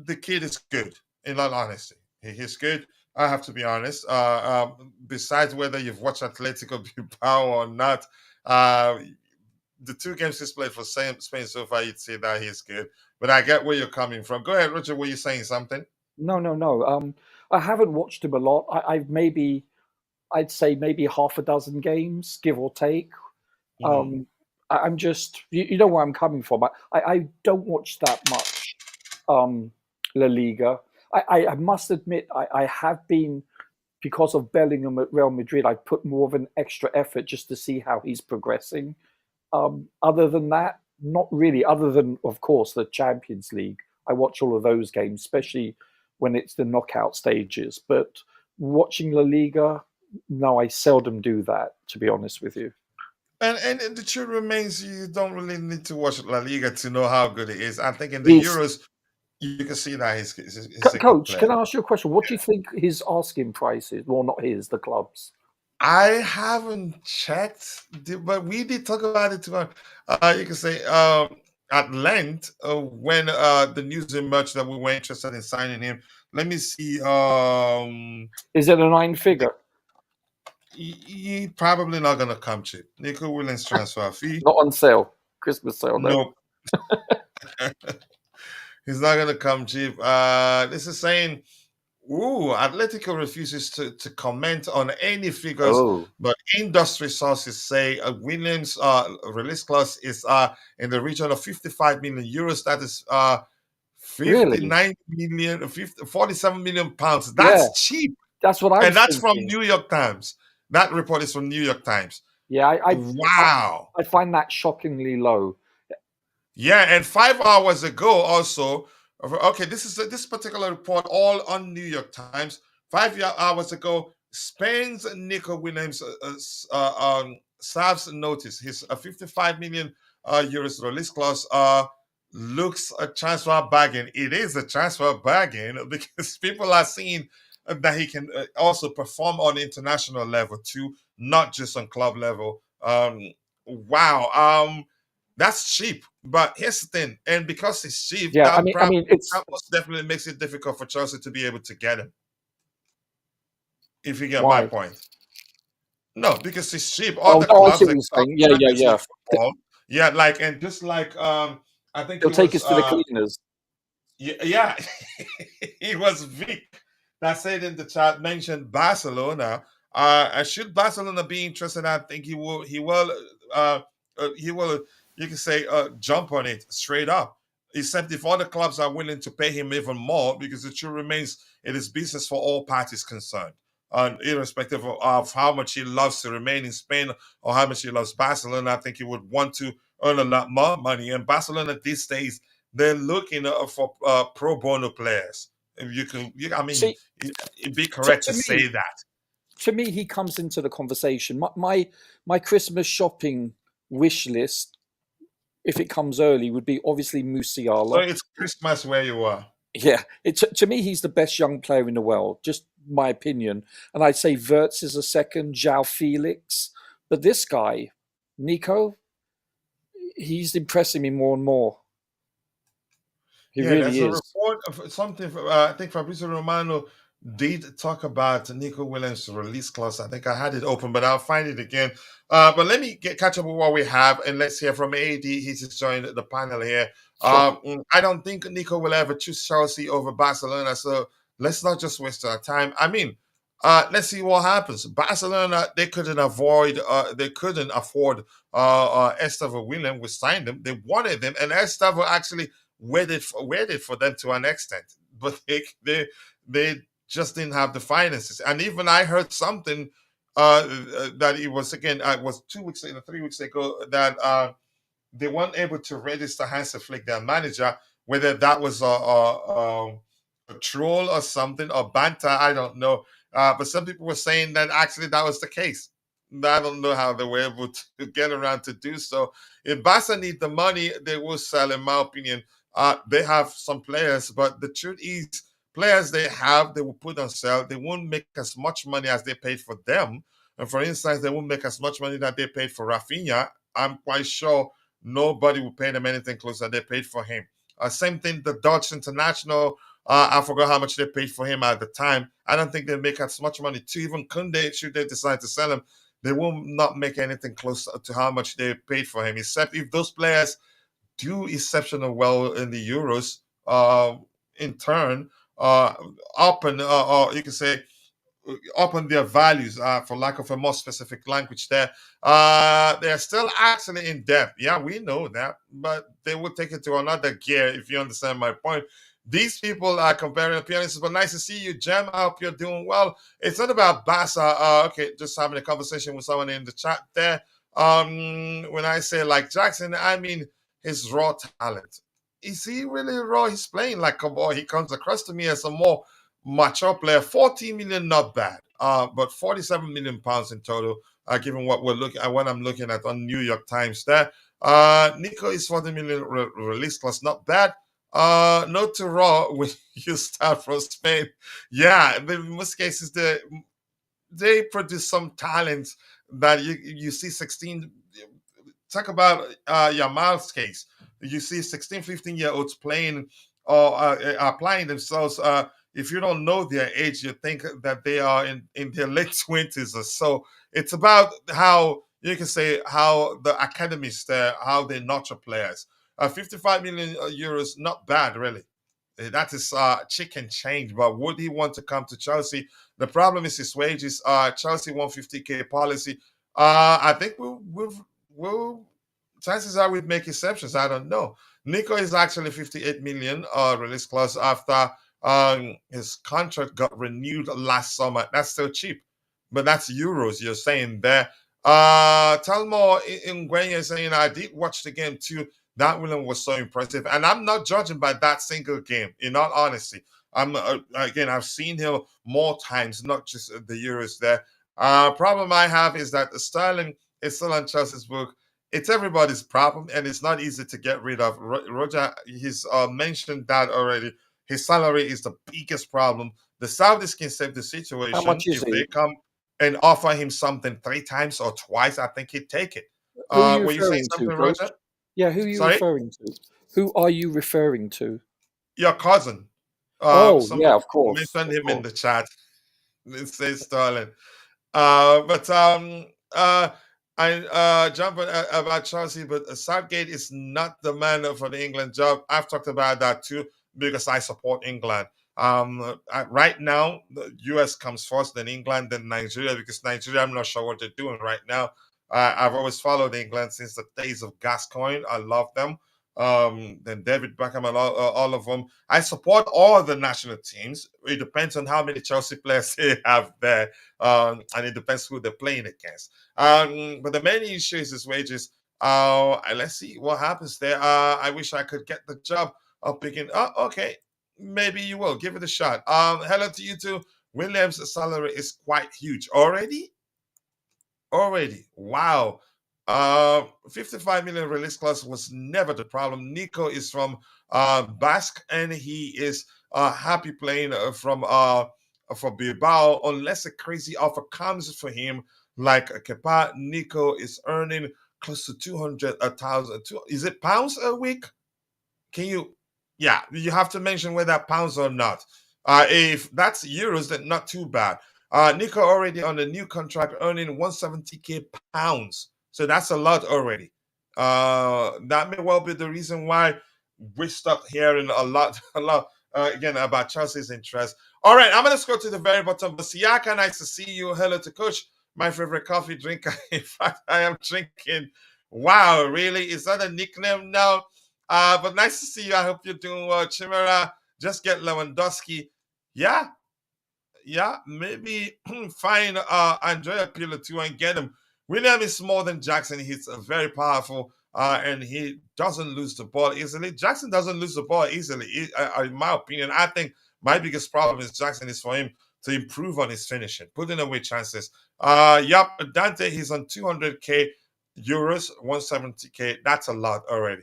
The kid is good. In all honesty, he's good. I have to be honest. Besides whether you've watched Atletico Bilbao or not, the 2 games he's played for Spain so far, you'd say that he's good. But I get where you're coming from. Go ahead, Richard. Were you saying something? No. I haven't watched him a lot. I'd say maybe half a dozen games, give or take. I I'm just, you know where I'm coming from. I don't watch that much La Liga. I must admit, I have been, because of Bellingham at Real Madrid, I put more of an extra effort just to see how he's progressing. Other than that, not really. Other than, of course, the Champions League. I watch all of those games, especially when it's the knockout stages. But watching La Liga, no, I seldom do that, to be honest with you. And the truth remains, you don't really need to watch La Liga to know how good it is. I think in the He's, Euros, you can see that he's a good Coach, player. can I ask you a question? What do you think his asking price is? Well, not his, the club's. I haven't checked, but we did talk about it too. You can say at length when the news emerged that we were interested in signing him. Let me see. Is it a 9-figure? He probably not gonna come cheap. Nico Williams transfer fee. Not on sale. Christmas sale, no. Nope. He's not gonna come cheap. This is saying, ooh, Atletico refuses to comment on any figures, but industry sources say Williams' release clause is in the region of 55 million euros. That is 59 million, 47 million pounds. That's cheap. That's what I was And that's thinking. from New York Times. That report is from New York Times. Yeah, wow. I find that shockingly low. Yeah, and 5 hours ago also, okay, this particular report all on New York Times. 5 hours ago, Spain's Nico Williams serves notice. His 55 million euros release clause looks a transfer bargain. It is a transfer bargain because people are seeing that he can also perform on international level too, not just on club level. Wow. That's cheap, but here's the thing, and because it's cheap, Yeah, that that most definitely makes it difficult for Chelsea to be able to get him. If you get why? my point. No, because it's cheap. I see what you're saying. Yeah. Football. Yeah, and just like I think he'll take us to the cleaners. Yeah, it was Vic that said in the chat, mentioned Barcelona. Should Barcelona be interested? I think he will. He will. You can say jump on it straight up. Except if other clubs are willing to pay him even more, because the truth remains, it is business for all parties concerned. Irrespective of how much he loves to remain in Spain or how much he loves Barcelona, I think he would want to earn a lot more money. And Barcelona these days, they're looking for pro bono players. If you can, it'd be correct to say that. To me, he comes into the conversation. My Christmas shopping wish list, if it comes early, would be obviously Musiala. So it's Christmas where you are. Yeah, to me, he's the best young player in the world. Just my opinion. And I'd say Wirtz is a second, João Felix. But this guy, Nico, he's impressing me more and more. He really there's is. a report of something. I think Fabrizio Romano did talk about Nico Williams' release clause. I think I had it open, but I'll find it again. But let me catch up with what we have, and let's hear from AD. He's just joined the panel here. Sure. I don't think Nico will ever choose Chelsea over Barcelona, so let's not just waste our time. I mean, let's see what happens. Barcelona, they couldn't afford Estevao Williams. We signed them. They wanted them, and Estevao actually waited for them to an extent, but they just didn't have the finances. And even I heard something that it was 3 weeks ago that they weren't able to register Hansi Flick, their manager, whether that was a troll or something or banter, I don't know. But some people were saying that actually that was the case. I don't know how they were able to get around to do so. If Barca need the money, they will sell, in my opinion. They have some players, but the truth is, players they have, they will put on sale. They won't make as much money as they paid for them. And for instance, they won't make as much money that they paid for Rafinha. I'm quite sure nobody will pay them anything close that they paid for him. Same thing, the Dutch international. I forgot how much they paid for him at the time. I don't think they make as much money too. Even Koundé, should they decide to sell him, they will not make anything close to how much they paid for him, except if those players do exceptionally well in the Euros, in turn, or you can say up on their values, for lack of a more specific language there. They're still actually in debt. Yeah, we know that, but they will take it to another gear, if you understand my point. These people are comparing appearances, but nice to see you, Jem. I hope you're doing well. It's not about Barca. Okay, just having a conversation with someone in the chat there. When I say like Jackson, I mean his raw talent. Is he really raw? He's playing like a boy. He comes across to me as a more mature player. 40 million, not bad. But 47 million pounds in total, given what we're looking at, what I'm looking at on New York Times there. Nico is 40 million release class, not bad. Note to raw when you start from Spain. Yeah, but in most cases they produce some talents that you see 16. Talk about Yamal's case. You see 16, 15-year-olds playing or applying themselves. If you don't know their age, you think that they are in their late 20s or so. It's about how you can say how the academies there, how they nurture players. 55 million euros, not bad, really. That is chicken change, but would he want to come to Chelsea? The problem is his wages. Chelsea 150k policy. I think we'll chances are we'd make exceptions. I don't know. Nico is actually 58 million release clause after his contract got renewed last summer. That's still cheap, but that's euros. You're saying there. Talmo in when you're saying I did watch the game too. That William was so impressive, and I'm not judging by that single game. In all honesty, I'm again I've seen him more times, not just the Euros there. Problem I have is that Sterling is still on Chelsea's book. It's everybody's problem, and it's not easy to get rid of. Roger, he's mentioned that already. His salary is the biggest problem. The Saudis can save the situation How much is if he? they come and offer him something 3 times or twice. I think he'd take it. Who are you Were you saying referring to, something, Coach? Roger? Yeah, who are you Sorry? referring to? Who are you referring to? Your cousin. Oh, Somebody yeah, of course. mentioned Of him in course. the chat. It says Sterling. But I jump on about Chelsea, but Southgate is not the man for the England job. I've talked about that too because I support England. Right now, the US comes first, then England, then Nigeria, because Nigeria, I'm not sure what they're doing right now. I've always followed England since the days of Gascoigne. I love them. Then David Beckham and all of them. I support all the national teams. It depends on how many Chelsea players they have there, and it depends who they're playing against. But the main issue is his wages. Let's see what happens there. I wish I could get the job of picking. Oh, okay, maybe you will give it a shot. Hello to you too. Williams' salary is quite huge already. Wow. 55 million release clause was never the problem. Nico is from Basque, and he is happy playing for Bilbao unless a crazy offer comes for him like a Kepa. Nico is earning close to 200,000. Is it pounds a week? Can you? Yeah, you have to mention whether pounds or not. If that's euros, then not too bad. Nico already on a new contract earning 170k pounds, so that's a lot already. That may well be the reason why we stopped hearing a lot, again about Chelsea's interest. All right, I'm gonna scroll to the very bottom. But Siaka, nice to see you. Hello to Coach, my favorite coffee drinker. In fact, I am drinking. Wow, really? Is that a nickname now? But nice to see you. I hope you're doing well. Chimera, just get Lewandowski. Yeah, maybe find Andrea Pirlo too and get him. William is more than Jackson. He's very powerful and he doesn't lose the ball easily. Jackson doesn't lose the ball easily. In my opinion, I think my biggest problem is Jackson is for him to improve on his finishing, putting away chances. Dante, he's on 200k euros, 170k. That's a lot already.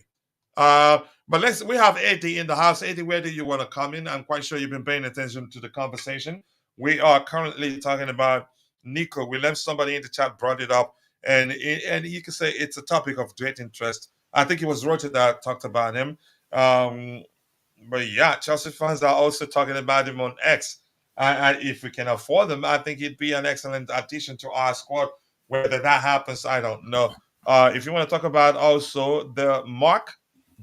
But we have Eddie in the house. Eddie, where do you want to come in? I'm quite sure you've been paying attention to the conversation. We are currently talking about Nico Williams. Somebody in the chat brought it up, and you can say it's a topic of great interest. I think it was Roger that talked about him. But yeah, Chelsea fans are also talking about him on X. And if we can afford him, I think he'd be an excellent addition to our squad. Whether that happens, I don't know. If you want to talk about also the Mark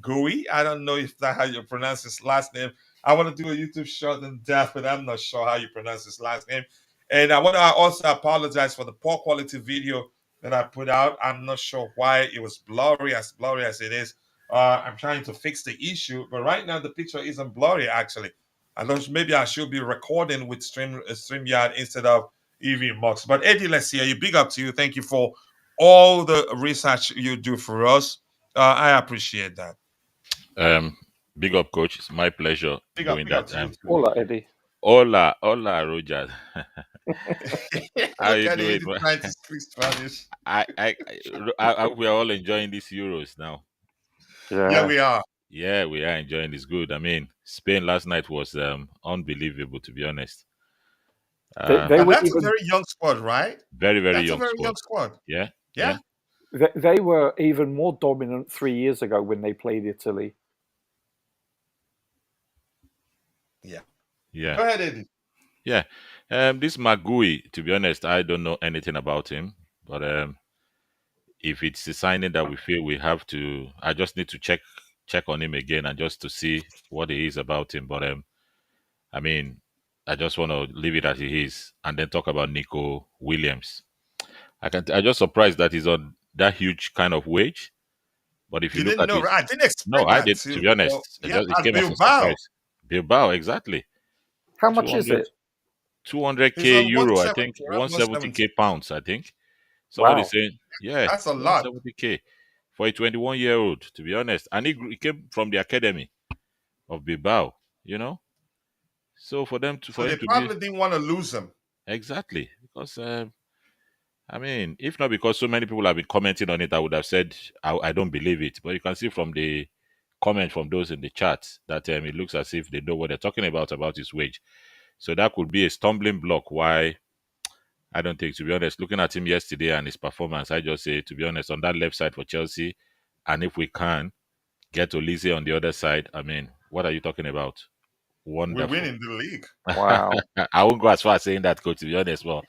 Gui, I don't know if that's how you pronounce his last name. I want to do a YouTube short in depth, but I'm not sure how you pronounce his last name. And I want to also apologize for the poor quality video that I put out. I'm not sure why it was blurry as it is. I'm trying to fix the issue, but right now the picture isn't blurry actually. I don't. Maybe I should be recording with StreamYard instead of EV Mux. But Eddie, let's hear you. Big up to you. Thank you for all the research you do for us. I appreciate that. Um, big up, coach. It's my pleasure doing Big up that. to you too. Hola, Eddie. Hola, hola, Roger. How Look you at doing, it, man? trying to speak Spanish. We are all enjoying these Euros now. Yeah, Yeah. we are. Yeah, we are enjoying. It's good. I mean, Spain last night was unbelievable, to be honest. They And were that's a even very young squad, right? Very, very That's a young very young squad. squad. Yeah, Yeah. yeah, they were even more dominant 3 years ago when they played Italy. Yeah. yeah, Go ahead, Eddie. yeah. This Magui, to be honest, I don't know anything about him, but if it's a signing that we feel we have to, I just need to check on him again and just to see what it is about him. But I mean, I just want to leave it as it is and then talk about Nico Williams. I just surprised that he's on that huge kind of wage. But if you You look didn't at know, his, right? I didn't no, expect I that did. To too. be honest, Yeah, it at came as a Bilbao. surprise. Bilbao, exactly. How Two much is hundred, it? 200 He's k on euro, I 170, think, around 170 170. k pounds, I think. Somebody Wow. saying, yeah, That's a lot. 170k for a 21-year-old, to be honest. And he came from the academy of Bilbao, you know. So So for they him to be probably didn't want to lose him. exactly because I mean, if not because so many people have been commenting on it, I would have said I don't believe it. But you can see from the comment from those in the chat that it looks as if they know what they're talking about his wage. So that could be a stumbling block. Why I don't think, to be honest, looking at him yesterday and his performance, I just say, to be honest, on that left side for Chelsea, and if we can get Olise on the other side, I mean, what are you talking about? We win Wonderful. in the league. Wow. I won't go as far as saying that, coach, to be honest. Well,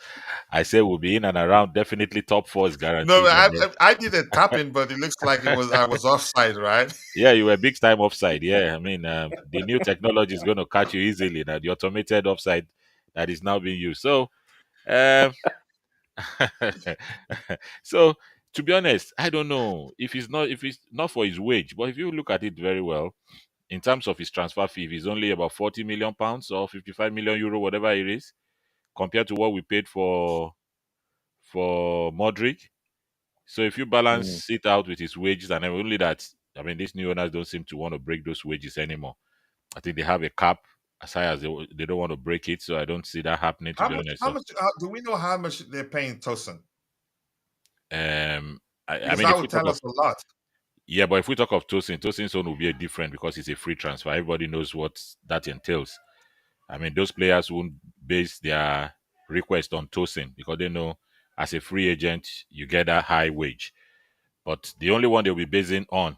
I say we'll be in and around. Definitely top four is No, guaranteed. And then, I did a tapping, but it looks like I was offside, right? yeah, you were big time offside. Yeah, I mean, the new technology is going to catch you easily now. The automated offside that is now being used. So, um, so to be honest, I don't know if it's not for his wage, but if you look at it very well, in terms of his transfer fee, if it's only about 40 million pounds or 55 million euro, whatever it is, compared to what we paid for Modric. So if you Mm. balance it out with his wages and only that, I mean, these new owners don't seem to want to break those wages anymore. I think they have a cap as high as they don't want to break it. So I don't see that happening, to How be much? honest. How So, much? Do we know how much they're paying Tosin? I Because mean, that if we would talk tell of us a lot. yeah, but if we talk of Tosin's own will be a different because it's a free transfer. Everybody knows what that entails. I mean, those players won't base their request on Tosin because they know as a free agent you get a high wage. But the only one they'll be basing on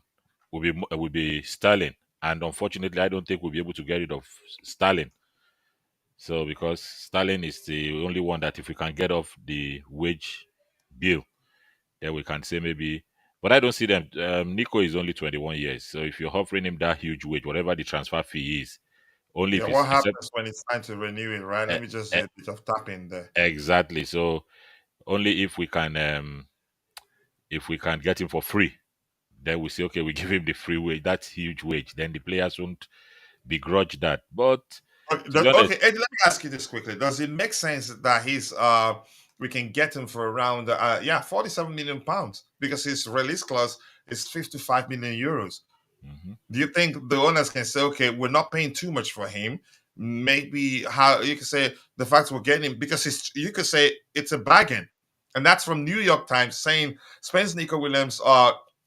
will be Sterling, and unfortunately, I don't think we'll be able to get rid of Sterling. So because Sterling is the only one that if we can get off the wage bill, then we can say maybe. But I don't see them. Nico is only 21 years, so if you're offering him that huge wage, whatever the transfer fee is, only Yeah, if what it's happens when it's time to renew it, right? uh, Let me just uh, do a bit of tapping there. exactly. So only if we can get him for free, then we say okay, we give him the free wage, that huge wage. Then the players won't begrudge that. But Okay, to be honest, okay, Eddie, let me ask you this quickly. Does it make sense that we can get him for around 47 million pounds because his release clause is 55 million euros? mhm. Do you think the owners can say, okay, we're not paying too much for him? Maybe how you could say the fact we're getting him because you could say it's a bargain, and that's from New York Times saying Spain's Nico Williams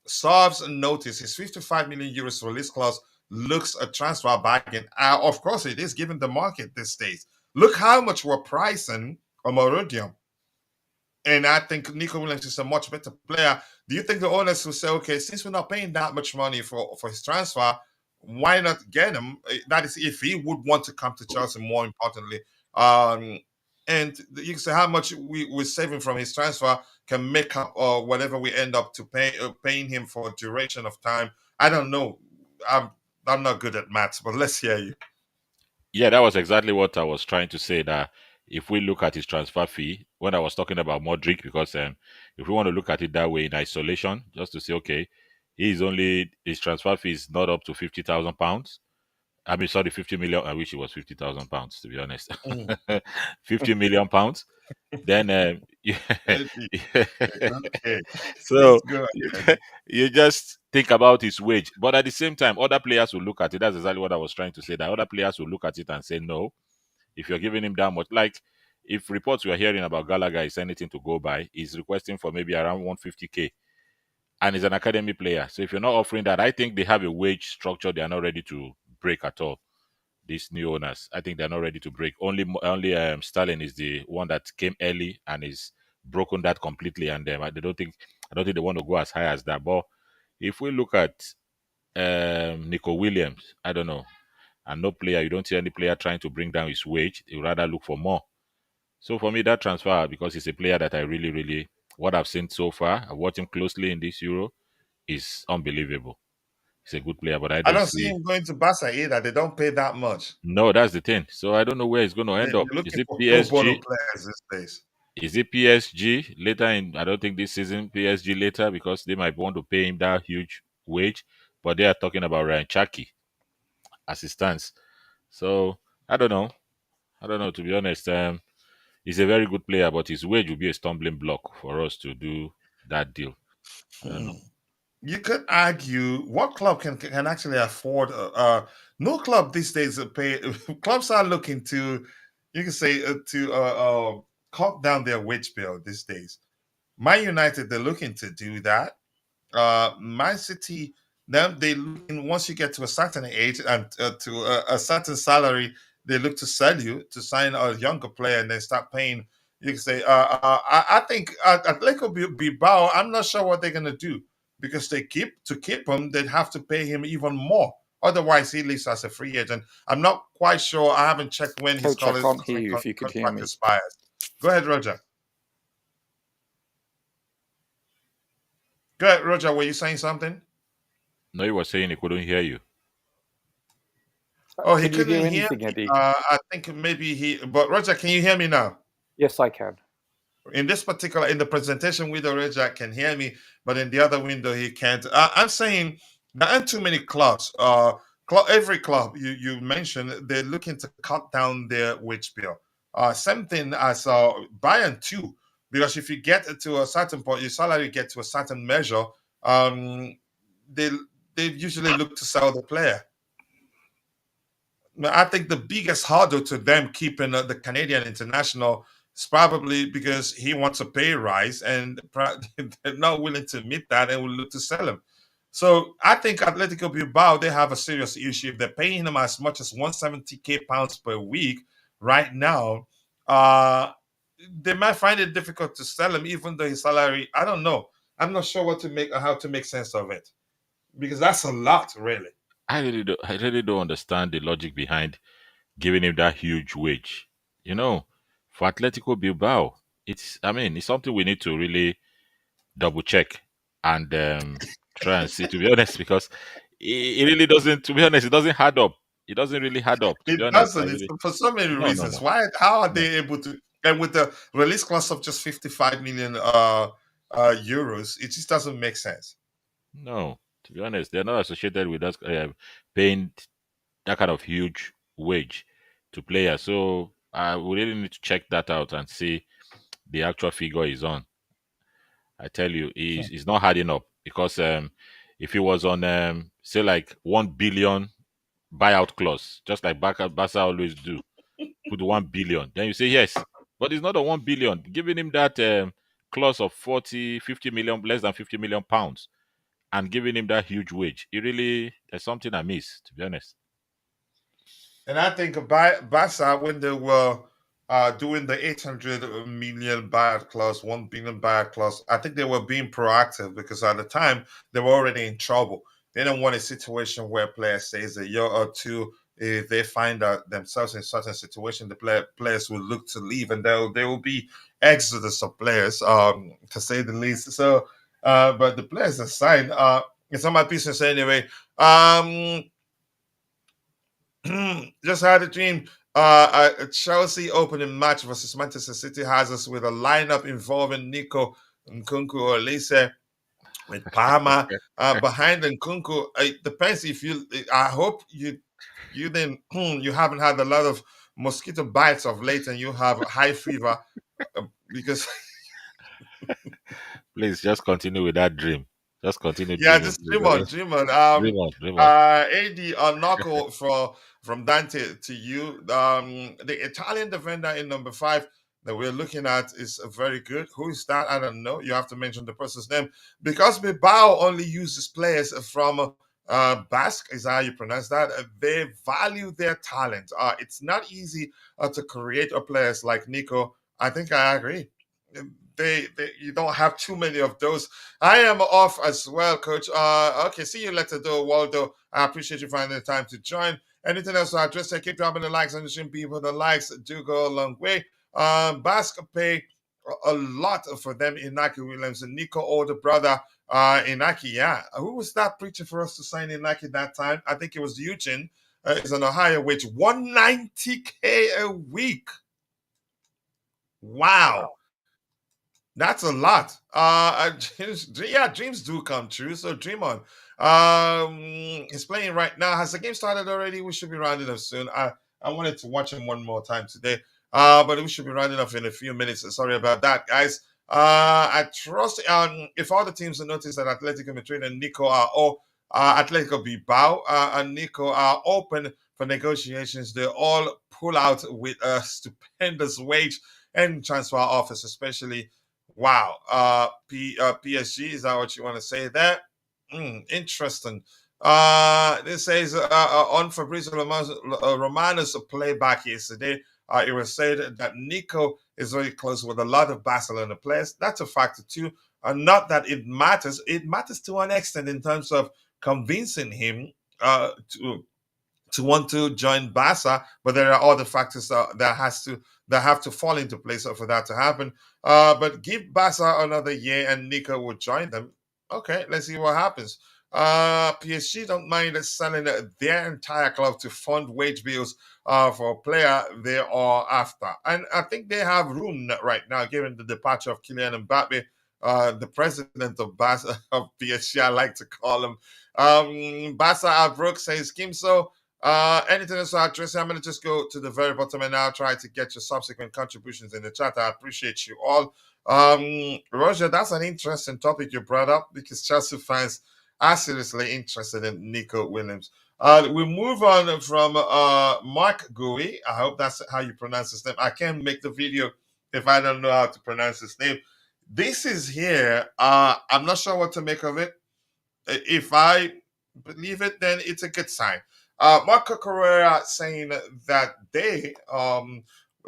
serves a notice. His 55 million euros release clause looks a transfer bargain. Of course, it is given the market these days. Look how much we're pricing Omorodion. And I think Nico Williams is a much better player. Do you think the owners will say, okay, since we're not paying that much money for his transfer, why not get him? That is, if he would want to come to Chelsea, more importantly. And you can say how much we're saving from his transfer can make up or whatever we end up to paying him for a duration of time. I don't know. I'm not good at maths, but let's hear you. Yeah, that was exactly what I was trying to say. That if we look at his transfer fee, when I was talking about Modric, because if we want to look at it that way in isolation, just to say, okay, his transfer fee is not up to £50,000. I mean, sorry, 50 million. I wish it was £50,000 to be honest. Mm. 50 million pounds. Then, Okay, so please go you, ahead. you just think about his wage, but at the same time, other players will look at it. That's exactly what I was trying to say. That other players will look at it and say, no, if you're giving him that much, like if reports we are hearing about Gallagher is anything to go by, he's requesting for maybe around 150k, and he's an academy player. So if you're not offering that, I think they have a wage structure they are not ready to break at all. These new owners, I think they're not ready to break. Only Sterling is the one that came early and is broken that completely. And I don't think they want to go as high as that. But if we look at Nico Williams, I don't know, and no player, you don't see any player trying to bring down his wage. They rather look for more. So for me, that transfer, because he's a player that I really, really, what I've seen so far, I've watched him closely in this Euro, is unbelievable. He's a good player, but I I don't don't see see. him going to Barca either. They don't pay that much. No, that's the thing. So I don't know where he's going to They're end up. Is looking it for pro bono PSG? players these days. Is it PSG later in? I don't think this season PSG later because they might want to pay him that huge wage. But they are talking about Ryan Chaki as it stands. So I don't know. I don't know, to be honest. He's a very good player, but his wage will be a stumbling block for us to do that deal. I don't know. Hmm. You could argue what club can actually afford. No club these days pay. Clubs are looking to, you can say, cut down their wage bill these days. Man United, they're looking to do that. Man City, them they looking once you get to a certain age and to a certain salary, they look to sell you to sign a younger player and then start paying. You can say, I think Atletico Bilbao. I'm not sure what they're gonna do because they keep him, they'd have to pay him even more. Otherwise, he leaves as a free agent. I'm not quite sure. I haven't checked when his Coach, I can't hear you if you could hear contract me. expires. Go ahead, Roger. Go ahead, Roger. Were you saying something? No, he was saying he couldn't hear you. Oh, he Can you couldn't hear hear anything, me. Eddie? I think maybe but Roger, can you hear me now? Yes, I can. In the presentation window, Roger can hear me, but in the other window, he can't. I'm saying there aren't too many clubs. Every club you mentioned, they're looking to cut down their wage bill. Same thing as Bayern too, because if you get to a certain point, your salary get to a certain measure, um, they they usually look to sell the player. I think the biggest hurdle to them keeping the Canadian international is probably because he wants a pay rise and they're not willing to admit that and will look to sell him. So I think Atletico Bilbao, they have a serious issue. If they're paying him as much as 170k pounds per week right now, uh, they might find it difficult to sell him, even though his salary, I don't know. I'm not sure what to make or how to make sense of it because that's a lot, really. I really don't understand the logic behind giving him that huge wage. You know, for Atletico Bilbao, it's something we need to really double check and try and see, to be honest, because it really doesn't, to be honest, it doesn't add up. It doesn't really add up, to be It honest. doesn't. It's for so many No, no, reasons. no, Why? How are no, they able to? And with the release cost of just 55 million euros, it just doesn't make sense. no. To be honest, they're not associated with us paying that kind of huge wage to players. So we really need to check that out and see the actual figure is on. I tell you, he's not adding up because if he was on say like 1 billion buyout clause, just like Barca always do, put 1 billion, then you say yes. But it's not a 1 billion. Giving him that clause of 40, 50 million, less than 50 million pounds, and giving him that huge wage, it really there's something I miss, to be honest. And I think Barca, when they were doing the 800 million buyout clause, 1 billion buyout clause, I think they were being proactive because at the time they were already in trouble. They don't want a situation where players stays a year or two. If they find out themselves in certain situation, the players will look to leave, and there will be exodus of players, to say the least. So, but the players are signed. It's on my business anyway. Just had a dream. A Chelsea opening match versus Manchester City has us with a lineup involving Nico Williams with Palmer behind Nkunku. It depends if you. I hope you then you haven't had a lot of mosquito bites of late and you have high fever because Please just continue with that dream. Just continue yeah, dreaming, just please. dream on, dream on. Dream on, dream on. AD a knuckle from Dante to you. The Italian defender in number 5 that we're looking at is very good. Who is that? I don't know. You have to mention the person's name because Bilbao only uses players from Basque, is how you pronounce that. They value their talent. It's not easy to create a players like Nico. I think I agree. You don't have too many of those. I am off as well, Coach. Okay, see you later, though, Waldo. I appreciate you finding the time to join. Anything else to address? Keep dropping the likes on the stream, people. The likes do go a long way. Basque pay a lot for them. Inaki Williams and Nico, older brother. Inaki, yeah. Who was that preacher for us to sign Inaki that time? I think it was Eugene. It's an Ohio wage, 190K a week. Wow. That's a lot. Yeah, dreams do come true. So dream on. He's playing right now. Has the game started already? We should be rounding up soon. I wanted to watch him one more time today. But we should be rounding up in a few minutes. Sorry about that, guys. I trust if all the teams notice that Atletico Madrid and Nico are Atletico Bilbao and Nico are open for negotiations. They all pull out with a stupendous wage and transfer offers, especially. Wow. PSG, is that what you want to say there? Interesting. This says on Fabrizio Romano's playback yesterday, it was said that Nico is very close with a lot of Barcelona players. That's a factor too. Not that it matters. It matters to an extent in terms of convincing him to want to join Barca, but there are other factors that have to fall into place for that to happen. But give Barca another year, and Nico will join them. Okay, let's see what happens. PSG don't mind selling their entire club to fund wage bills for a player they are after, and I think they have room right now, given the departure of Kylian Mbappe. The president of Barca of PSG, I like to call him. Barca Abruk says, Kimso, anything else to address? I'm going to just go to the very bottom and now try to get your subsequent contributions in the chat. I appreciate you all. Roger, that's an interesting topic you brought up because Chelsea fans are seriously interested in Nico Williams. We move on from Mark Gui. I hope that's how you pronounce his name. I can't make the video if I don't know how to pronounce his name. This is here. I'm not sure what to make of it. If I believe it, then it's a good sign. Marco Correa saying that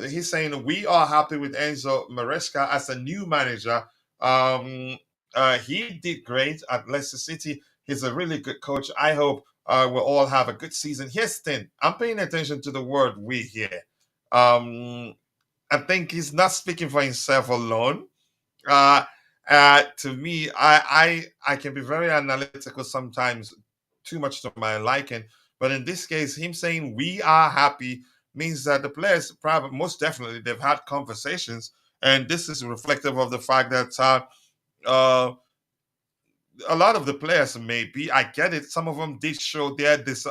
he's saying we are happy with Enzo Maresca as a new manager. He did great at Leicester City. He's a really good coach. I hope we'll all have a good season. Here's the thing. I'm paying attention to the word we here. I think he's not speaking for himself alone. To me, I can be very analytical sometimes, too much to my liking. But in this case, him saying we are happy means that the players probably most definitely they've had conversations, and this is reflective of the fact that a lot of the players maybe I get it. Some of them did show this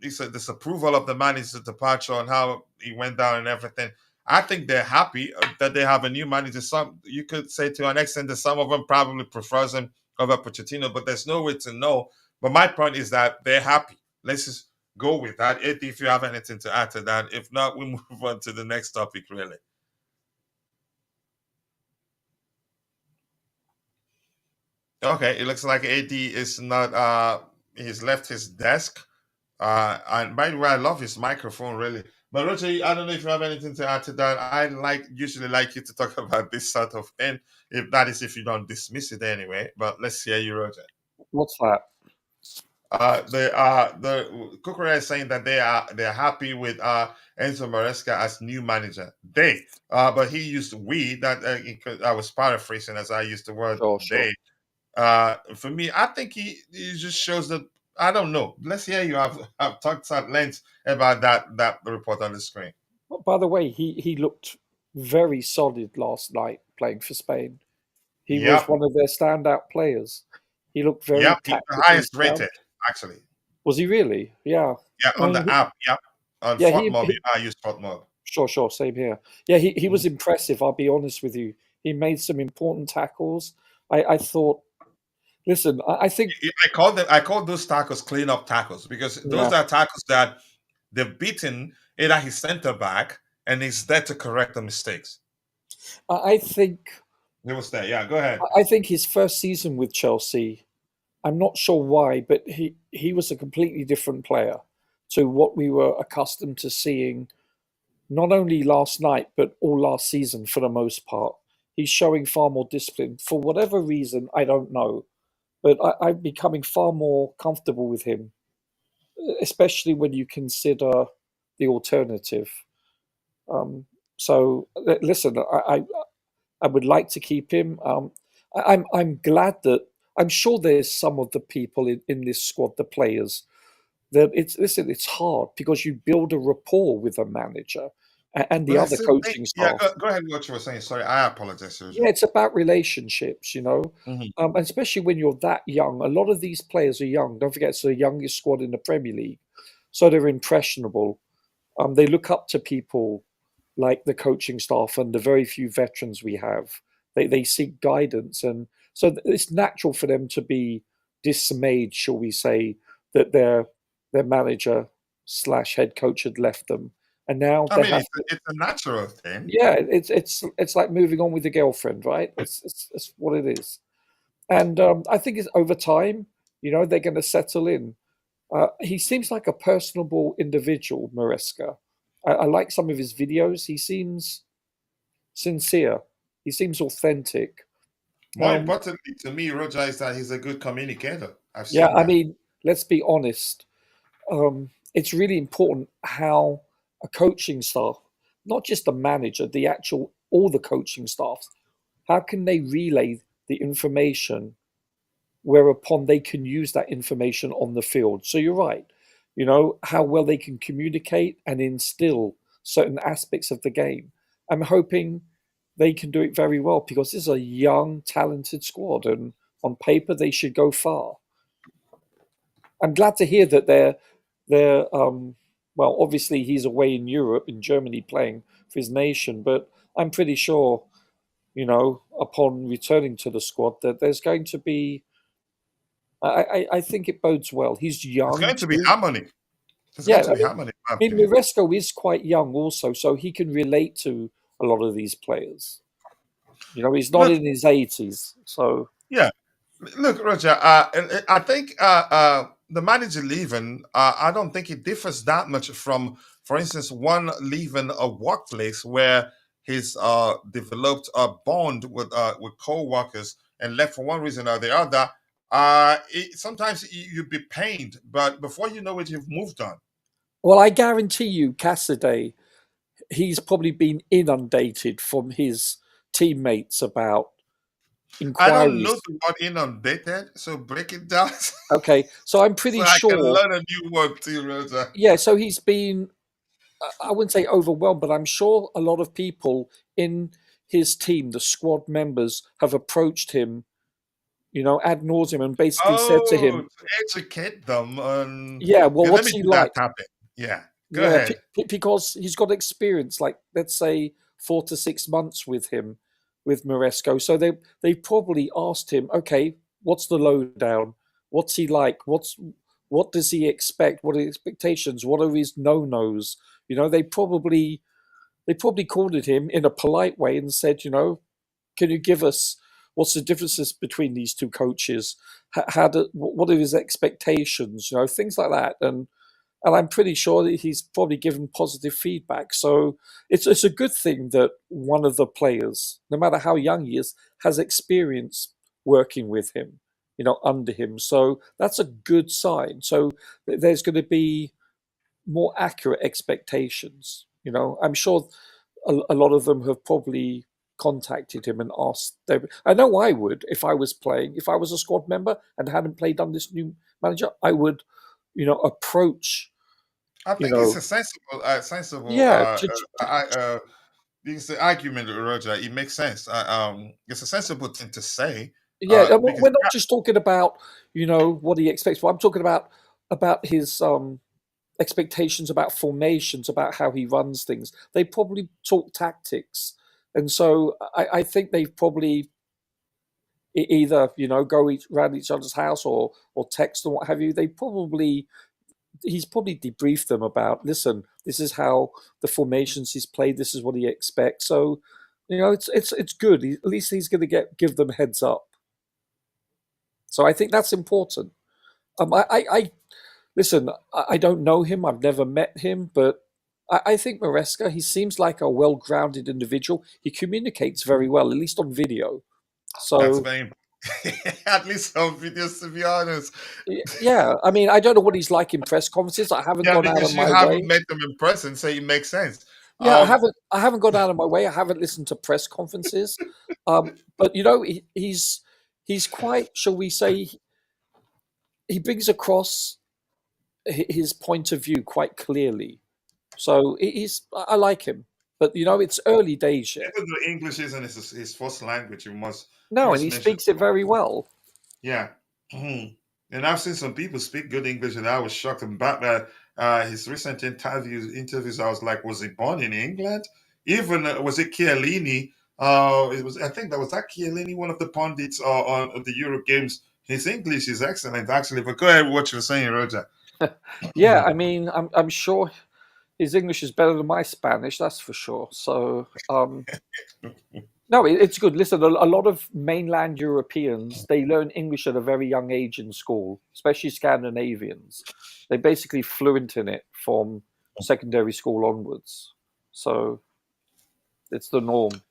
disapproval of the manager's departure and how he went down and everything. I think they're happy that they have a new manager. Some you could say to an extent that some of them probably prefers him over Pochettino, but there's no way to know. But my point is that they're happy. Let's just go with that. If you have anything to add to that, if not, we move on to the next topic. Really. Okay, it looks like AD is not. He's left his desk. And by the way, I love his microphone really. But Roger, I don't know if you have anything to add to that. I usually like you to talk about this sort of thing. If that is if you don't dismiss it anyway. But let's hear you, Roger. What's that? The Cucurella is saying that they're happy with Enzo Maresca as new manager. But he used we that I was paraphrasing as I used the word Sure. they. For me, I think he just shows that I don't know. Let's hear you have talked at length about that report on the screen. By the way, he looked very solid last night playing for Spain. He was Yep, one of their standout players. He looked very yep. He's the tactically highest sound. rated, actually. Was he really? Yeah. Yeah, on Uh, the he, app. Yep, on yeah, FOTMob. I use FOTMob. sure, same here. Yeah, he Mhm. was impressive, I'll be honest with you. He made some important tackles. I thought, listen, I think, I call those tackles clean up tackles because those yeah, are tackles that they've beaten either his center back and he's there to correct the mistakes. I think, He was there. Yeah, go ahead. I think his first season with Chelsea, I'm not sure why, but he was a completely different player to what we were accustomed to seeing, not only last night, but all last season for the most part. He's showing far more discipline. For whatever reason, I don't know. But I'm becoming far more comfortable with him, especially when you consider the alternative. Um, so listen, I would like to keep him. I'm glad that I'm sure there's some of the people in this squad, the players, that it's hard because you build a rapport with a manager and the But I other still think, coaching yeah, staff. go ahead with what you were saying. Sorry, I apologize, Yeah, Sergio. it's about relationships, Hmm. and especially when you're that young. A lot of these players are young. Don't forget, it's the youngest squad in the Premier League, so they're impressionable. They look up to people like the coaching staff and the very few veterans we have. They seek guidance, and so it's natural for them to be dismayed, shall we say, that their manager slash head coach had left them, and now I they mean, have it's a natural thing. yeah, it's like moving on with a girlfriend, right? It's what it is, and I think it's over time. They're going to settle in. He seems like a personable individual, Maresca. I like some of his videos. He seems sincere. He seems authentic. More Um, importantly to me, Roger, is that he's a good communicator. I've yeah, seen I that. mean, let's be honest. It's really important how a coaching staff, not just the manager, the actual all the coaching staff, how can they relay the information whereupon they can use that information on the field? So you're right, how well they can communicate and instill certain aspects of the game. I'm hoping they can do it very well because this is a young, talented squad, and on paper they should go far. I'm glad to hear that they're well, obviously he's away in Europe, in Germany, playing for his nation, but I'm pretty sure, upon returning to the squad, that there's going to be. I think it bodes well. He's There's young going to be too. harmony. There's Yeah, going to be harmony, in my I mean, opinion. Maresco is quite young also, so he can relate to a lot of these players. He's not Look, in his 80s, so yeah, look, Roger. I think the manager leaving. I don't think it differs that much from, for instance, one leaving a workplace where he's developed a bond with co-workers and left for one reason or the other. Sometimes you'd be pained, but before you know it, you've moved on. well, I guarantee you, Cassaday, he's probably been inundated from his teammates about I don't know inquiries. the word inundated, so break it down Okay, so I'm so pretty I can sure. learn a new word too, Roger. Yeah, so he's been, I wouldn't say overwhelmed, but I'm sure a lot of people in his team, the squad members, have approached him, ad nauseum, and basically said to Oh, him, to educate them on. yeah, well, Yeah, let what's me he do that like? tapping. Yeah, go Yeah, ahead. because he's got experience, like let's say 4 to 6 months with him, with Maresco. So they probably asked him, okay, what's the lowdown? What's he like? What does he expect? What are his expectations? What are his no nos? They probably cornered him in a polite way and said, can you give us what's the differences between these two coaches? What are his expectations? Things like that, and I'm pretty sure that he's probably given positive feedback. So it's a good thing that one of the players, no matter how young he is, has experience working with him, under him. So that's a good sign. So there's going to be more accurate expectations. I'm sure a lot of them have probably contacted him and asked them. I know I would if I was playing, if I was a squad member and hadn't played under this new manager, I would, approach. I You think it's know, a sensible. yeah, You can say argument, Roger. It makes sense. It's a sensible thing to say. yeah. And Because we're not just talking about what he expects. But I'm talking about his expectations about formations, about how he runs things. They probably talk tactics, and so I think they've probably either go around each other's house or text and what have you. He's probably debriefed them about, listen, this is how the formations he's played, this is what he expects. So it's good. At least he's going to give them heads up. So I think that's important. I listen. I don't know him. I've never met him, but I think Maresca. He seems like a well-grounded individual. He communicates very well, at least on video. that's So very at least some videos, to be honest. yeah, I mean, I don't know what he's like in press conferences. I haven't Yeah, gone out of because you my haven't way. met them in person, so it makes sense. Yeah, Um, I haven't gone out of my way. I haven't listened to press conferences, but he's quite, shall we say, he brings across his point of view quite clearly. So I like him, but it's early days yet. even though English isn't his first language, you No, and must he mention. speaks it very well. Yeah. Mhm. And I've seen some people speak good English, and I was shocked about that. His recent interviews, I was like, was he born in England? Even was it Chiellini? It was. I think that was that Chiellini, one of the pundits on the Euro Games. His English is excellent, actually. But go ahead, what you're saying, Roger. Yeah, I mean, I'm sure his English is better than my Spanish, that's for sure. So, no, it's good. Listen, a lot of mainland Europeans, they learn English at a very young age in school, especially Scandinavians. They're basically fluent in it from secondary school onwards. So it's the norm.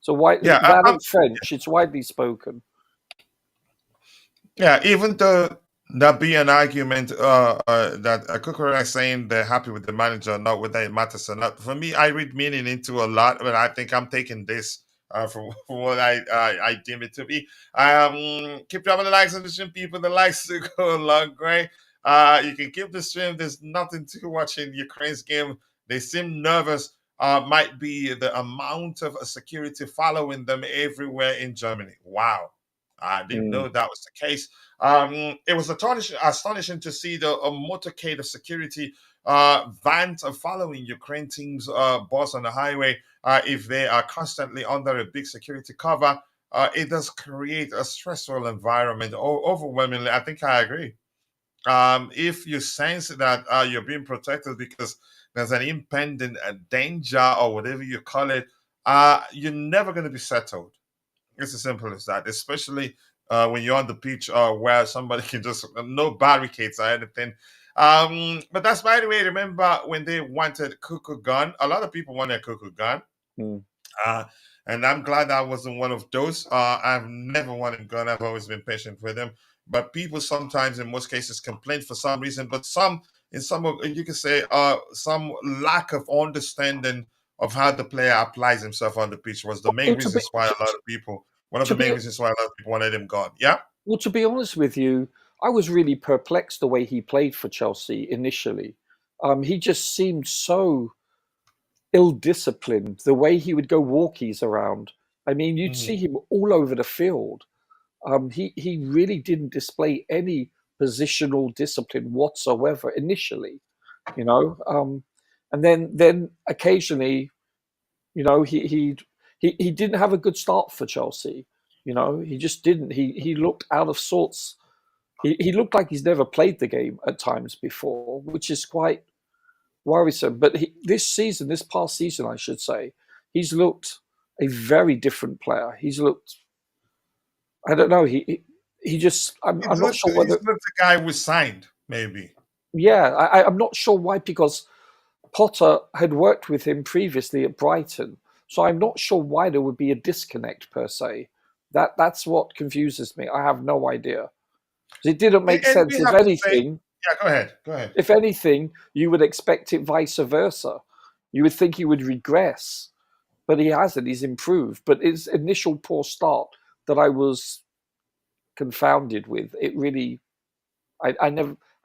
So Yeah, that and French, it's widely spoken. yeah. Even though that be an argument that Cucurella is saying they're happy with the manager, not whether it matters or not. For me, I read meaning into a lot, but I think I'm taking this for what I deem it to be. Keep dropping the likes on the stream, people. The likes to go along, great. You can keep the stream. There's nothing to watch in Ukraine's game. They seem nervous. Might be the amount of security following them everywhere in Germany. Wow. I didn't know that was the case. It was astonishing to see the motorcade of security vans following Ukraine teams' boss on the highway. If they are constantly under a big security cover, it does create a stressful environment. Overwhelmingly, I think I agree. If you sense that you're being protected because there's an impending danger or whatever you call it, you're never going to be settled. It's as simple as that, especially when you're on the pitch where somebody can just, no barricades or anything. But that's, by the way, remember when they wanted Cuckoo Gun? A lot of people wanted Cuckoo Gun. Mm. And I'm glad I wasn't one of those. I've never wanted Gun. I've always been patient with him. But people sometimes, in most cases, complain for some reason. But you can say, some lack of understanding of how the player applies himself on the pitch was the main reasons why a lot of people. One of the main reasons why a lot of people wanted him gone. Yeah. Well, to be honest with you, I was really perplexed the way he played for Chelsea initially. He just seemed so ill-disciplined. The way he would go walkies around. I mean, you'd see him all over the field. He really didn't display any positional discipline whatsoever initially, and then occasionally, he didn't have a good start for Chelsea. He just didn't. He looked out of sorts. He looked like he's never played the game at times before, which is quite worrisome. But this past season, I should say, he's looked a very different player. He's looked. I don't know. He just. I'm not sure whether. He's not the guy we signed. Maybe. Yeah, I'm not sure why, because Potter had worked with him previously at Brighton, so I'm not sure why there would be a disconnect per se. That's what confuses me. I have no idea. It didn't make sense. If anything, yeah, go ahead. If anything, you would expect it vice versa. You would think he would regress, but he hasn't. He's improved. But his initial poor start that I was confounded with, it really, I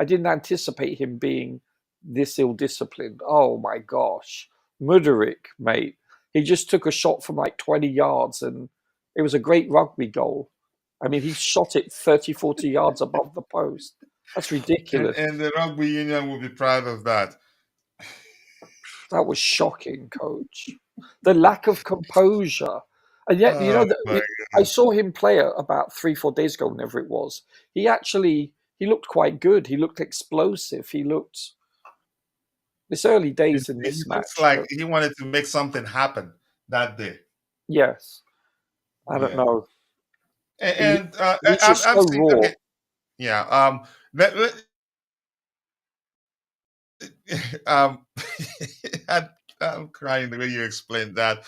didn't anticipate him being this ill-disciplined. Oh my gosh. Mudryk, mate. He just took a shot from like 20 yards and it was a great rugby goal. I mean, he shot it 30, 40 yards above the post. That's ridiculous. And the rugby union will be proud of that. That was shocking, coach. The lack of composure. And yet, you know, My I saw him play about 3-4 days ago, whenever it was. He looked quite good. He looked explosive. It's early days in this match. Looks like he wanted to make something happen that day. Yes. I don't know. And He's just so raw. Okay, yeah. I'm crying the way you explained that.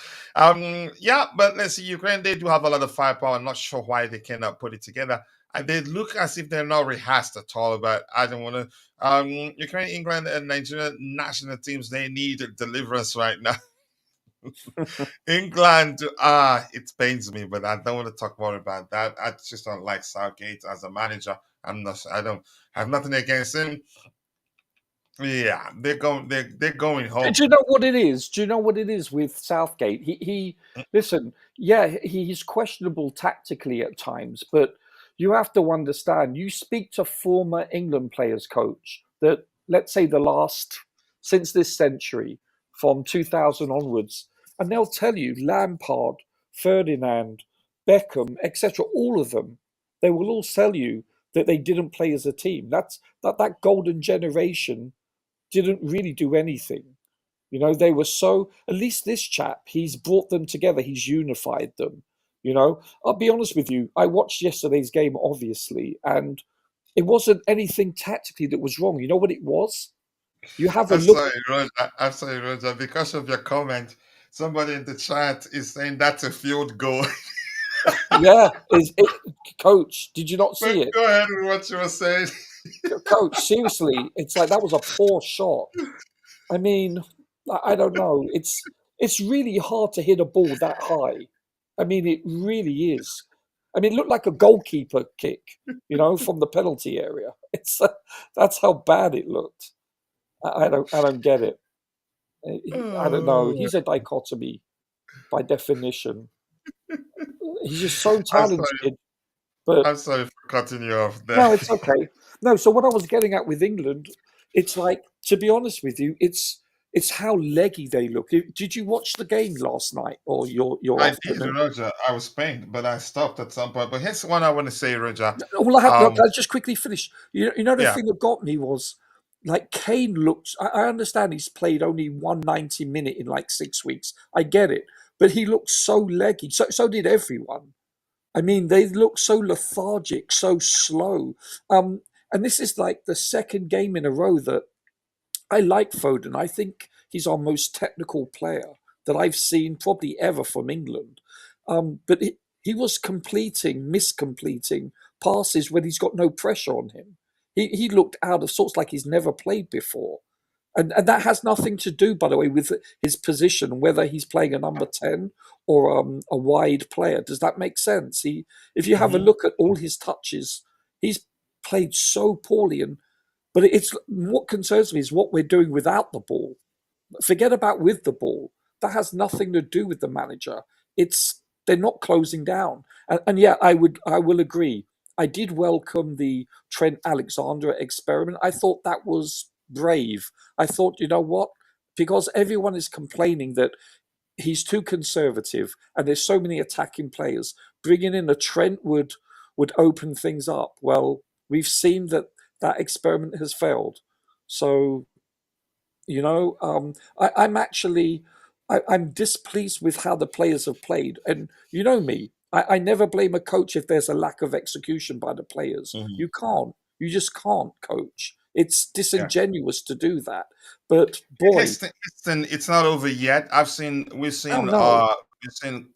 Yeah, but let's see. Ukraine, they do have a lot of firepower. I'm not sure why they cannot put it together. And they look as if they're not rehearsed at all. But I don't want to. Ukraine, England, and Nigeria national teams, they need deliverance right now. England, it pains me, but I don't want to talk more about that. I just don't like Southgate as a manager. I don't have nothing against him. Yeah, they're going home. Do you know what it is? Do you know what it is with Southgate? He listen, yeah, he's questionable tactically at times, but you have to understand, you speak to former England players, coach, that let's say since this century, from 2000 onwards, and they'll tell you Lampard, Ferdinand, Beckham, etc., all of them, they will all tell you that they didn't play as a team. That golden generation didn't really do anything. You know, they were so, at least this chap, he's brought them together, he's unified them. You know, I'll be honest with you, I watched yesterday's game, obviously, and it wasn't anything tactically that was wrong. You know what it was? You have a I'm look. sorry, Roger. I'm sorry, Roger. Because of your comment, somebody in the chat is saying that's a field goal. Yeah, coach, did you not But see it? go ahead with what you were saying. Coach, seriously, it's like that was a poor shot. I mean, I don't know. It's really hard to hit a ball that high. I mean, it really is. I mean, it looked like a goalkeeper kick, you know, from the penalty area. That's how bad it looked. I don't get it. I don't know. He's a dichotomy by definition. He's just so I'm sorry. talented, but I'm sorry for cutting you off there. no, it's okay. No, so what I was getting at with England, it's like, to be honest with you, it's how leggy they look. Did you watch the game last night or your I did, afternoon? Roger. I was pained, but I stopped at some point. But here's one I want to say, Roger. Well, I'll just quickly finish. You know the Yeah. thing that got me was like Kane looked. I understand he's played only 190-minute in like 6 weeks. I get it, but he looked so leggy. So did everyone. I mean, they look so lethargic, so slow. And this is like the second game in a row that I like Foden. I think he's our most technical player that I've seen probably ever from England. But he was miscompleting passes when he's got no pressure on him. He looked out of sorts like he's never played before. And that has nothing to do, by the way, with his position, whether he's playing a number 10 or a wide player. Does that make sense? If you have a look at all his touches, he's played so poorly. But it's what concerns me is what we're doing without the ball. Forget about with the ball. That has nothing to do with the manager. They're not closing down. And yeah, I will agree. I did welcome the Trent Alexander experiment. I thought that was brave. I thought, you know what? Because everyone is complaining that he's too conservative and there's so many attacking players. Bringing in a Trent would open things up. Well, we've seen that experiment has failed. So, you know, I'm displeased with how the players have played. And you know me, I never blame a coach if there's a lack of execution by the players. You can't. You just can't coach. It's disingenuous to do that. But boy, Listen, it's not over yet. We've seen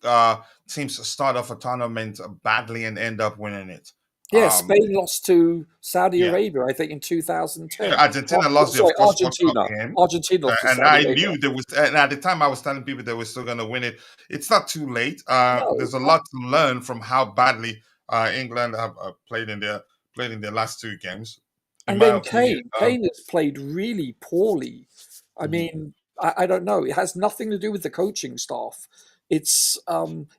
teams start off a tournament badly and end up winning it. Yeah, Spain lost to Saudi Arabia, I think, in 2010. Argentina lost their first World Cup Argentina. game. Argentina lost to And Saudi I Arabia. knew there was, and at the time I was telling people they were still going to win it. It's not too late. No. There's a lot to learn from how badly England have played in their last two games. In And my then opinion, Kane has played really poorly. I mean, I don't know. It has nothing to do with the coaching staff. It's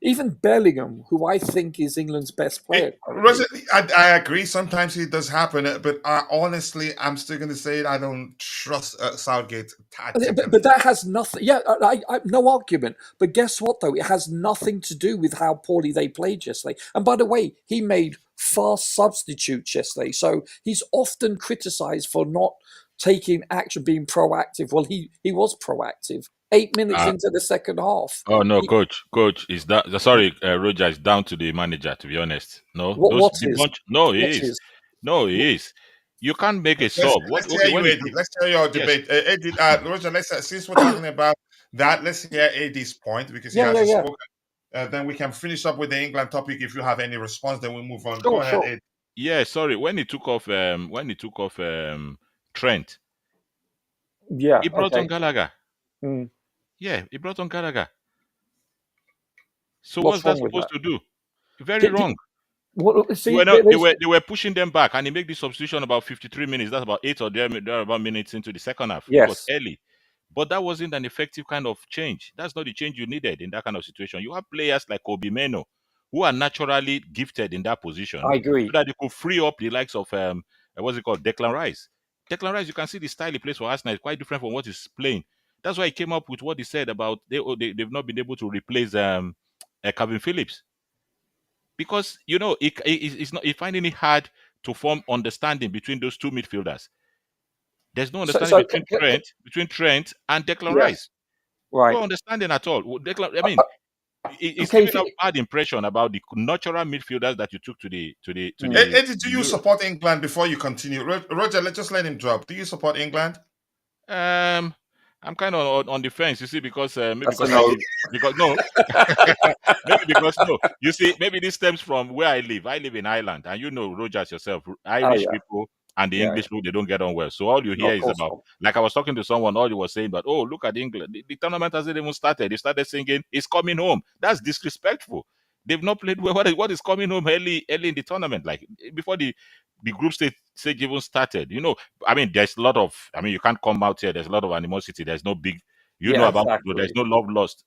even Bellingham, who I think is England's best player. I agree. Sometimes it does happen, but honestly, I'm still going to say it. I don't trust Southgate tactically. But that has nothing. Yeah, I no argument. But guess what, though? It has nothing to do with how poorly they played yesterday. And by the way, he made fast substitutes yesterday, so he's often criticised for not taking action, being proactive. Well, he was proactive. 8 minutes into the second half. Oh no, coach is that? Sorry, Roger is down to the manager. To be honest, no, he is. You can't make a sub. Let's hear you, Eddie. Let's hear your debate, Eddie. Roger, since we're talking about that, let's hear Eddie's point because he hasn't spoken. Then we can finish up with the England topic. If you have any response, then we'll move on. Go ahead, Eddie. Yeah, sorry. When he took off, Trent, he brought on Gallagher. Yeah, he brought on Gallagher. So what's that supposed to do? Very wrong. They were pushing them back, and he made the substitution about 53 minutes. That's about 8 or thereabout minutes into the second half. It was early. But that wasn't an effective kind of change. That's not the change you needed in that kind of situation. You have players like Kobe Meno, who are naturally gifted in that position. I agree. So that they could free up the likes of, what's it called, Declan Rice. Declan Rice, you can see the style he plays for Arsenal is quite different from what he's playing. That's why he came up with what he said about they've not been able to replace Calvin Phillips. Because, he's finding it hard to form understanding between those two midfielders. There's no understanding between Trent and Declan Rice. Right. No understanding at all. It's giving a bad impression about the natural midfielders that you took to the. Eddie, do you support England before you continue? Roger, let's just let him drop. Do you support England? I'm kind of on the fence, you see, because maybe you see, maybe this stems from where I live. I live in Ireland, and Rogers yourself, Irish people and the English people, they don't get on well. So all you hear is about, like I was talking to someone, all you were saying, but look at England. The tournament hasn't even started. They started singing, "It's coming home." That's disrespectful. They've not played well. What is coming home early in the tournament? Like before the group stage even started. There's a lot of. You can't come out here. There's a lot of animosity. There's no big. Exactly. There's no love lost.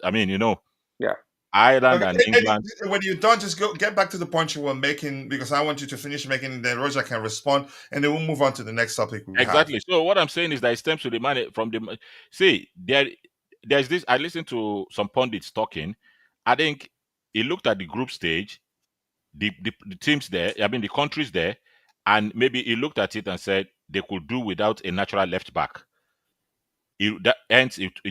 Yeah. Ireland and England. When you're done, just get back to the point you were making, because I want you to finish making, and then Roger can respond, and then we'll move on to the next topic. Exactly. So what I'm saying is that it stems to the money from the. See, there's this. I listened to some pundits talking. I think he looked at the group stage, the teams there. The countries there, and maybe he looked at it and said they could do without a natural left back. It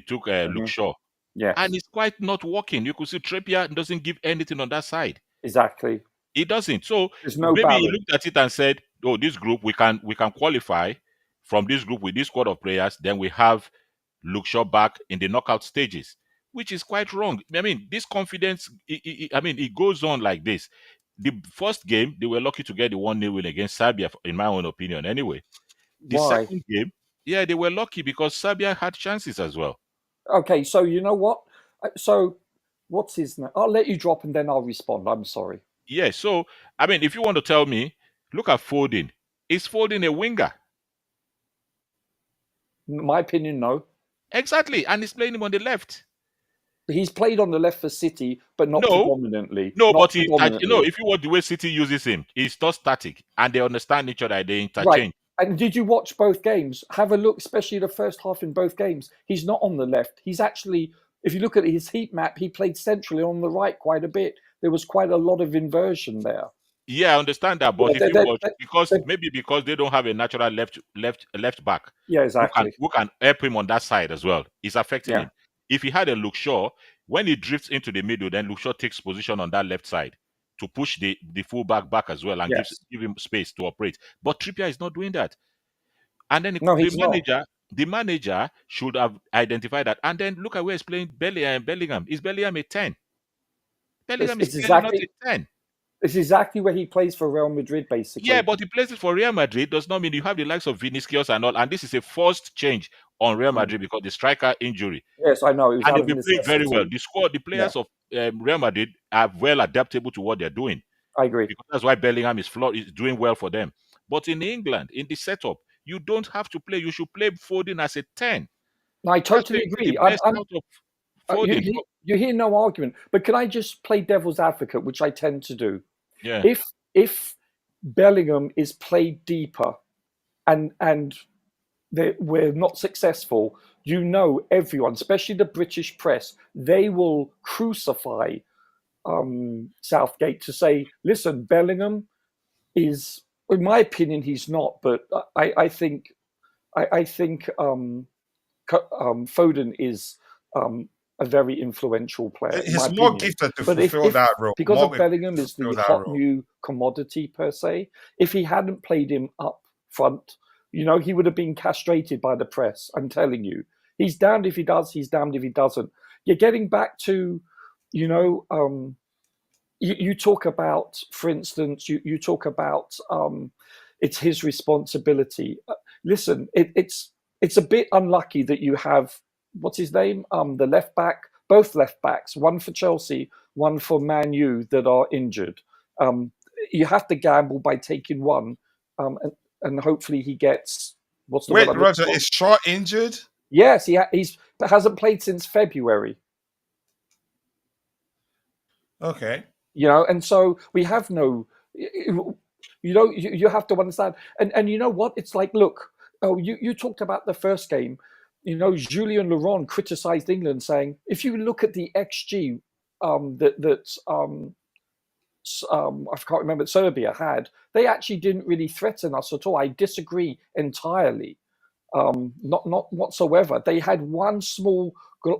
took Luke Shaw. Yes. And it's quite not working. You could see Trippier doesn't give anything on that side. Exactly. He doesn't. So maybe balance. He looked at it and said, "Oh, this group we can qualify from this group with this squad of players. Then we have Luke Shaw back in the knockout stages," which is quite wrong. This confidence. It goes on like this. The first game they were lucky to get the 1-0 win against Serbia, in my own opinion. Anyway, the second game, they were lucky because Serbia had chances as well. Okay, so you know what? So what's his name? I'll let you drop and then I'll respond. I'm sorry. Yeah, so, if you want to tell me, look at Foden. Is Foden a winger? In my opinion, no. Exactly, and he's playing him on the left. He's played on the left for City, but not predominantly. No, but if you watch the way City uses him, he's not static, and they understand each other, they interchange. Right. And did you watch both games? Have a look, especially the first half in both games. He's not on the left. He's actually, if you look at his heat map, he played centrally on the right quite a bit. There was quite a lot of inversion there. Yeah, I understand that, but because they don't have a natural left back. Yeah, exactly. Who can help him on that side as well. It's affecting him. If he had a Luke Shaw, when he drifts into the middle, then Luke Shaw takes position on that left side to push the fullback back as well and give him space to operate. But Trippier is not doing that. And then the manager should have identified that. And then look at where he's playing Bellingham. Is Bellingham a 10? Bellingham is exactly not a 10. It's exactly where he plays for Real Madrid, basically. Yeah, but he plays it for Real Madrid does not mean you have the likes of Vinicius and all. And this is a forced change on Real Madrid because the striker injury. Yes, I know. It was And out they've of been playing very well. necessity. The players of Real Madrid are well adaptable to what they're doing. I agree. Because that's why Bellingham is doing well for them. But in England, in the setup, you don't have to play. You should play Foden as a 10. No, I totally That's agree. the best out of Foden. You hear no argument. But can I just play devil's advocate, which I tend to do? Yeah. If Bellingham is played deeper and we're not successful, everyone, especially the British press, they will crucify Southgate to say, listen, Bellingham is, in my opinion, he's not, but I think Foden is a very influential player. He's more gifted to fulfill that role. Because of Bellingham is the hot new commodity per se. If he hadn't played him up front, he would have been castrated by the press. I'm telling you, he's damned if he does. He's damned if he doesn't. You're getting back to, you talk about, for instance, you talk about it's his responsibility. Listen, it's a bit unlucky that you have, what's his name? The left back, both left backs, one for Chelsea, one for Man U, that are injured. You have to gamble by taking one, and hopefully he gets. What's the wait, Roger? Is Shaw injured? Yes, he hasn't played since February. Okay. And so we have no. You have to understand, and you know what? It's like, look. Oh, you talked about the first game. Julien Laurent criticised England, saying, if you look at the XG I can't remember, Serbia had, they actually didn't really threaten us at all. I disagree entirely. Not whatsoever. They had one small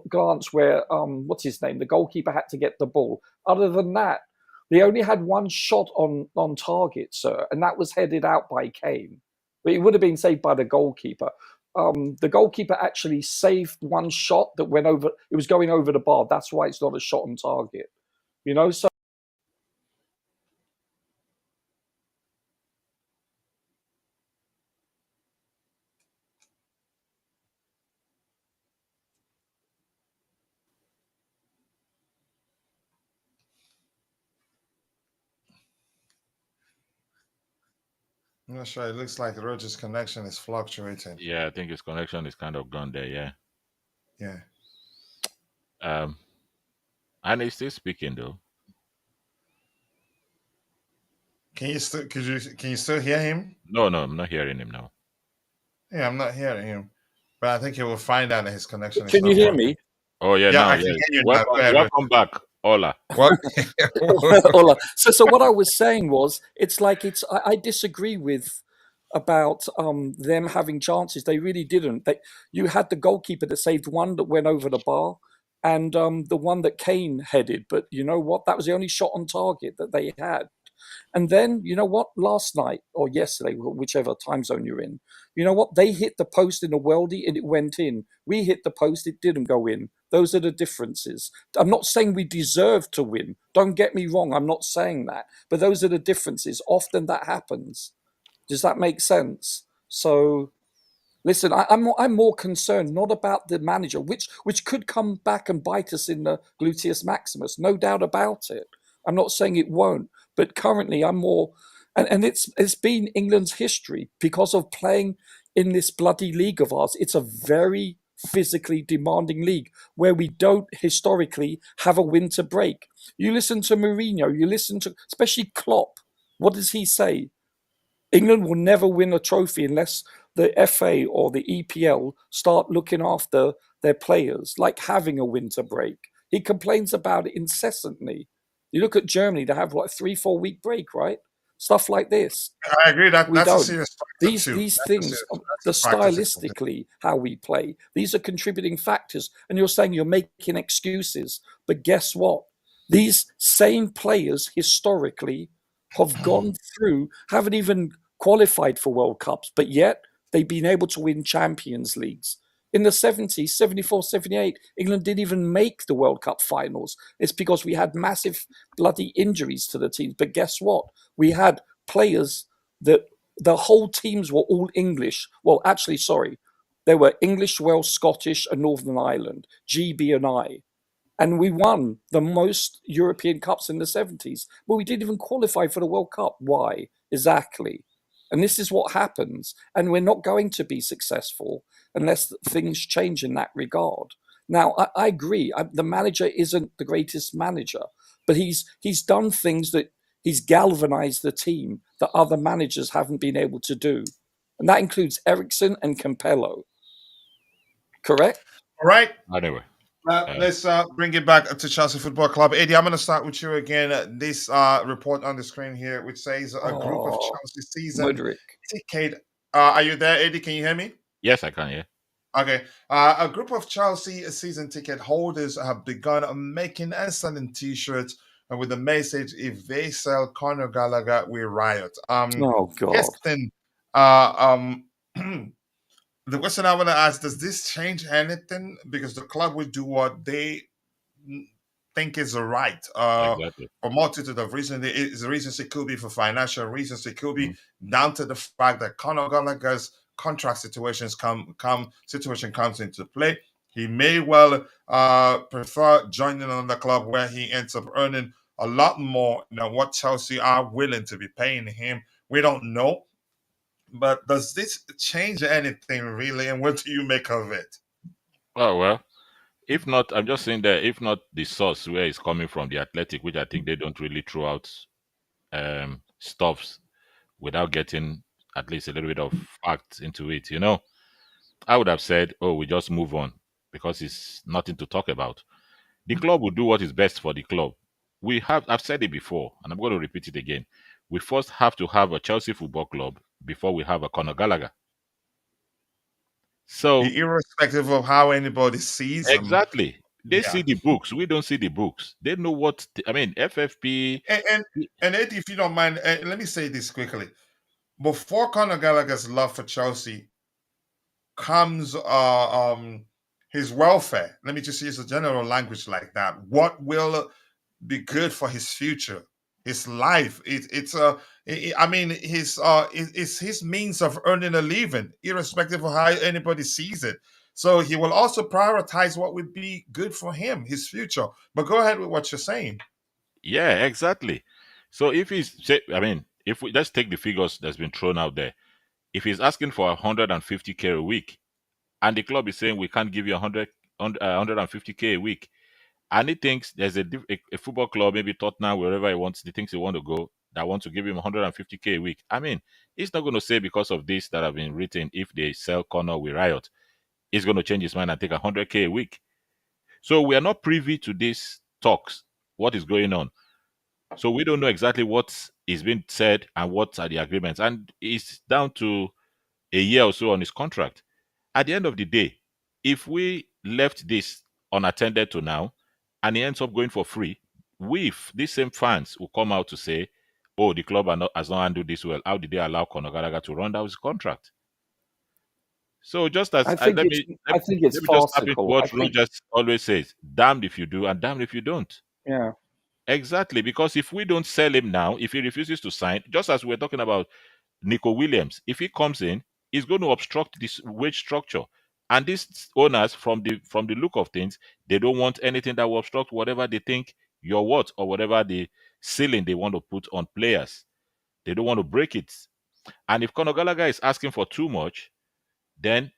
glance where, what's his name? The goalkeeper had to get the ball. Other than that, they only had one shot on target, sir, and that was headed out by Kane. But it would have been saved by the goalkeeper. The goalkeeper actually saved one shot that went over. It was going over the bar. That's why it's not a shot on target. So. I'm not sure. It looks like Roger's connection is fluctuating. Yeah, I think his connection is kind of gone there. Yeah. Yeah. And he's still speaking though. Can you still hear him? No, I'm not hearing him now. Yeah, I'm not hearing him. But I think he will find out that his connection is Can you hear working. me? Oh yeah, Yeah, now I can hear you now. welcome back, Ola. What? Ola. So what I was saying was, it's like I disagree with about them having chances. They really didn't. You had the goalkeeper that saved one that went over the bar, and the one that Kane headed. But you know what? That was the only shot on target that they had. And then, you know what? Last night or yesterday, whichever time zone you're in, you know what? They hit the post in a weldy and it went in. We hit the post, it didn't go in. Those are the differences. I'm not saying we deserve to win. Don't get me wrong. I'm not saying that. But those are the differences. Often that happens. Does that make sense? So, listen, I'm more concerned not about the manager, which could come back and bite us in the gluteus maximus. No doubt about it. I'm not saying it won't. But currently, I'm more, and it's been England's history because of playing in this bloody league of ours. It's a very physically demanding league where we don't historically have a winter break. You listen to Mourinho, you listen to especially Klopp. What does he say? England will never win a trophy unless the FA or the EPL start looking after their players, like having a winter break. He complains about it incessantly. You look at Germany; they have like 3-4 week break, right? Stuff like this. I agree that We that's a don't. serious factor too. These That's things, a factor to consider. stylistically, how we play, these are contributing factors. And you're saying you're making excuses, but guess what? These same players historically have gone through, haven't even qualified for World Cups, but yet they've been able to win Champions Leagues. In the 70s, 74, 78, England didn't even make the World Cup finals. It's because we had massive bloody injuries to the teams. But guess what? We had players that the whole teams were all English. Well, actually, sorry. They were English, Welsh, Scottish, and Northern Ireland, GB and I. And we won the most European Cups in the 70s. But we didn't even qualify for the World Cup. Why? Exactly. And this is what happens. And we're not going to be successful unless things change in that regard. Now, I agree. The manager isn't the greatest manager, but he's done things that he's galvanized the team that other managers haven't been able to do. And that includes Ericsson and Campello. Correct? All right. Anyway, Let's bring it back to Chelsea Football Club. Eddie, I'm going to start with you again. This report on the screen here, which says a group of Chelsea season Modric. ticket. Are you there, Eddie? Can you hear me? yes, I can. Yeah. Okay. A group of Chelsea season ticket holders have begun making and selling T-shirts with the message, "If they sell Conor Gallagher, we riot." Oh, God. Yes, then. The question I want to ask: does this change anything? Because the club will do what they think is right. Exactly. For a multitude of reasons. The reasons it could be for financial reasons. It could be down to the fact that Conor Gallagher's contract situation comes into play. He may well prefer joining another club where he ends up earning a lot more than what Chelsea are willing to be paying him. We don't know. But does this change anything really? And what do you make of it? Oh well. If not, I'm just saying that if not the source where it's coming from, the Athletic, which I think they don't really throw out stuffs without getting at least a little bit of facts into it. I would have said, "Oh, we just move on," because it's nothing to talk about. The club will do what is best for the club. I've said it before, and I'm going to repeat it again. We first have to have a Chelsea Football Club before we have a Conor Gallagher. So Irrespective of how anybody sees them. exactly, they Yeah. see the books. We don't see the books. They know what FFP. And Eddie, if you don't mind, let me say this quickly. Before Conor Gallagher's love for Chelsea comes his welfare. Let me just use a general language like that. What will be good for his future, his life? It's his means of earning a living, irrespective of how anybody sees it. So he will also prioritize what would be good for him, his future. But go ahead with what you're saying. Yeah, exactly. So if if we let's take the figures that's been thrown out there. If he's asking for 150k a week, and the club is saying we can't give you 150k a week, and he thinks there's a football club, maybe Tottenham, wherever he thinks he want to go, that want to give him 150k a week. He's not going to say because of this that have been written, if they sell Connor, we riot. He's going to change his mind and take 100k a week. So we are not privy to these talks, what is going on. So we don't know exactly what is being said and what are the agreements. And it's down to a year or so on his contract. At the end of the day, if we left this unattended to now and he ends up going for free, these same fans will come out to say, "Oh, the club has not handled this well. How did they allow Conor Gallagher to run down his contract?" So just as I think it's just tap into farcical. what Ron just always says: "Damned if you do, and damned if you don't." Yeah. Exactly, because if we don't sell him now, if he refuses to sign, just as we're talking about Nico Williams, if he comes in, he's going to obstruct this wage structure. And these owners, from the look of things, they don't want anything that will obstruct whatever they think you're worth or whatever the ceiling they want to put on players. They don't want to break it. And if Conor Gallagher is asking for too much, then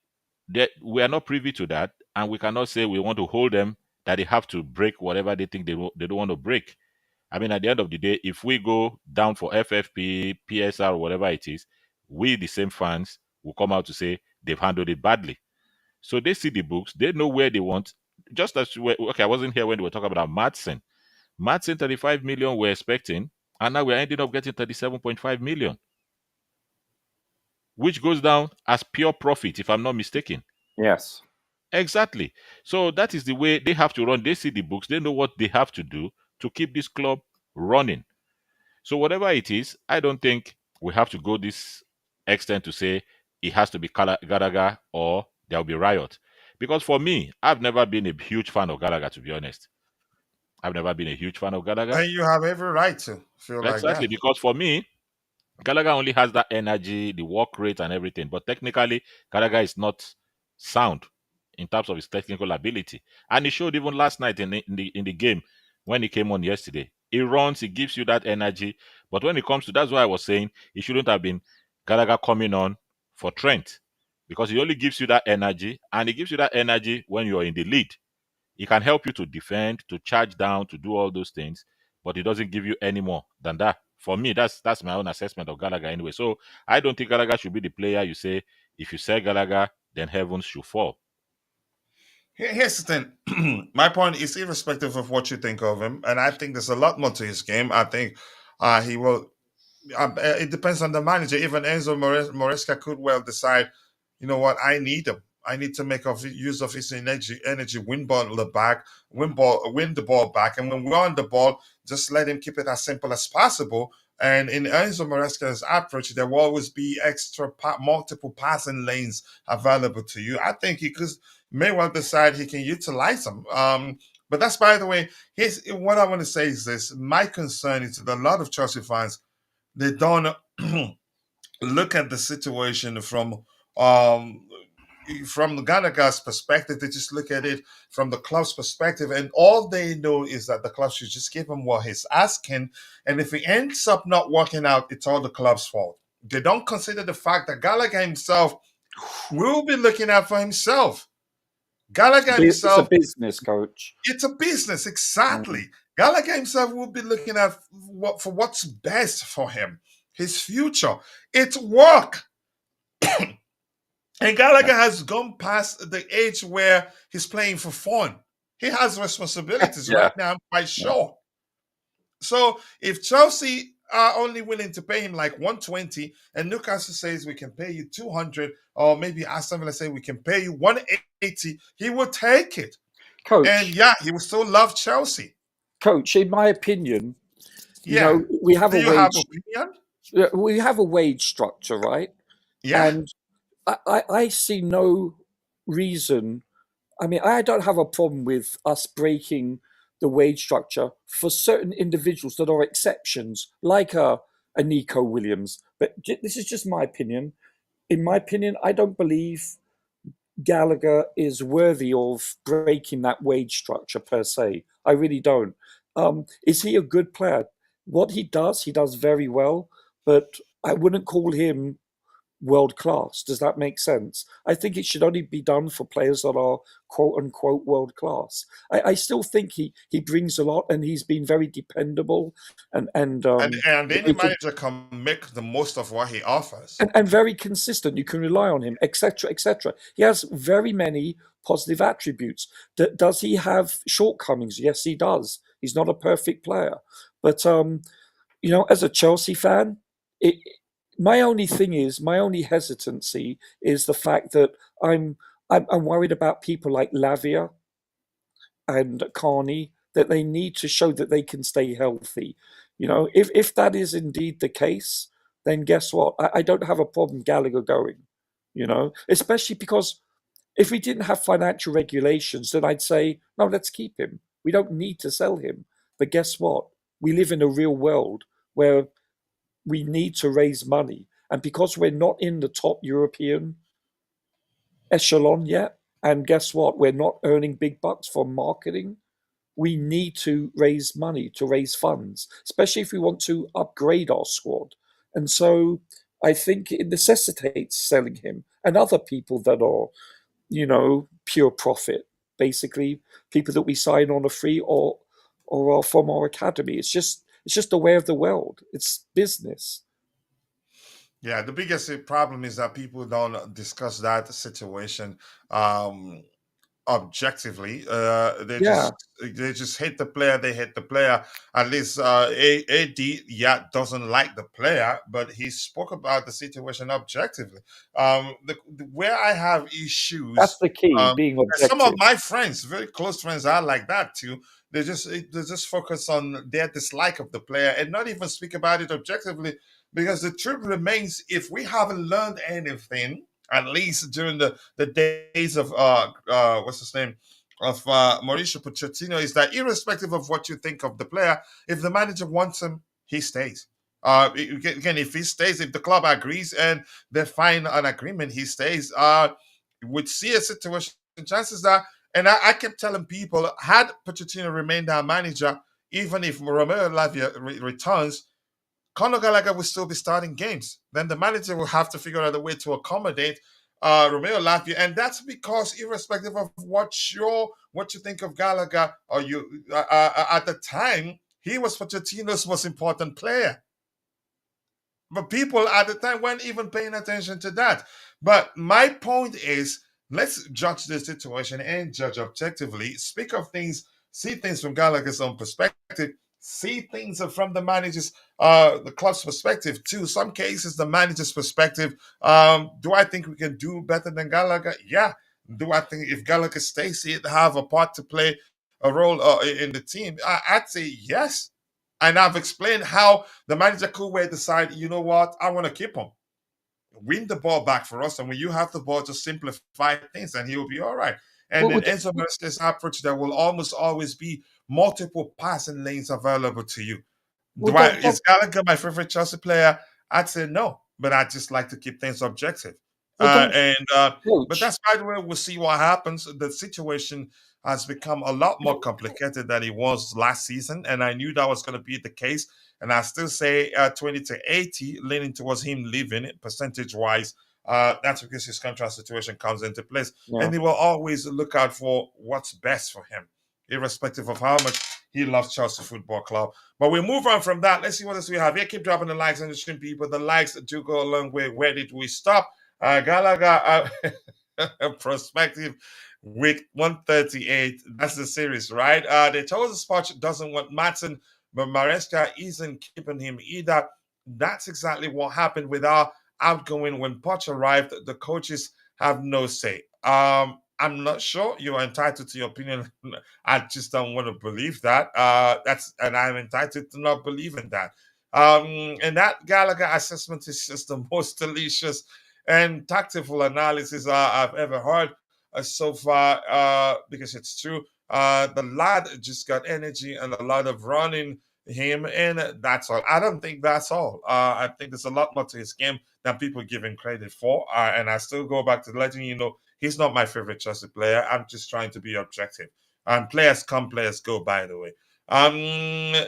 we are not privy to that, and we cannot say we want to hold them that they have to break whatever they think they don't want to break. At the end of the day, if we go down for FFP, PSR, or whatever it is, we, the same fans, will come out to say they've handled it badly. So they see the books, they know where they want. Just as I wasn't here when they were talking about Maatsen. Maatsen, 35 million we're expecting, and now we're ending up getting 37.5 million, which goes down as pure profit, if I'm not mistaken. Yes. Exactly. So that is the way they have to run. They see the books, they know what they have to do to keep this club running. So whatever it is, I don't think we have to go this extent to say it has to be Gallagher or there'll be riot. Because for me, I've never been a huge fan of Gallagher, to be honest. I've never been a huge fan of Gallagher. And you have every right to feel like Exactly, that. because for me, Gallagher only has that energy, the work rate, and everything. But technically, Gallagher is not sound in terms of his technical ability, and he showed even last night in the game when he came on yesterday. He runs, he gives you that energy. But when it comes to, that's why I was saying he shouldn't have been Gallagher coming on for Trent, because he only gives you that energy, and he gives you that energy when you're in the lead. He can help you to defend, to charge down, to do all those things, but he doesn't give you any more than that. For me, that's my own assessment of Gallagher anyway. So I don't think Gallagher should be the player you say, if you sell Gallagher, then heavens should fall. Here's the thing. My point is, irrespective of what you think of him, and I think there's a lot more to his game. I think he will. It depends on the manager. Even Enzo Maresca could well decide, you know what, I need him. I need to make use of his energy, win the ball back, and when we're on the ball, just let him keep it as simple as possible. And in Enzo Maresca's approach, there will always be multiple passing lanes available to you. I think he may well decide he can utilize them. But that's, by the way, here's what I want to say is this. My concern is that a lot of Chelsea fans, they don't look at the situation from the Gallagher's perspective. They just look at it from the club's perspective, and all they know is that the club should just give him what he's asking, and if it ends up not working out, it's all the club's fault. They don't consider the fact that Gallagher himself will be looking out for himself. Gallagher himself, it's a business, coach. It's a business, exactly. Gallagher himself will be looking at for what's best for him, his future. It's work. And Gallagher has gone past the age where he's playing for fun. He has responsibilities right now, I'm quite sure. So if Chelsea are only willing to pay him like 120 and Newcastle says we can pay you 200, or maybe Aston Villa say we can pay you 180, he will take it. Coach, and he will still love Chelsea. Coach, in my opinion, you know, we have Do a you wage. have opinion? We have a wage structure, right? Yeah. And I see no reason. I mean, I don't have a problem with us breaking the wage structure for certain individuals that are exceptions, like a Nico Williams. But this is just my opinion. In my opinion, I don't believe Gallagher is worthy of breaking that wage structure per se. I really don't. Is he a good player? What he does very well, but I wouldn't call him world class. Does that make sense? I think it should only be done for players that are quote unquote world class. I still think he brings a lot, and he's been very dependable and any manager can make the most of what he offers, and very consistent. You can rely on him, etc., etc. He has very many positive attributes. Does he have shortcomings? Yes, he does. He's not a perfect player, but you know, as a Chelsea fan, my only hesitancy is the fact that I'm worried about people like Lavia and Carney, that they need to show that they can stay healthy. You know, if that is indeed the case, then guess what? I don't have a problem Gallagher going. You know, especially because if we didn't have financial regulations, then I'd say no, let's keep him. We don't need to sell him. But guess what? We live in a real world where we need to raise money. And because we're not in the top European echelon yet, and guess what? We're not earning big bucks from marketing. We need to raise money, to raise funds, especially if we want to upgrade our squad. And so I think it necessitates selling him and other people that are, you know, pure profit, basically people that we sign on a free or are from our academy. It's just the way of the world. It's business. Yeah, the biggest problem is that people don't discuss that situation objectively. They just hate the player. They hate the player. At least AD doesn't like the player, but he spoke about the situation objectively. Where I have issues, that's the key, being objective. Some of my friends, very close friends, are like that too. They just focus on their dislike of the player and not even speak about it objectively. Because the truth remains, if we haven't learned anything at least during the days of what's his name, of Mauricio Pochettino, is that irrespective of what you think of the player, if the manager wants him, he stays. Again, if he stays, if the club agrees and they find an agreement, he stays. We'd see a situation, chances that, and I kept telling people, had Pochettino remained our manager, even if Romeo Lavia returns, Conor Gallagher will still be starting games. Then the manager will have to figure out a way to accommodate Romeo Lavia, and that's because, irrespective of what you think of Gallagher, or you at the time, he was Pochettino's most important player. But people at the time weren't even paying attention to that. But my point is, let's judge the situation and judge objectively. Speak of things, see things from Gallagher's own perspective, see things from the manager's, the club's perspective too. Some cases, the manager's perspective. Do I think we can do better than Gallagher? Yeah. Do I think if Gallagher stays, he'd have a part to play, a role in the team? I'd say yes. And I've explained how the manager could well decide, you know what, I want to keep him. Win the ball back for us. And when you have the ball, just simplify things and he will be all right. And then Enzo Maresca's approach, there will almost always be multiple passing lanes available to you. Is Gallagher my favorite Chelsea player? I'd say no, but I just like to keep things objective. But that's, by the way, we'll see what happens. The situation has become a lot more complicated than it was last season, and I knew that was going to be the case. And I still say 20 to 80, leaning towards him leaving percentage-wise. That's because his contract situation comes into place, and he will always look out for what's best for him, irrespective of how much he loves Chelsea Football Club. But we move on from that. Let's see what else we have here. Keep dropping the likes on the stream, people. The likes do go a long way. Where did we stop? Gallagher, prospective week 138. That's the series, right? They told us Poch doesn't want Maatsen, but Maresca isn't keeping him either. That's exactly what happened with our outgoing. When Poch arrived, the coaches have no say. I'm not sure. You're entitled to your opinion. I just don't want to believe that. And I'm entitled to not believe in that. And that Gallagher assessment is just the most delicious and tactful analysis I've ever heard so far, because it's true. The lad just got energy and a lot of running him, and that's all. I don't think that's all. I think there's a lot more to his game than people give him credit for. And I still go back to letting you know, he's not my favorite Chelsea player. I'm just trying to be objective. And players come, players go, by the way.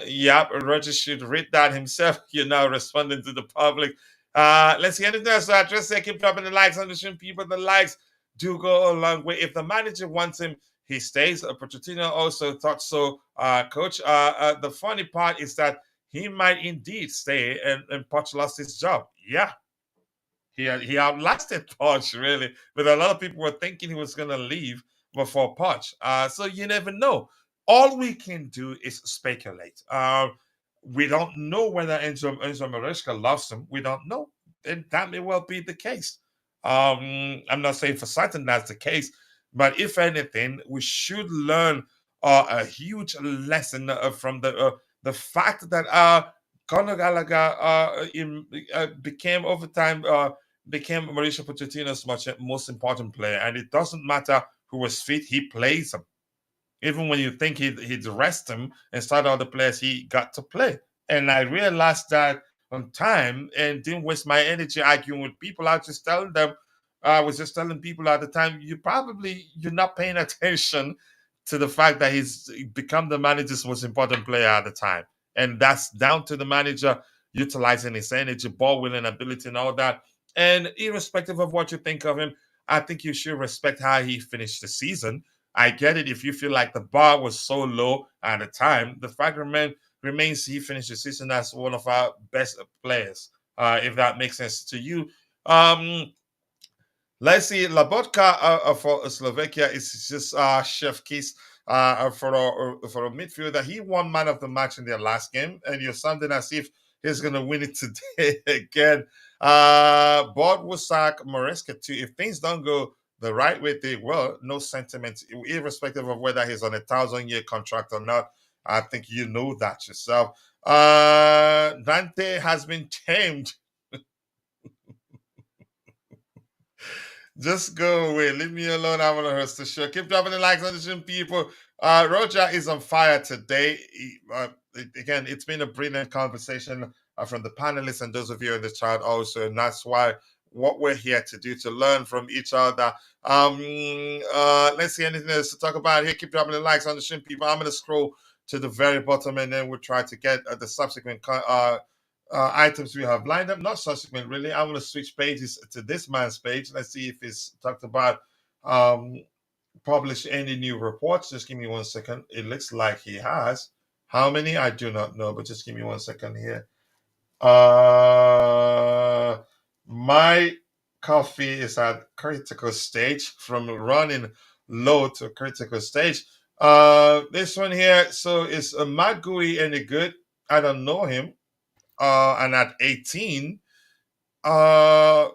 Yeah, Roger should read that himself. You're now responding to the public. Let's see anything else. So I just say keep dropping the likes on the stream, people. The likes do go a long way. If the manager wants him, he stays. Pochettino also thought so, coach. The funny part is that he might indeed stay, and Poch lost his job. Yeah. He outlasted Poch, really. But a lot of people were thinking he was going to leave before Poch. So you never know. All we can do is speculate. We don't know whether Enzo Maresca loves him. We don't know. And that may well be the case. I'm not saying for certain that's the case, but if anything, we should learn a huge lesson from the fact that Conor Gallagher became over time became Mauricio Pochettino's most important player, and it doesn't matter who was fit; he plays him. Even when you think he'd rest him and start all the players, he got to play. And I realized that on time and didn't waste my energy arguing with people. I was just telling people at the time, you're not paying attention to the fact that he's become the manager's most important player at the time. And that's down to the manager utilizing his energy, ball winning ability, and all that. And irrespective of what you think of him, I think you should respect how he finished the season. I get it if you feel like the bar was so low at the time. The fact remains he finished the season as one of our best players, if that makes sense to you. Let's see, Labotka for Slovakia is just chef kiss for a midfielder. He won man of the match in their last game, and you're sounding as if he's going to win it today again. Board will sack Maresca too. If things don't go the right way, they will. No sentiment, irrespective of whether he's on a 1,000-year contract or not. I think you know that yourself. Dante has been tamed. Just go away. Leave me alone. I want to host the show. Keep dropping the likes on the show, people. Roger is on fire today. Again, it's been a brilliant conversation from the panelists and those of you in the chat also. And that's why what we're here to do, to learn from each other. Let's see anything else to talk about here. Keep dropping the likes on the show, people. I'm going to scroll to the very bottom and then we'll try to get the subsequent items we have lined up. Not subsequent, really. I want to switch pages to this man's page. Let's see if he's talked about publish any new reports. Just give me 1 second. It looks like he has. How many? I do not know, but just give me 1 second here. My coffee is at critical stage, from running low to critical stage. This one here, so is Magui any good? I don't know him. And at 18, I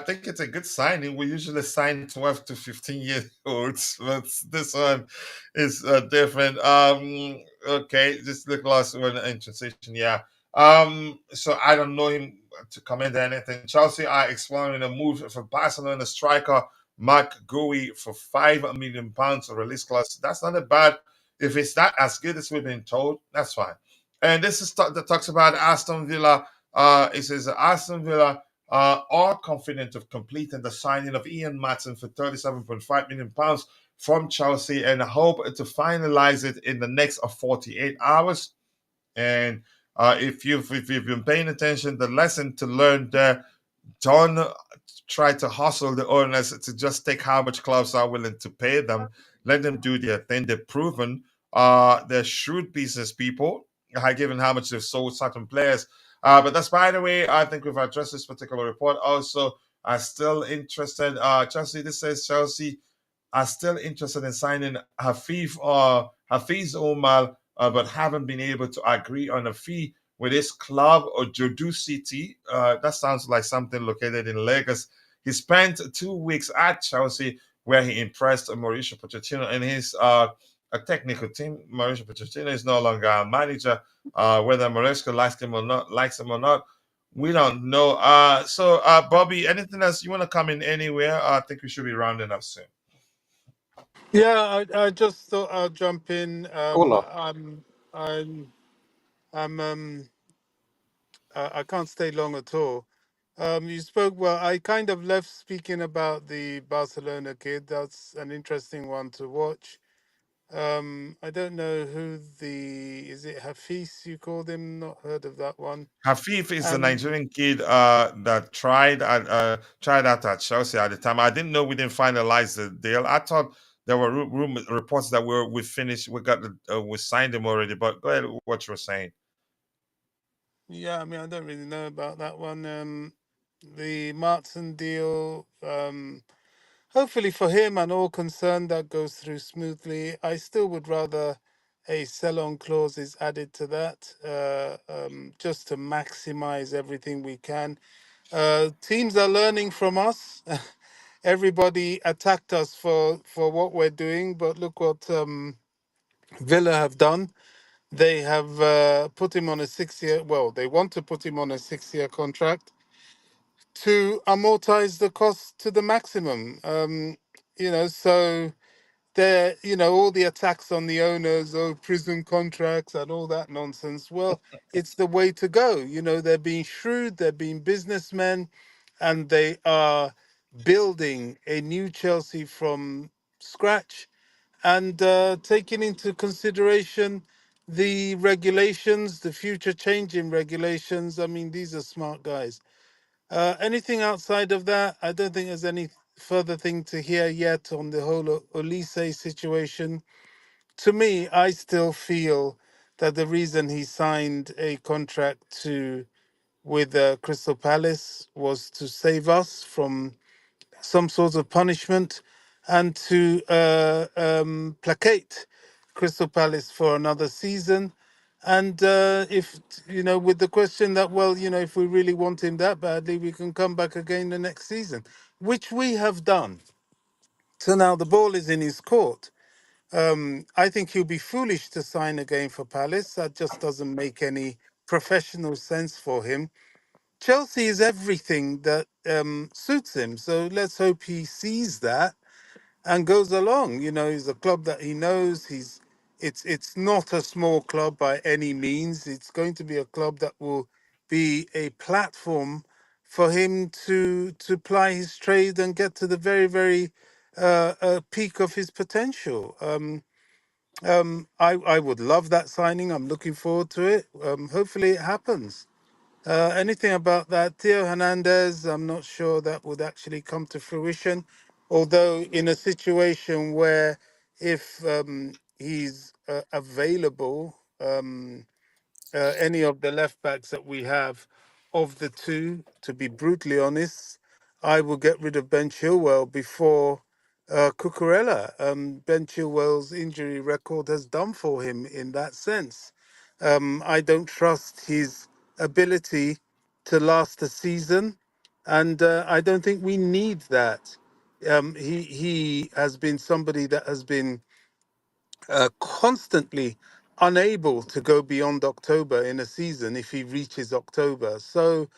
think it's a good signing. We usually sign 12 to 15 year olds, but this one is different. Okay, just look last one in transition. Yeah. So I don't know him to comment anything. Chelsea are exploring a move for Barcelona striker Mark Gui for £5 million release clause. That's not a bad. If it's not as good as we've been told, that's fine. And this is that talks about Aston Villa. It says Aston Villa are confident of completing the signing of Ian Maatsen for £37.5 million from Chelsea and hope to finalize it in the next 48 hours. And if you've been paying attention, the lesson to learn there, don't try to hustle the owners to just take how much clubs are willing to pay them. Let them do their thing. They've proven they're shrewd business people, given how much they've sold certain players. But that's, by the way, I think we've addressed this particular report. Also, are still interested. Chelsea, this says Chelsea are still interested in signing Hafiz Omar, but haven't been able to agree on a fee with his club or Jodu City. That sounds like something located in Lagos. He spent 2 weeks at Chelsea, where he impressed Mauricio Pochettino and his a technical team. Mauricio Pochettino is no longer a manager. Whether Maresca likes him or not, we don't know. So, Bobby, anything else you want to come in anywhere? I think we should be rounding up soon. Yeah, I just thought I'll jump in. Hola. I can't stay long at all. You spoke well. I kind of left speaking about the Barcelona kid. That's an interesting one to watch. I don't know who is it Hafiz you called him? Not heard of that one. Hafif is the And Nigerian kid that tried out at Chelsea at the time. I didn't know we didn't finalize the deal. I thought there were reports that we finished. We signed him already. But go ahead, what you were saying. yeah, I mean, I don't really know about that one. The Maatsen deal. Hopefully for him and all concerned, that goes through smoothly. I still would rather a sell-on clause is added to that, just to maximize everything we can. Teams are learning from us. Everybody attacked us for what we're doing, but look what Villa have done. They have put him on a 6-year. Well, they want to put him on a 6-year contract to amortize the cost to the maximum. So there, all the attacks on the owners of prison contracts and all that nonsense. Well, it's the way to go. They're being shrewd, they're being businessmen, and they are building a new Chelsea from scratch and taking into consideration the regulations, the future change in regulations. I mean, these are smart guys. Anything outside of that, I don't think there's any further thing to hear yet on the whole Olise situation. To me, I still feel that the reason he signed a contract with Crystal Palace was to save us from some sort of punishment and to placate Crystal Palace for another season. And if, with the question that, well, if we really want him that badly, we can come back again the next season, which we have done. So now the ball is in his court. I think he'll be foolish to sign again for Palace. That just doesn't make any professional sense for him. Chelsea is everything that suits him. So let's hope he sees that and goes along. You know, he's a club that he knows. It's not a small club by any means. It's going to be a club that will be a platform for him to ply his trade and get to the very peak of his potential. I would love that signing. I'm looking forward to it. Hopefully it happens. Anything about that? Theo Hernandez, I'm not sure that would actually come to fruition. Although, in a situation where if he's available, any of the left backs that we have, of the two, to be brutally honest, I will get rid of Ben Chilwell before Cucurella. Ben Chilwell's injury record has done for him in that sense. I don't trust his ability to last a season, and I don't think we need that. He has been somebody that has been constantly unable to go beyond October in a season if he reaches October. So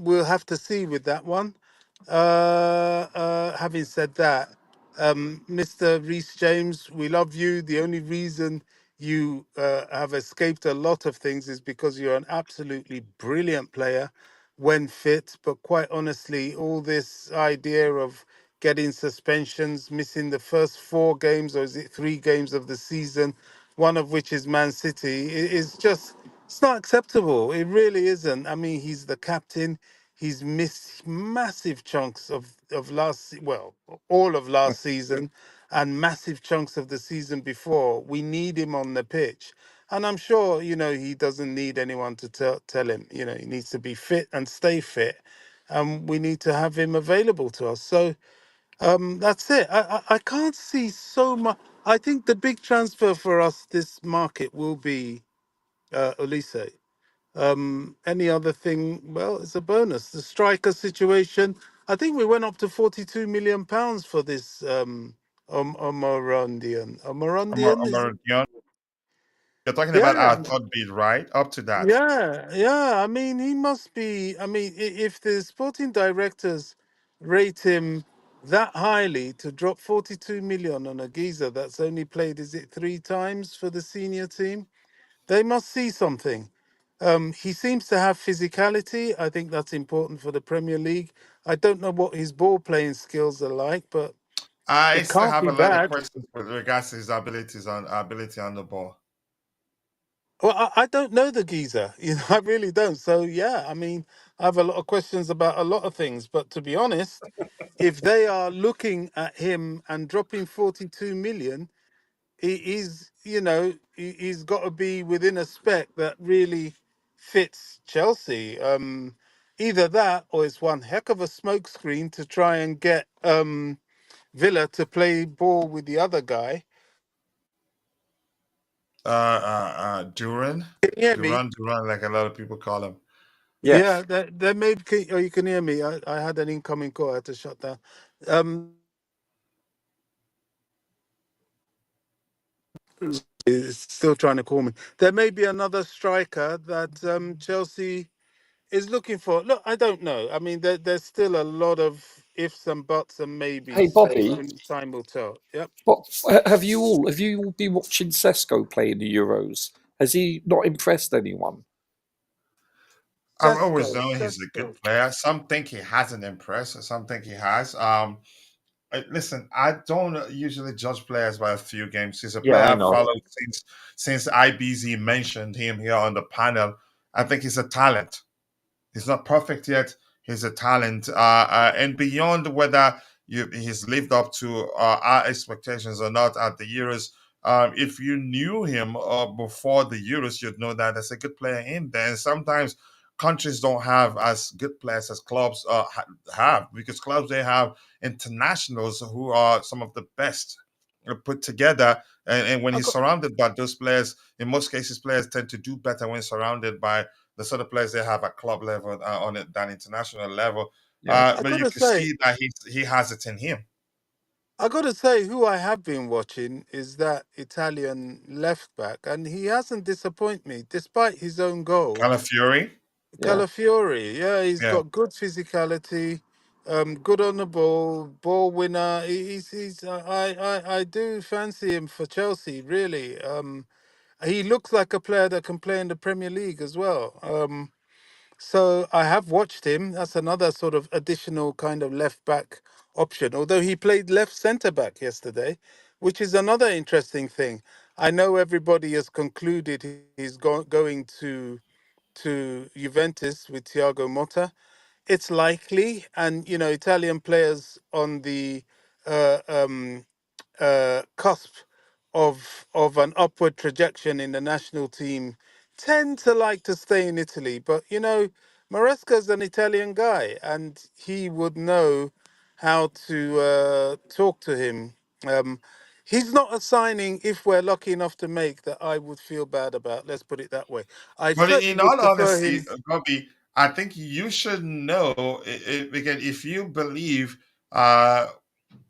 we'll have to see with that one. Having said that, Mr. Reece James, we love you. The only reason you have escaped a lot of things is because you're an absolutely brilliant player when fit. But quite honestly, all this idea of getting suspensions, missing the first 4 games, or is it 3 games of the season, one of which is Man City, is just, it's not acceptable. It really isn't. I mean, he's the captain. He's missed massive chunks of well, all of last season and massive chunks of the season before. We need him on the pitch. And I'm sure, he doesn't need anyone to tell him, he needs to be fit and stay fit. We need to have him available to us. So that's it. I can't see so much. I think the big transfer for us this market will be Olise. Any other thing? Well, it's a bonus. The striker situation. I think we went up to £42 million for this Omorodion. Omorodion is it? Omorodion. You're talking about Yeah, our third bid, right? Up to that. yeah. I mean, he must be. I mean, if the sporting directors rate him that highly to drop 42 million on a geezer that's only played, is it 3 times for the senior team? They must see something. He seems to have physicality. I think that's important for the Premier League. I don't know what his ball playing skills are like, but I it still can't have be a lot of bad. questions with regards to his ability on the ball. Well, I don't know the geezer. I really don't. So yeah, I mean, I have a lot of questions about a lot of things. But to be honest, if they are looking at him and dropping 42 million, he's got to be within a spec that really fits Chelsea. Either that, or it's one heck of a smokescreen to try and get Villa to play ball with the other guy. Duran, Can you hear me? Duran, like a lot of people call him. Yeah, Yes. there may be. Oh, you can hear me. I had an incoming call. I had to shut down. Um, it's still trying to call me. There may be another striker that Chelsea is looking for. Look, I don't know. I mean, there's still a lot of ifs and buts and Hey, maybes. So Bobby. only time will tell. Yep. But have you all been watching Sesko play in the Euros? Has he not impressed anyone? I've always Sesko, known he's a good Sesko. player. Some think he hasn't impressed. Some think he has. Listen, I don't usually judge players by a few games. He's a Yeah, player I I've know. followed since IBZ mentioned him here on the panel. I think he's a talent. He's not perfect yet. He's a talent, and beyond whether he's lived up to our expectations or not at the Euros. If you knew him before the Euros, you'd know that there's a good player in there. And sometimes countries don't have as good players as clubs have, because clubs, they have internationals who are some of the best put together. And when I he's got, surrounded by those players, in most cases, players tend to do better when surrounded by the sort of players they have at club level on it than international level. Yeah. I But got you to can say, see that he has it in him. who I have been watching is that Italian left back, and he hasn't disappointed me despite his own goal. Calafiori. Yeah. Calafiori, yeah, he's Yeah. got good physicality, good on the ball, ball winner. He's I do fancy him for Chelsea, really. He looks like a player that can play in the Premier League as well. So I have watched him. That's another sort of additional kind of left back option. Although he played left centre back yesterday, which is another interesting thing. I know everybody has concluded he's going to Juventus with Thiago Motta. It's likely, and Italian players on the uh, cusp of an upward trajectory in the national team tend to like to stay in Italy. But Maresca's an Italian guy, and he would know how to talk to him. Um, he's not a signing, if we're lucky enough to make, that I would feel bad about. Let's put it that way. I But certainly in would all prefer honesty, him. Bobby, I think you should know because if you believe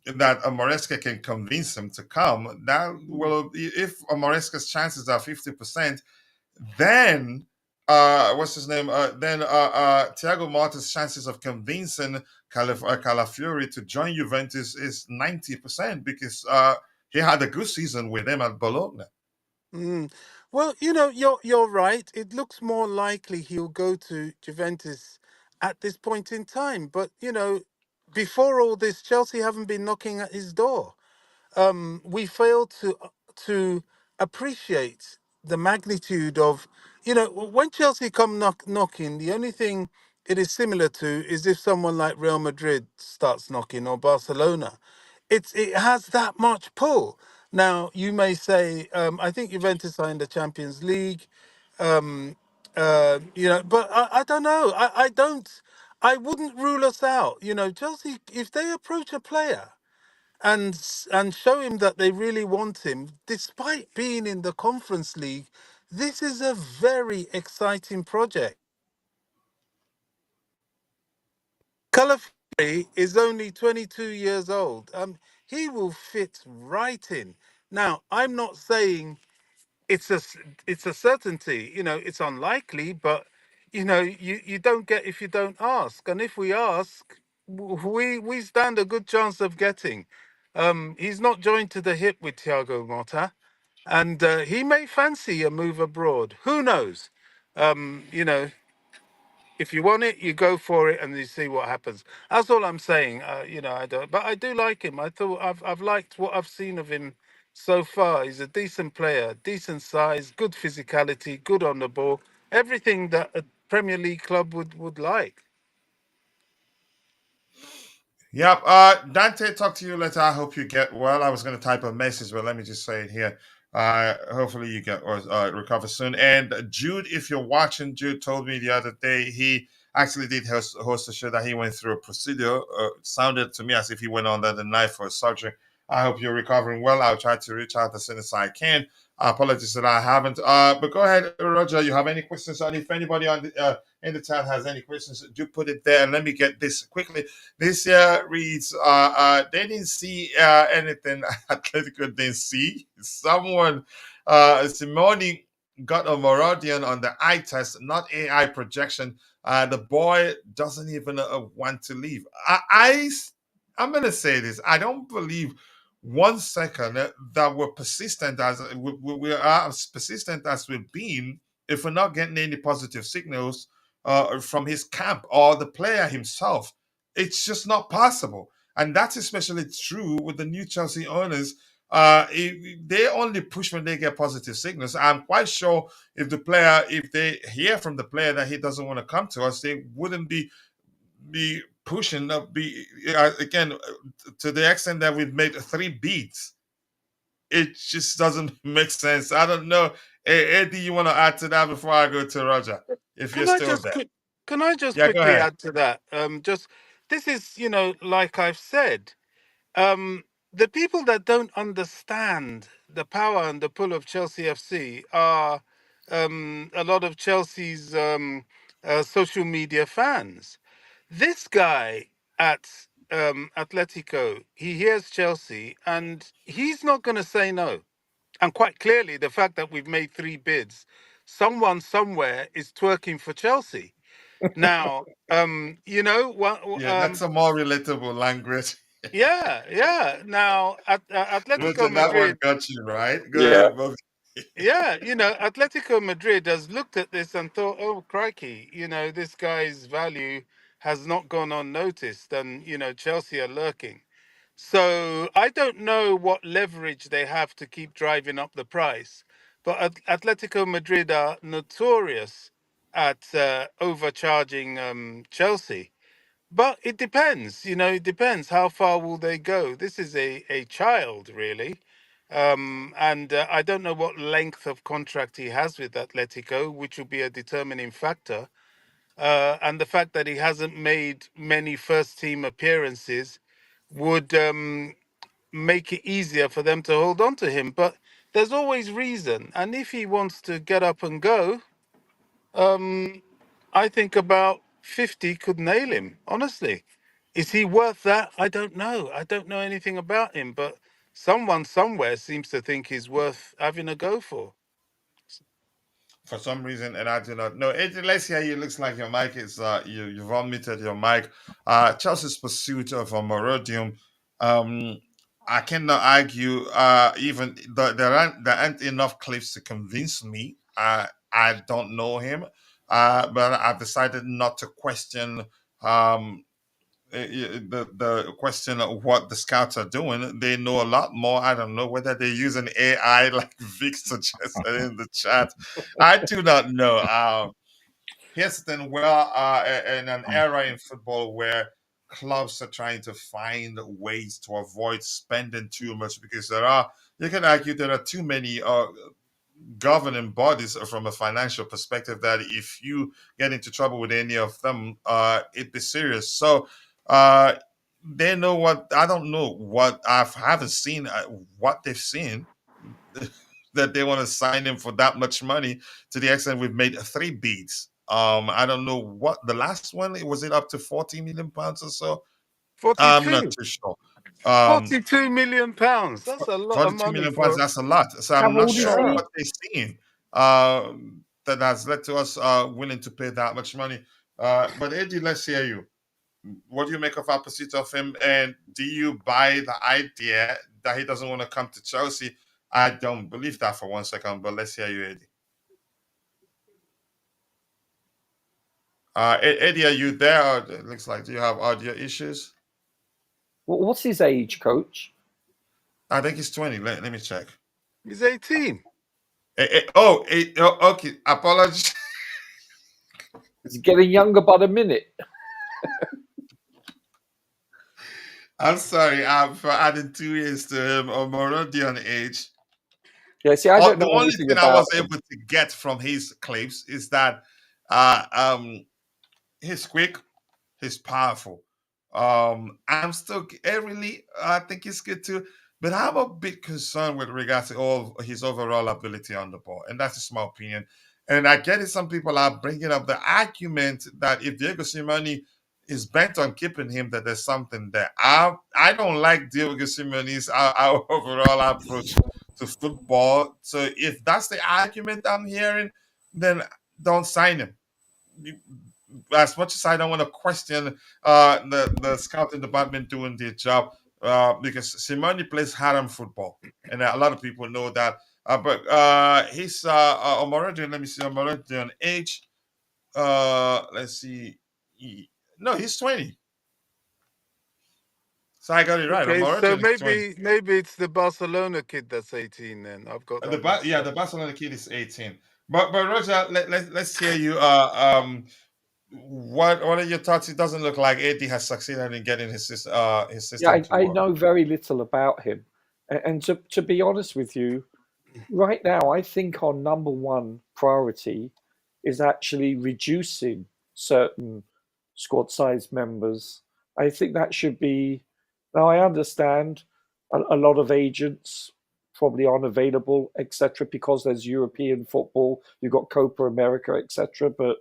that Maresca can convince him to come, that will, if Maresca's chances are 50%, then what's his name? Then Thiago Motta's chances of convincing Calafiori to join Juventus is 90% because he had a good season with them at Bologna. Mm. Well, you're right. It looks more likely he'll go to Juventus at this point in time. But before all this, Chelsea haven't been knocking at his door. We fail to appreciate the magnitude of when Chelsea come knocking. The only thing it is similar to is if someone like Real Madrid starts knocking or Barcelona. It has that much pull. Now you may say, I think Juventus are in the Champions League, um, but I don't know. I wouldn't rule us out. Chelsea, if they approach a player and show him that they really want him, despite being in the Conference League, this is a very exciting project. Calafiori is only 22 years old. He will fit right in. Now, I'm not saying it's it's a certainty. It's unlikely, but you don't get if you don't ask. And if we ask, we stand a good chance of getting. He's not joined to the hip with Thiago Motta, and he may fancy a move abroad. Who knows? Um, you know, if you want it, you go for it, and you see what happens. That's all I'm saying. I don't, but I do like him. I've liked what I've seen of him so far. He's a decent player, decent size, good physicality, good on the ball. Everything that a Premier League club would like. Yep. Dante, talk to you later. I hope you get well. I was going to type a message, but let me just say it here. Hopefully you get or recover soon. And Jude, if you're watching, Jude told me the other day he actually did host a show that he went through a procedure. Sounded to me as if he went under the knife for surgery. I hope you're recovering well. I'll try to reach out as soon as I can. Apologies that I haven't. But go ahead, Roger. You have any questions? And if anybody on the in the chat has any questions, do put it there. And let me get this quickly. This reads, they didn't see anything Atletico didn't see. Someone, Simone got a Omorodion on the eye test, not AI projection. The boy doesn't even want to leave. I'm going to say this. I don't believe 1 second that we're persistent as we are as persistent as we've been if we're not getting any positive signals from his camp or the player himself. It's just not possible. And that's especially true with the new Chelsea owners. They only push when they get positive signals. I'm quite sure if they hear from the player that he doesn't want to come to us, they wouldn't be pushing again to the extent that we've made 3 beats. It just doesn't make sense. I don't know. Eddie, you want to add to that before I go to Roger? If you're Can I still just there. quick? Can I just Yeah, go quickly ahead. add to that? Just this is, like I've said, the people that don't understand the power and the pull of Chelsea FC are a lot of Chelsea's social media fans. This guy at Atletico, he hears Chelsea and he's not going to say no. And quite clearly, the fact that we've made 3 bids, someone somewhere is twerking for Chelsea. Now, you know what? Yeah, that's a more relatable language. Yeah. Now, Atletico Roger, that one Madrid. got you, right? Go Yeah. ahead, Bobby. Yeah, Atletico Madrid has looked at this and thought, oh, crikey, this guy's value has not gone unnoticed. And, Chelsea are lurking. So I don't know what leverage they have to keep driving up the price. But Atletico Madrid are notorious at overcharging Chelsea. But it depends, it depends. How far will they go? This is a child, really. And I don't know what length of contract he has with Atletico, which will be a determining factor. And the fact that he hasn't made many first team appearances would make it easier for them to hold on to him. But there's always reason. And if he wants to get up and go, um, I think about 50 could nail him, honestly. Is he worth that? I don't know. I don't know anything about him, but someone somewhere seems to think he's worth having a go for. For some reason, and I do not know. Adrian, let's hear you. Looks like your mic is you've unmuted your mic. Chelsea's pursuit of Omorodion. I cannot argue. Even there aren't enough clips to convince me. I don't know him, but I've decided not to question the question of what the scouts are doing. They know a lot more. I don't know whether they're using AI like Vic suggested in the chat. I do not know. Here's the thing: in an era in football where clubs are trying to find ways to avoid spending too much, because you can argue there are too many governing bodies from a financial perspective that if you get into trouble with any of them, it'd be serious. So uh, they know what I don't know what I haven't seen what they've seen that they want to sign him for that much money to the extent we've made 3 bids. I don't know what the last one was. It up to 40 million pounds or so? I'm not 42. too sure. Um, 42 million pounds. That's a lot of 42 money million pounds, for. that's a lot. So How I'm not old is sure Yeah. he? what they're seeing that has led to us willing to pay that much money. But Eddie, let's hear you. What do you make of our pursuit of him? And do you buy the idea that he doesn't want to come to Chelsea? I don't believe that for 1 second, but let's hear you, Eddie. Eddie, are you there? Or it looks like, do you have audio issues? What's his age, coach? I think he's 20. Let me check. He's 18. Okay. Apologies. He's getting younger by the minute. I'm sorry for adding 2 years to him or Morodion age. Yeah, see, I don't The know only anything thing I about was him. able to get from his clips is that uh, um, he's quick, he's powerful. I'm still really, I think he's good too, but I'm a bit concerned with regards to all his overall ability on the ball, and that's just my opinion. And I get it. Some people are bringing up the argument that if Diego Simeone is bent on keeping him, that there's something there. I don't like Diego Simeone's our overall approach to football. So if that's the argument I'm hearing, then don't sign him. As much as I don't want to question the scouting department doing their job, because Simone plays harem football, and a lot of people know that. But he's Omorodion. Let me see Omorodion age. Let's see. No, he's 20. So I got it right. Okay, so Omorodion is 20. maybe it's the Barcelona kid that's 18 then. I've got that mixed Yeah, up. the Barcelona kid is 18. But Roger, let's hear you. What are your thoughts? It doesn't look like AD has succeeded in getting his Yeah, system to I work. know very little about him. And to be honest with you, right now, I think our number one priority is actually reducing certain squad size members. I think that should be. Now, I understand a lot of agents probably aren't available, etc., because there's European football, you've got Copa America, etc. But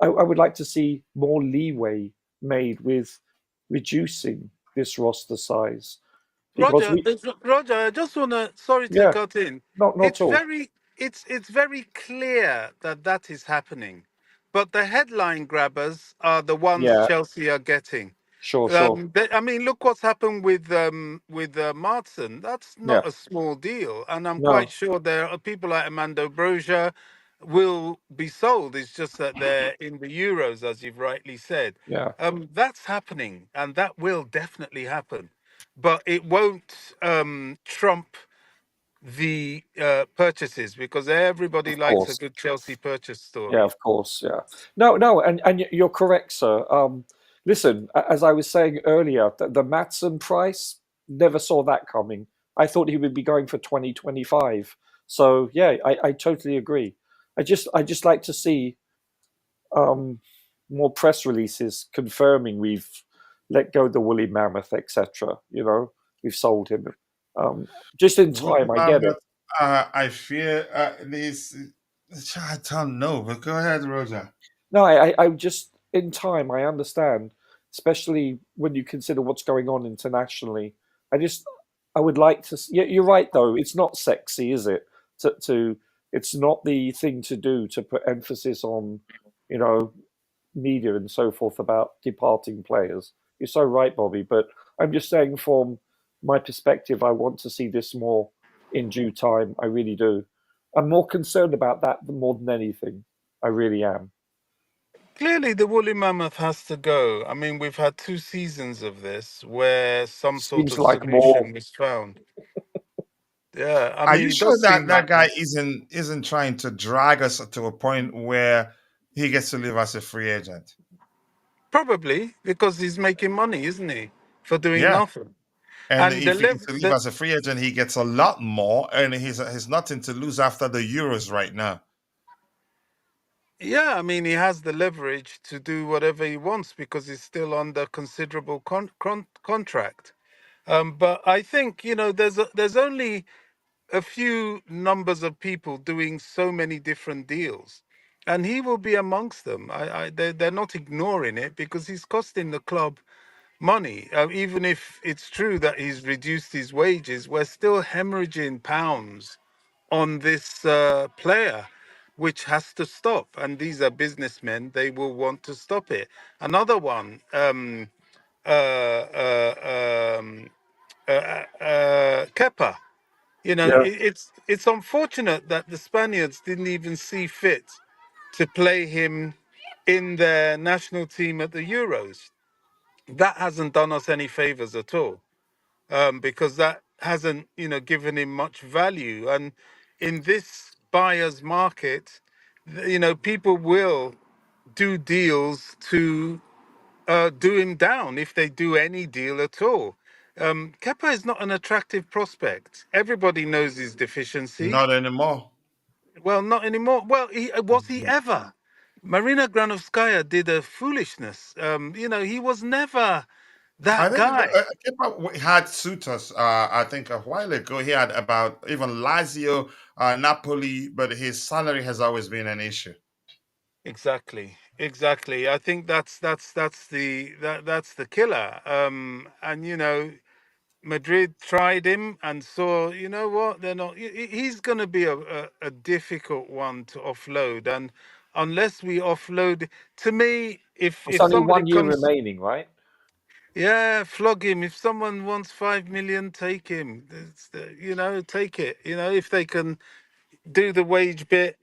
I would like to see more leeway made with reducing this roster size because Roger, we, Roger, I just wanna sorry to yeah, cut in. not It's all. very it's very clear that that is happening. but the headline grabbers are the ones Yeah, Chelsea are getting. sure. I mean, look what's happened with Maatsen. That's Yeah, not a small deal, and I'm quite no, sure there are people like Amando Broja will be sold. It's just that they're in the Euros, as you've rightly said. yeah. That's happening, and that will definitely happen, but it won't trump the purchases because everybody Of likes a course. good Chelsea purchase Yeah, story. of course. Yeah. No, and you're correct, sir. Listen, as I was saying earlier, the Matson price, never saw that coming. I thought he would be going for 2025. So yeah, I totally agree. I just like to see um, more press releases confirming we've let go the woolly mammoth, etc. We've sold him. Um, just in Woolly time, I get it. Mammoth, I fear this. I don't know, but go ahead, Roger. No, I just in time. I understand, especially when you consider what's going on internationally. I would like to. Yeah, you're right though. It's not sexy, is it? It's not the thing to do to put emphasis on, you know, media and so forth about departing players. You're so right, Bobby. But I'm just saying, from my perspective, I want to see this more in due time. I really do. I'm more concerned about that more than anything. I really am. Clearly, the woolly mammoth has to go. I mean, we've had 2 seasons of this where some sort Seems of like more. solution was found. Yeah, I Are mean, you it sure does that seem that like guy that. isn't trying to drag us to a point where he gets to live as a free agent? Probably because he's making money, isn't he, for doing Yeah, nothing? and And if he gets to live as a free agent, he gets a lot more, and he's nothing to lose after the Euros right now. yeah, I mean, he has the leverage to do whatever he wants because he's still under considerable contract. But I think there's only a few numbers of people doing so many different deals, and he will be amongst them. They're not ignoring it because he's costing the club money. Even if it's true that he's reduced his wages, we're still hemorrhaging pounds on this player, which has to stop. And these are businessmen; they will want to stop it. Another one. Uh, uh, um, Kepa. Yeah, It's unfortunate that the Spaniards didn't even see fit to play him in their national team at the Euros. That hasn't done us any favors at all, because that hasn't, given him much value. And in this buyer's market, people will do deals to do him down if they do any deal at all. Kepa is not an attractive prospect. Everybody knows his deficiency. Not anymore. Well, not anymore. Well, was he ever? Marina Granovskaya did a foolishness. He was never I that think guy. Kepa had suitors. I think a while ago he had about even Lazio, Napoli, but his salary has always been an issue. Exactly, exactly. I think that's the killer. And Madrid tried him and saw, you know what, they're not. He's going to be a difficult one to offload, and unless we offload, to me, it's if only somebody 1 year comes, remaining, right? yeah, flog him. If someone wants 5 million, take him. Take it. If they can do the wage bit,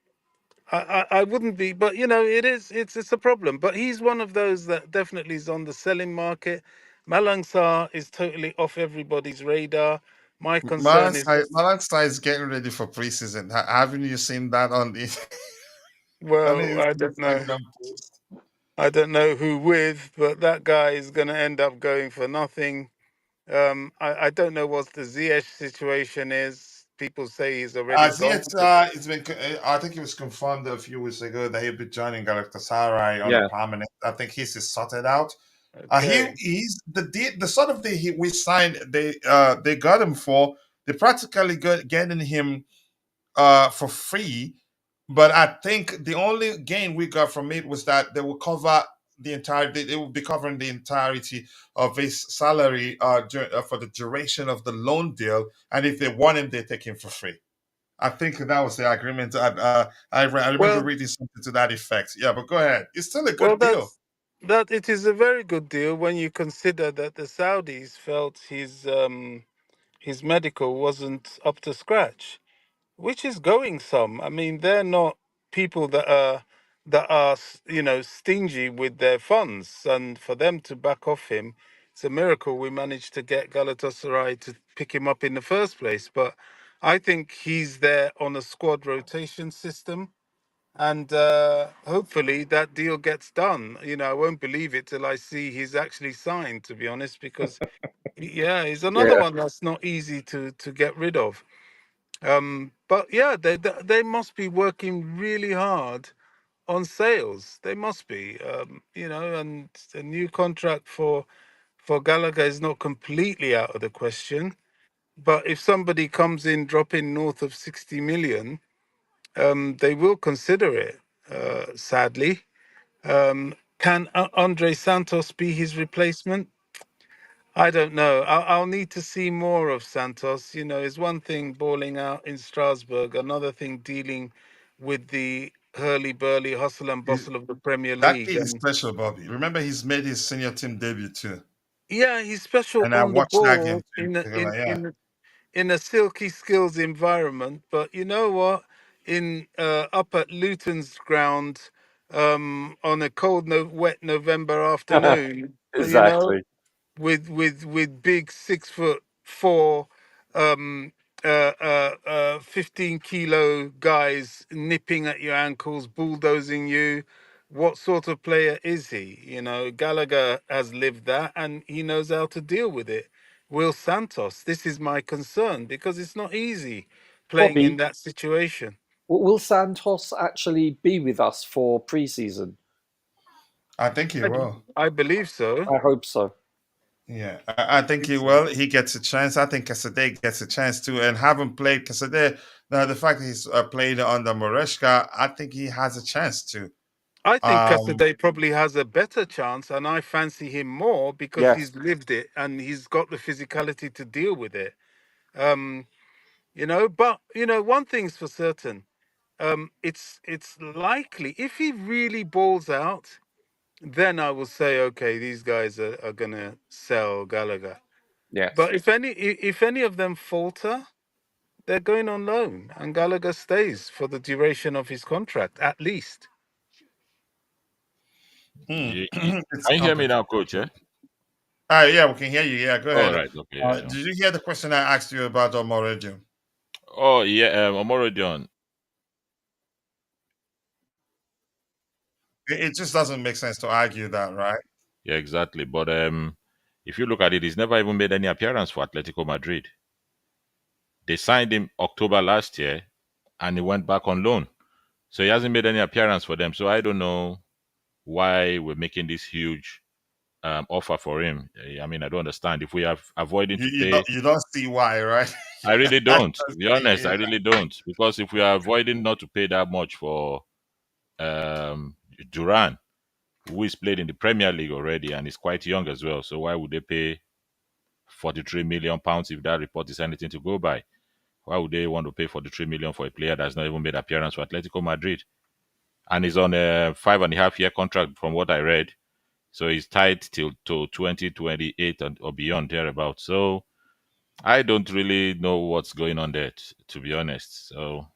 I wouldn't be, but it's a problem. But he's one of those that definitely is on the selling market. Malangsar is totally off everybody's radar. My concern is just, Malansai is getting ready for preseason. Haven't you seen that on the on well, his I don't know. Instagram post? I don't know who with, but that guy is going to end up going for nothing. I don't know what the Ziyech situation is. People say he's already gone. It's been. I think it was confirmed a few weeks ago that he'll be joining Galatasaray on a Yeah, permanent. I think he's sorted out. Okay. He's the sort of the we signed. They got him for. They practically getting him for free. But I think the only gain we got from it was that they will cover the entire. They will be covering the entirety of his salary for the duration of the loan deal. And if they want him, they take him for free. I think that was the agreement. I remember Well, reading something to that effect. Yeah, but go ahead. It's still a well, good deal. that it is a very good deal when you consider that the Saudis felt his medical wasn't up to scratch, which is going some. I mean, they're not people that are stingy with their funds, and for them to back off him, it's a miracle we managed to get Galatasaray to pick him up in the first place. But I think he's there on a squad rotation system, and hopefully that deal gets done. I won't believe it till I see he's actually signed, to be honest, because yeah, he's another Yeah. one that's not easy to get rid of. But yeah, they must be working really hard on sales. They must be, and a new contract for Gallagher is not completely out of the question. But if somebody comes in dropping north of 60 million, they will consider it. Sadly, can Andre Santos be his replacement? I don't know. I'll need to see more of Santos. It's one thing balling out in Strasbourg, another thing dealing with the hurly-burly hustle and He- bustle of the Premier that League. kid is And special, Bobby. Remember, he's made his senior team debut too, yeah, he's special and I on the watched that game ball too. Like, yeah, in a silky skills environment. But you know what? In up at Luton's ground, on a cold, wet November afternoon, Exactly. with big 6'4", 15-kilo guys nipping at your ankles, bulldozing you. What sort of player is he? Gallagher has lived that and he knows how to deal with it. Will Santos, this is my concern because it's not easy playing in Bobby, that situation. will Santos actually be with us for pre-season? I think he I, will. I believe so. I hope so. Yeah, I think he will. He gets a chance. I think Casade gets a chance too. And having played Casade, now the fact that he's played under Maresca, I think he has a chance too. I think Um, Casaday probably has a better chance, and I fancy him more because Yes. he's lived it and he's got the physicality to deal with it. Um, but one thing's for certain. It's likely if he really balls out, then I will say, okay, these guys are gonna sell Gallagher. Yes. But if any of them falter, they're going on loan, and Gallagher stays for the duration of his contract, at least. it's Can you hear me complicated. now, coach? Eh? Yeah, we can hear you. Yeah, go All ahead. right. Okay. Yeah, sure. Did you hear the question I asked you about Omorodion? Oh, yeah. Omorodion. It just doesn't make sense to argue that, right? Yeah, exactly. But if you look at it, he's never even made any appearance for Atletico Madrid. They signed him October last year, and he went back on loan. So he hasn't made any appearance for them. So I don't know why we're making this huge offer for him. I mean, I don't understand. If we are avoiding You to you pay, don't you don't see why, right? I really I don't. To don't be see honest, I it. really don't. Because if we are avoiding not to pay that much for Duran, who is played in the Premier League already and is quite young as well, so why would they pay 43 million pounds if that report is anything to go by? Why would they want to pay 43 million for a player that's not even made appearance for Atletico Madrid? And he's on a 5.5 year contract from what I read. So he's tied till to 2028 or beyond thereabout. So I don't really know what's going on there, to be honest. So,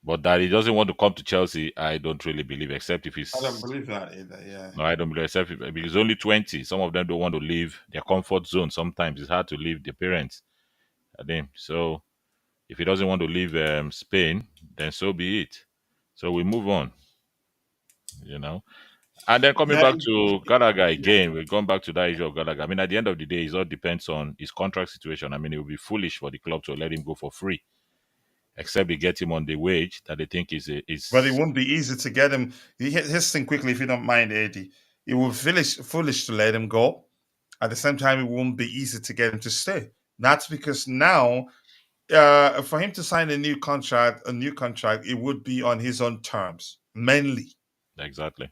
but that he doesn't want to come to Chelsea, I don't really believe, except if I don't he's. believe that either. Yeah. No, I don't believe, except if he's only 20. Some of them don't want to leave their comfort zone. Sometimes it's hard to leave their parents. I think. So if he doesn't want to leave Spain, then so be it. So we move on, you know. And then coming Yeah. back to Gallagher again, we're going back to that issue of Gallagher. I mean, at the end of the day, it all depends on his contract situation. I mean, it would be foolish for the club to let him go for free, except they get him on the wage that they think But it is won't be easy to get him. His thing quickly, if you don't mind, Eddie. It will be foolish to let him go. At the same time, it won't be easy to get him to stay. That's because now, for him to sign a new contract, it would be on his own terms, mainly. exactly.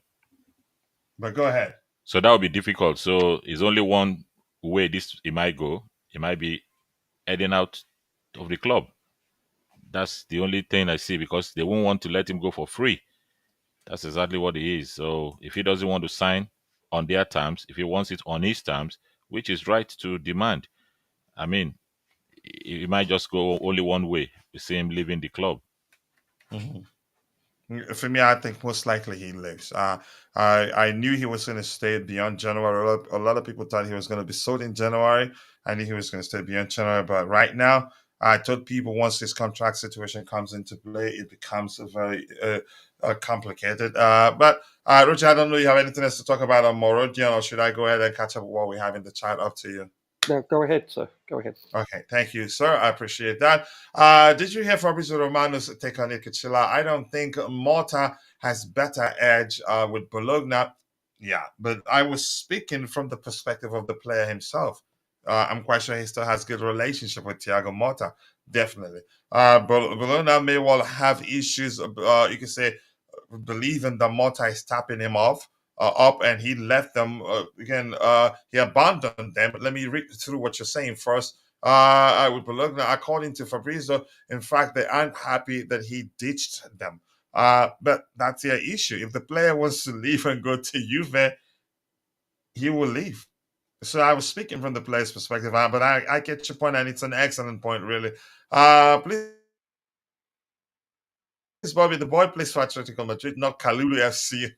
But go ahead. So that would be difficult. So it's only one way this it might go. It might be heading out of the club. That's the only thing I see, because they won't want to let him go for free. That's exactly what he is. So if he doesn't want to sign on their terms, if he wants it on his terms, which is right to demand, I mean, it might just go only one way. We see him leaving the club. For me, I think most likely he leaves. I knew he was going to stay beyond January. A lot of people thought he was going to be sold in January. I knew he was going to stay beyond January. But right now, I told people once this contract situation comes into play, it becomes very complicated. But Roger, I don't know if you have anything else to talk about on Morodion, or should I go ahead and catch up with what we have in the chat? Up to you. No, go ahead, sir. Go ahead. Okay, thank you, sir. I appreciate that. Did you hear Fabrizio Romano's take on Cucurella? I don't think Malta has better edge with Bologna. Yeah, but I was speaking from the perspective of the player himself. I'm quite sure he still has good relationship with Thiago Motta, definitely. Bologna may well have issues. You can say believing that Motta is tapping him off up, and he left them again. He abandoned them. But let me read through what you're saying first. With Bologna, according to Fabrizio, in fact, they aren't happy that he ditched them. But that's their issue. If the player wants to leave and go to Juve, he will leave. So I was speaking from the player's perspective, but I get your point, and it's an excellent point, really. Please, Bobby, the boy plays for Atletico Madrid, not Kalulu FC.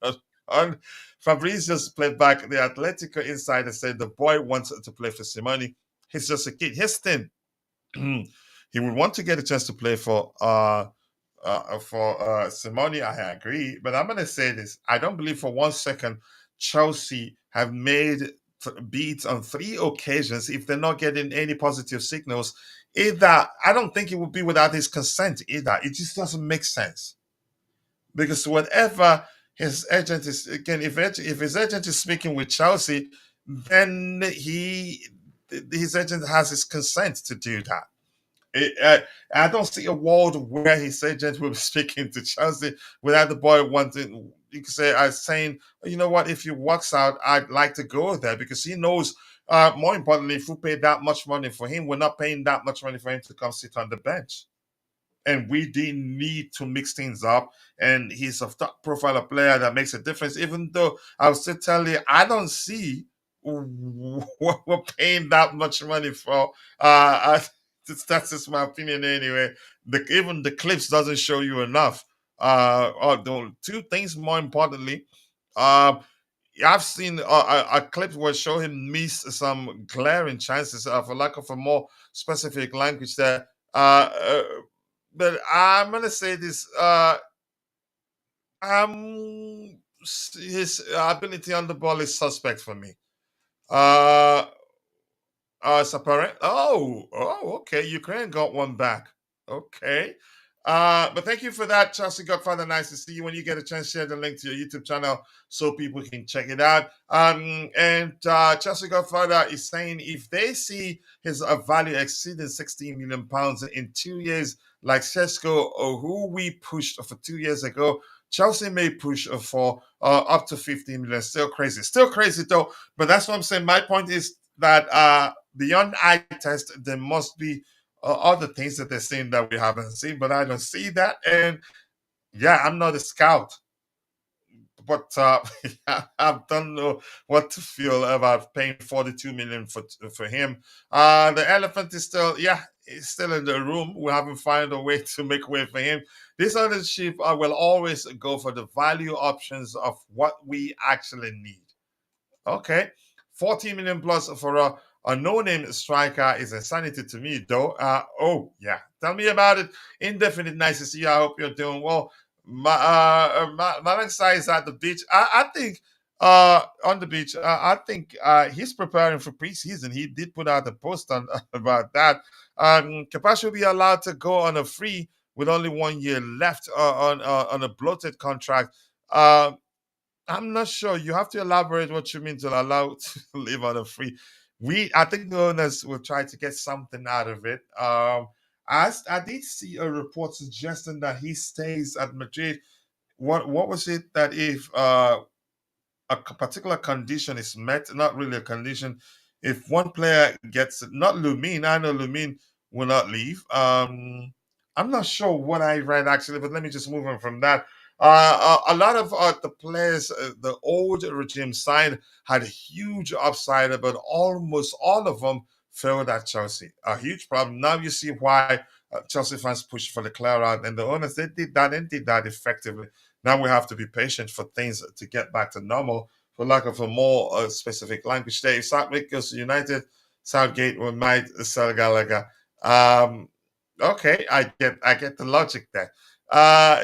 On Fabrizio's playback, the Atletico insider said the boy wants to play for Simone. He's just a kid. His thing, he would want to get a chance to play for Simone. I agree, but I'm going to say this: I don't believe for 1 second Chelsea have made beats on 3 occasions if they're not getting any positive signals. Either I don't think it would be without his consent. Either it just doesn't make sense, because whatever his agent is, again, if his agent is speaking with Chelsea, then his agent has his consent to do that. I don't see a world where his agent will be speaking to Chelsea without the boy wanting, you could say, saying, you know what, if he walks out, I'd like to go there, because he knows, more importantly, if we pay that much money for him, we're not paying that much money for him to come sit on the bench. And we didn't need to mix things up. And he's a top profile player that makes a difference, even though I will still tell you, I don't see what we're paying that much money for. That's just my opinion anyway. Even the clips doesn't show you enough. The 2 things more importantly, I've seen a clip where show him miss some glaring chances, for lack of a more specific language there. But I'm gonna say this: his ability on the ball is suspect for me. Sapare. Okay. Ukraine got one back. Okay. But thank you for that, Chelsea Godfather. Nice to see you. When you get a chance, share the link to your YouTube channel so people can check it out. And Chelsea Godfather is saying if they see his value exceeding £16 million in 2 years, like Sesko, who we pushed for 2 years ago, Chelsea may push for up to 15 million. Still crazy though. But that's what I'm saying. My point is that beyond eye test, there must be other things that they're seeing that we haven't seen, but I don't see that. And yeah, I'm not a scout, but I don't know what to feel about paying 42 million for him. The elephant is still, it's still in the room. We haven't found a way to make way for him. This ownership will always go for the value options of what we actually need. Okay, 40 million plus for a no-name striker is insanity to me, though. Tell me about it. Indefinite, nice to see you. I hope you're doing well. Maresca is at the beach. I think on the beach. I think he's preparing for preseason. He did put out a post on about that. Kapash will be allowed to go on a free with only 1 year left on a bloated contract. I'm not sure. You have to elaborate what you mean to allow to live on a free. I think the owners will try to get something out of it. I did see a report suggesting that he stays at Madrid. What was it that if a particular condition is met, not really a condition, if one player gets it, not Lumin, I know Lumin will not leave. I'm not sure what I read actually, but let me just move on from that. A lot of the players, the old regime side, had a huge upside, but almost all of them failed at Chelsea. A huge problem. Now you see why Chelsea fans pushed for the clear out, and the owners, they did that and did that effectively. Now we have to be patient for things to get back to normal, for lack of a more specific language. There, if Southgate goes to United, Southgate might sell Gallagher. Okay, I get the logic there.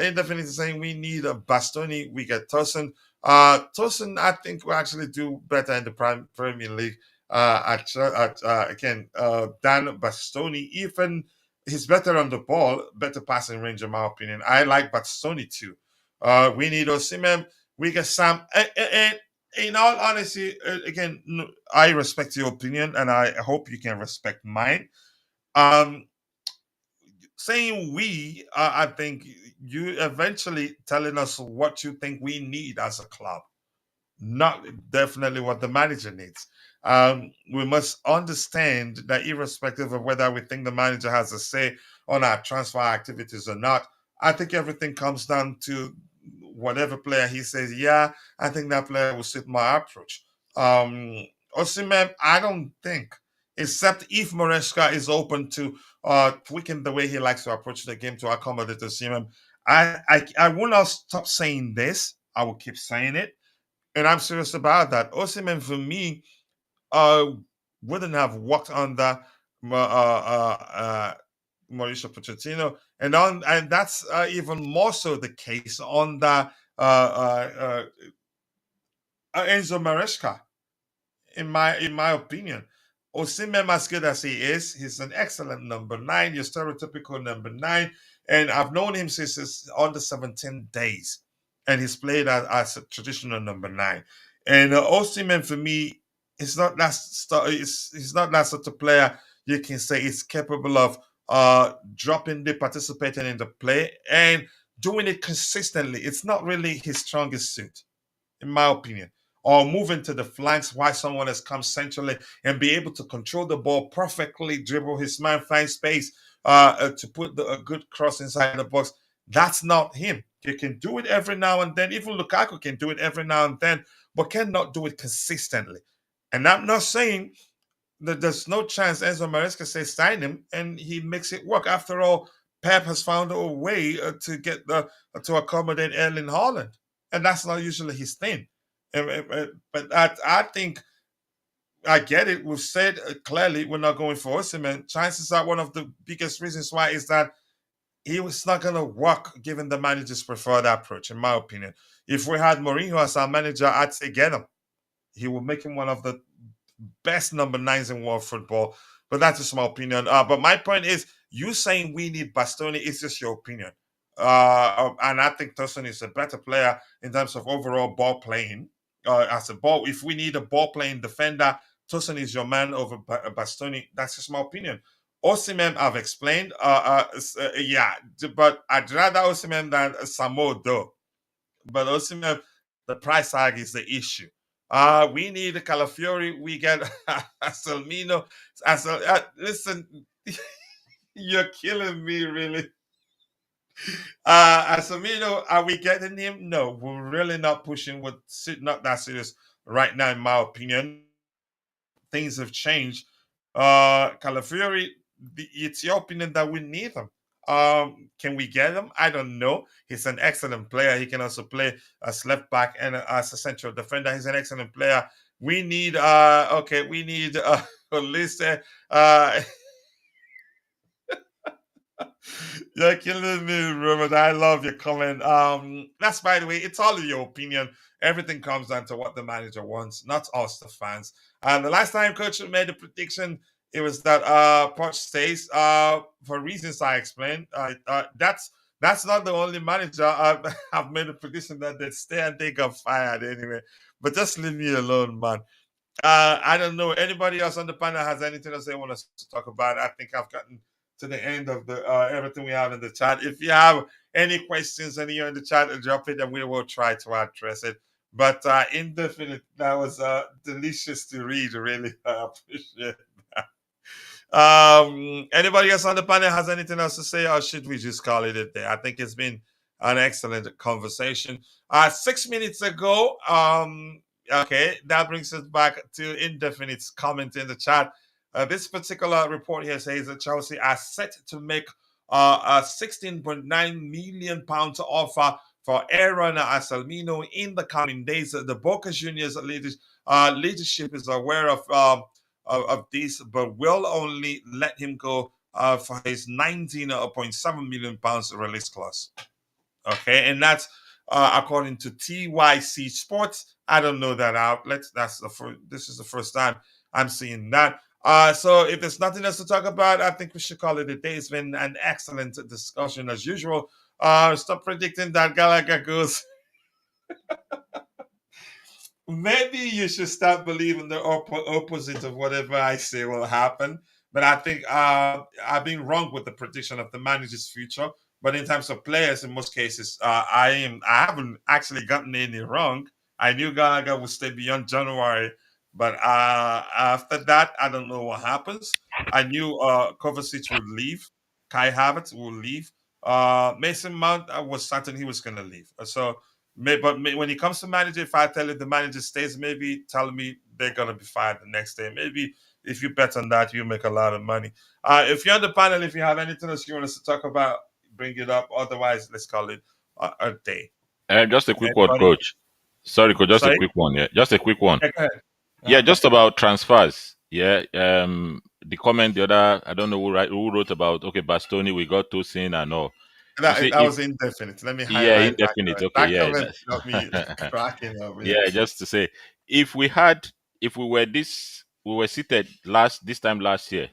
Indefinitely saying we need a Bastoni, we get Tosin. Tosin, I think will actually do better in the Premier League. Again, Dan Bastoni, even he's better on the ball, better passing range, in my opinion. I like Bastoni too. We need Osimhen. We get Sam. And in all honesty, again, I respect your opinion, and I hope you can respect mine. Um, Saying we, I think you eventually telling us what you think we need as a club, not definitely what the manager needs. We must understand that irrespective of whether we think the manager has a say on our transfer activities or not, I think everything comes down to whatever player he says, yeah, I think that player will suit my approach. Osimhen, I don't think, except if Maresca is open to tweaking the way he likes to approach the game to accommodate Osimhen. I will not stop saying this. I will keep saying it, and I'm serious about that. Osimhen for me uh, wouldn't have worked under Mauricio Pochettino, and that's even more so the case under Enzo Maresca in my opinion. Osimhen, as good as he is, he's an excellent number nine, your stereotypical number nine. And I've known him since his under 17 days. And he's played as a traditional number nine. And Osimhen, for me, is not that he's not that sort of player you can say is capable of dropping the participating in the play and doing it consistently. It's not really his strongest suit, in my opinion, or moving to the flanks while someone has come centrally and be able to control the ball perfectly, dribble his man, find space to put a good cross inside the box. That's not him. He can do it every now and then. Even Lukaku can do it every now and then, but cannot do it consistently. And I'm not saying that there's no chance Enzo Maresca says sign him and he makes it work. After all, Pep has found a way to accommodate Erling Haaland, and that's not usually his thing. But I think I get it. We've said clearly we're not going for Osimhen. Chances are one of the biggest reasons why is that he was not going to work given the manager's preferred approach, in my opinion. If we had Mourinho as our manager, I'd say get him. He will make him one of the best number nines in world football. But that's just my opinion. But my point is, you saying we need Bastoni is just your opinion. And I think Tosin is a better player in terms of overall ball playing. As a ball, if we need a ball playing defender, Tosin is your man over Bastoni. That's just my opinion. Osimhen, I've explained. Yeah, but I'd rather Osimhen than Samu though. But Osimhen, the price tag is the issue. We need a Calafiori. We get Anselmino. Listen, you're killing me, really. Astamino, are we getting him? No, we're really not pushing. We're not that serious right now, in my opinion. Things have changed. Calafiori, it's your opinion that we need him. Can we get him? I don't know. He's an excellent player. He can also play as left back and as a central defender. He's an excellent player. We need we need Olise. You're killing me, Robert. I love your comment. That's, by the way, it's all in your opinion. Everything comes down to what the manager wants, not us, the fans. And the last time Coach made a prediction, it was that Poch stays. For reasons I explained. That's not the only manager I've made a prediction that they stay and they got fired anyway. But just leave me alone, man. I don't know. Anybody else on the panel has anything else they want us to talk about? I think I've gotten to the end of the everything we have in the chat. If you have any questions and you're in the chat, drop it and we will try to address it. But indefinite, that was delicious to read. Really, I appreciate that. Anybody else on the panel has anything else to say, or should we just call it a day? I think it's been an excellent conversation. 6 minutes ago, okay, that brings us back to Indefinite's comment in the chat. This particular report here says that Chelsea are set to make a £16.9 million offer for Aaron Anselmino in the coming days. The Boca Juniors leadership is aware of this, but will only let him go for his £19.7 million release clause. Okay, and that's according to TYC Sports. I don't know that outlet. This is the first time I'm seeing that. So if there's nothing else to talk about, I think we should call it a day. It's been an excellent discussion as usual. Stop predicting that Gallagher goes. Maybe you should start believing the opposite of whatever I say will happen. But I think I've been wrong with the prediction of the manager's future. But in terms of players, in most cases, I haven't actually gotten any wrong. I knew Gallagher would stay beyond January, but after that, I don't know what happens. I knew Kovacic would leave, Kai Havertz will leave, Mason Mount. I was certain he was going to leave. So, when it comes to manager, if I tell you the manager stays, maybe tell me they're going to be fired the next day. Maybe if you bet on that, you make a lot of money. If you're on the panel, if you have anything else you want us to talk about, bring it up. Otherwise, let's call it a day. Just a quick word, Coach. Sorry, Coach. Just a quick one. Yeah, just a quick one. Yeah, go ahead. Yeah, just about transfers. Yeah. The comment the other, I don't know who wrote about. Okay, Bastoni, we got Tosin and all. That was indefinite. Let me highlight. Yeah, indefinite. That. Okay, yeah. That got me cracking up. Yeah, just to say, if we were seated this time last year,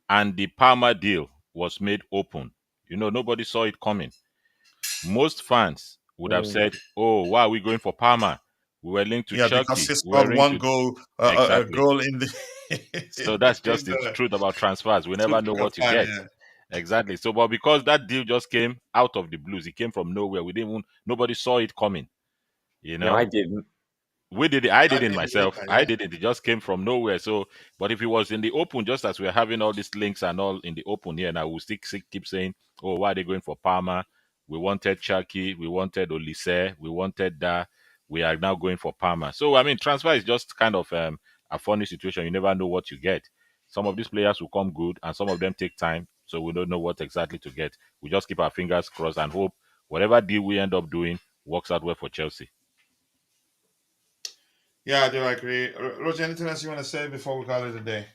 and the Palmer deal was made open. Nobody saw it coming. Most fans would have said, "Oh, why are we going for Palmer? We were linked to Chucky." Because he scored one goal, a goal in the. So that's just the truth about transfers. We never know what you get. Yeah. Exactly. So, but because that deal just came out of the blues, it came from nowhere. Nobody saw it coming. No, I didn't. We did it. I didn't myself. I didn't. It just came from nowhere. So, but if it was in the open, just as we're having all these links and all in the open here, now we'll still keep saying, "Oh, why are they going for Palmer? We wanted Chucky. We wanted Olise. We wanted that. We are now going for Palmer." So, I mean, transfer is just kind of a funny situation. You never know what you get. Some of these players will come good, and some of them take time. So we don't know what exactly to get. We just keep our fingers crossed and hope whatever deal we end up doing works out well for Chelsea. Yeah, I do agree. Roger, anything else you want to say before we call it a day?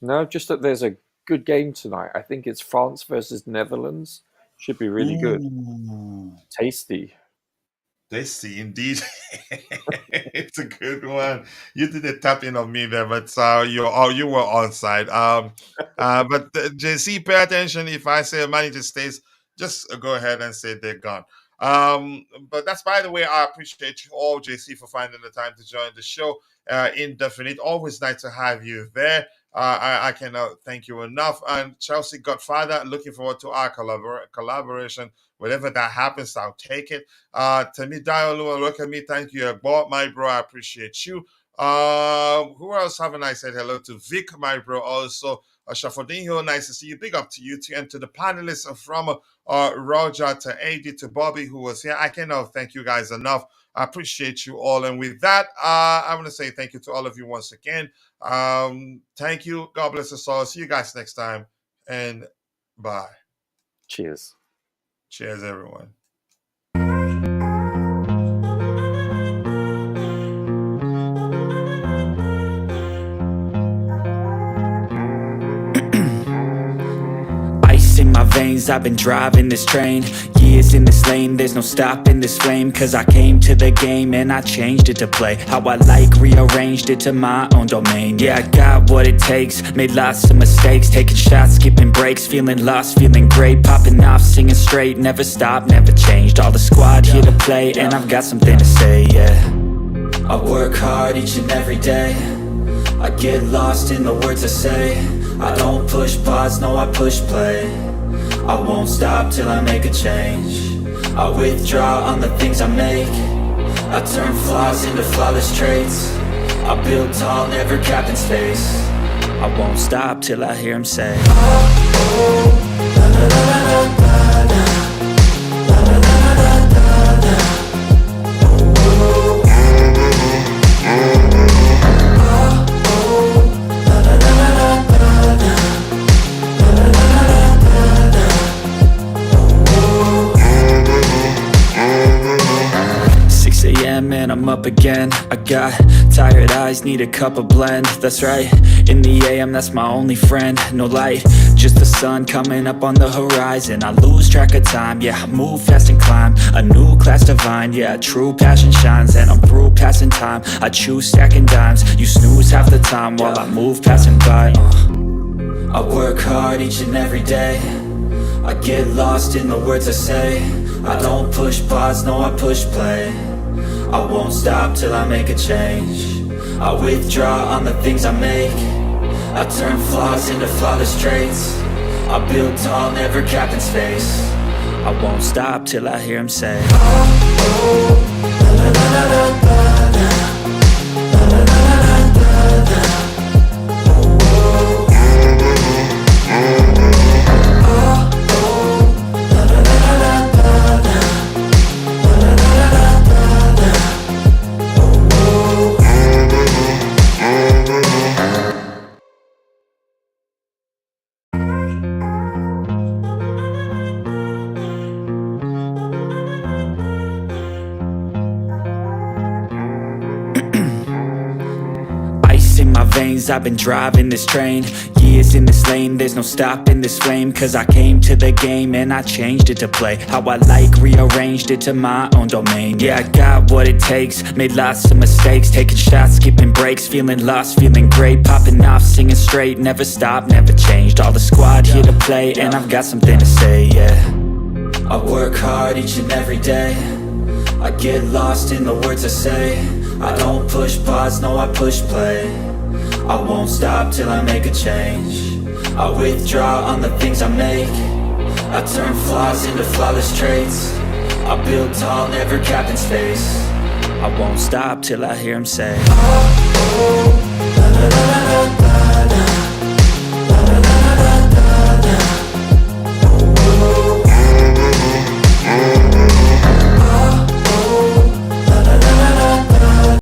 No, just that there's a good game tonight. I think it's France versus Netherlands. Should be really good. Tasty. Tasty, indeed. It's a good one. You did a tapping on me there, but you were on side. But JC, pay attention. If I say a manager stays, just go ahead and say they're gone. But that's, by the way, I appreciate you all, JC, for finding the time to join the show. Indefinite, always nice to have you there. I cannot thank you enough. And Chelsea Godfather, looking forward to our collaboration. Whatever that happens, I'll take it. Temi Diallo, look at me. Thank you, my bro. I appreciate you. Who else haven't I said hello to? Vic, my bro, also. Shafodinho, nice to see you. Big up to you too. And to the panelists from Roger to AD to Bobby, who was here. I cannot thank you guys enough. I appreciate you all. And with that, I want to say thank you to all of you once again. Thank you. God bless us all. See you guys next time. And bye. Cheers. Cheers, everyone. In my veins, I've been driving this train. Years in this lane, there's no stopping this flame. Cause I came to the game and I changed it to play how I like, rearranged it to my own domain. Yeah, I got what it takes, made lots of mistakes, taking shots, skipping breaks, feeling lost, feeling great, popping off, singing straight, never stopped, never changed. All the squad here to play, and I've got something to say, yeah. I work hard each and every day, I get lost in the words I say. I don't push pause, no, I push play. I won't stop till I make a change. I withdraw on the things I make. I turn flaws into flawless traits. I build tall, never capped in space. I won't stop till I hear him say, 6 a.m. and I'm up again. I got tired eyes, need a cup of blend. That's right, in the AM, that's my only friend. No light, just the sun coming up on the horizon. I lose track of time, yeah, I move fast and climb a new class divine, yeah, true passion shines. And I'm through passing time, I choose stacking dimes. You snooze half the time while I move passing by. I work hard each and every day, I get lost in the words I say. I don't push pause, no, I push play. I won't stop till I make a change. I withdraw on the things I make. I turn flaws into flawless traits. I build tall, never capped in space. I won't stop till I hear him say, in my veins, I've been driving this train. Years in this lane, there's no stopping this flame. Cause I came to the game and I changed it to play how I like, rearranged it to my own domain. Yeah, I got what it takes, made lots of mistakes, taking shots, skipping breaks, feeling lost, feeling great, popping off, singing straight, never stopped, never changed. All the squad here to play and I've got something to say, yeah. I work hard each and every day, I get lost in the words I say. I don't push pause, no, I push play. I won't stop till I make a change. I withdraw on the things I make. I turn flaws into flawless traits. I build tall, never capped in space. I won't stop till I hear him say,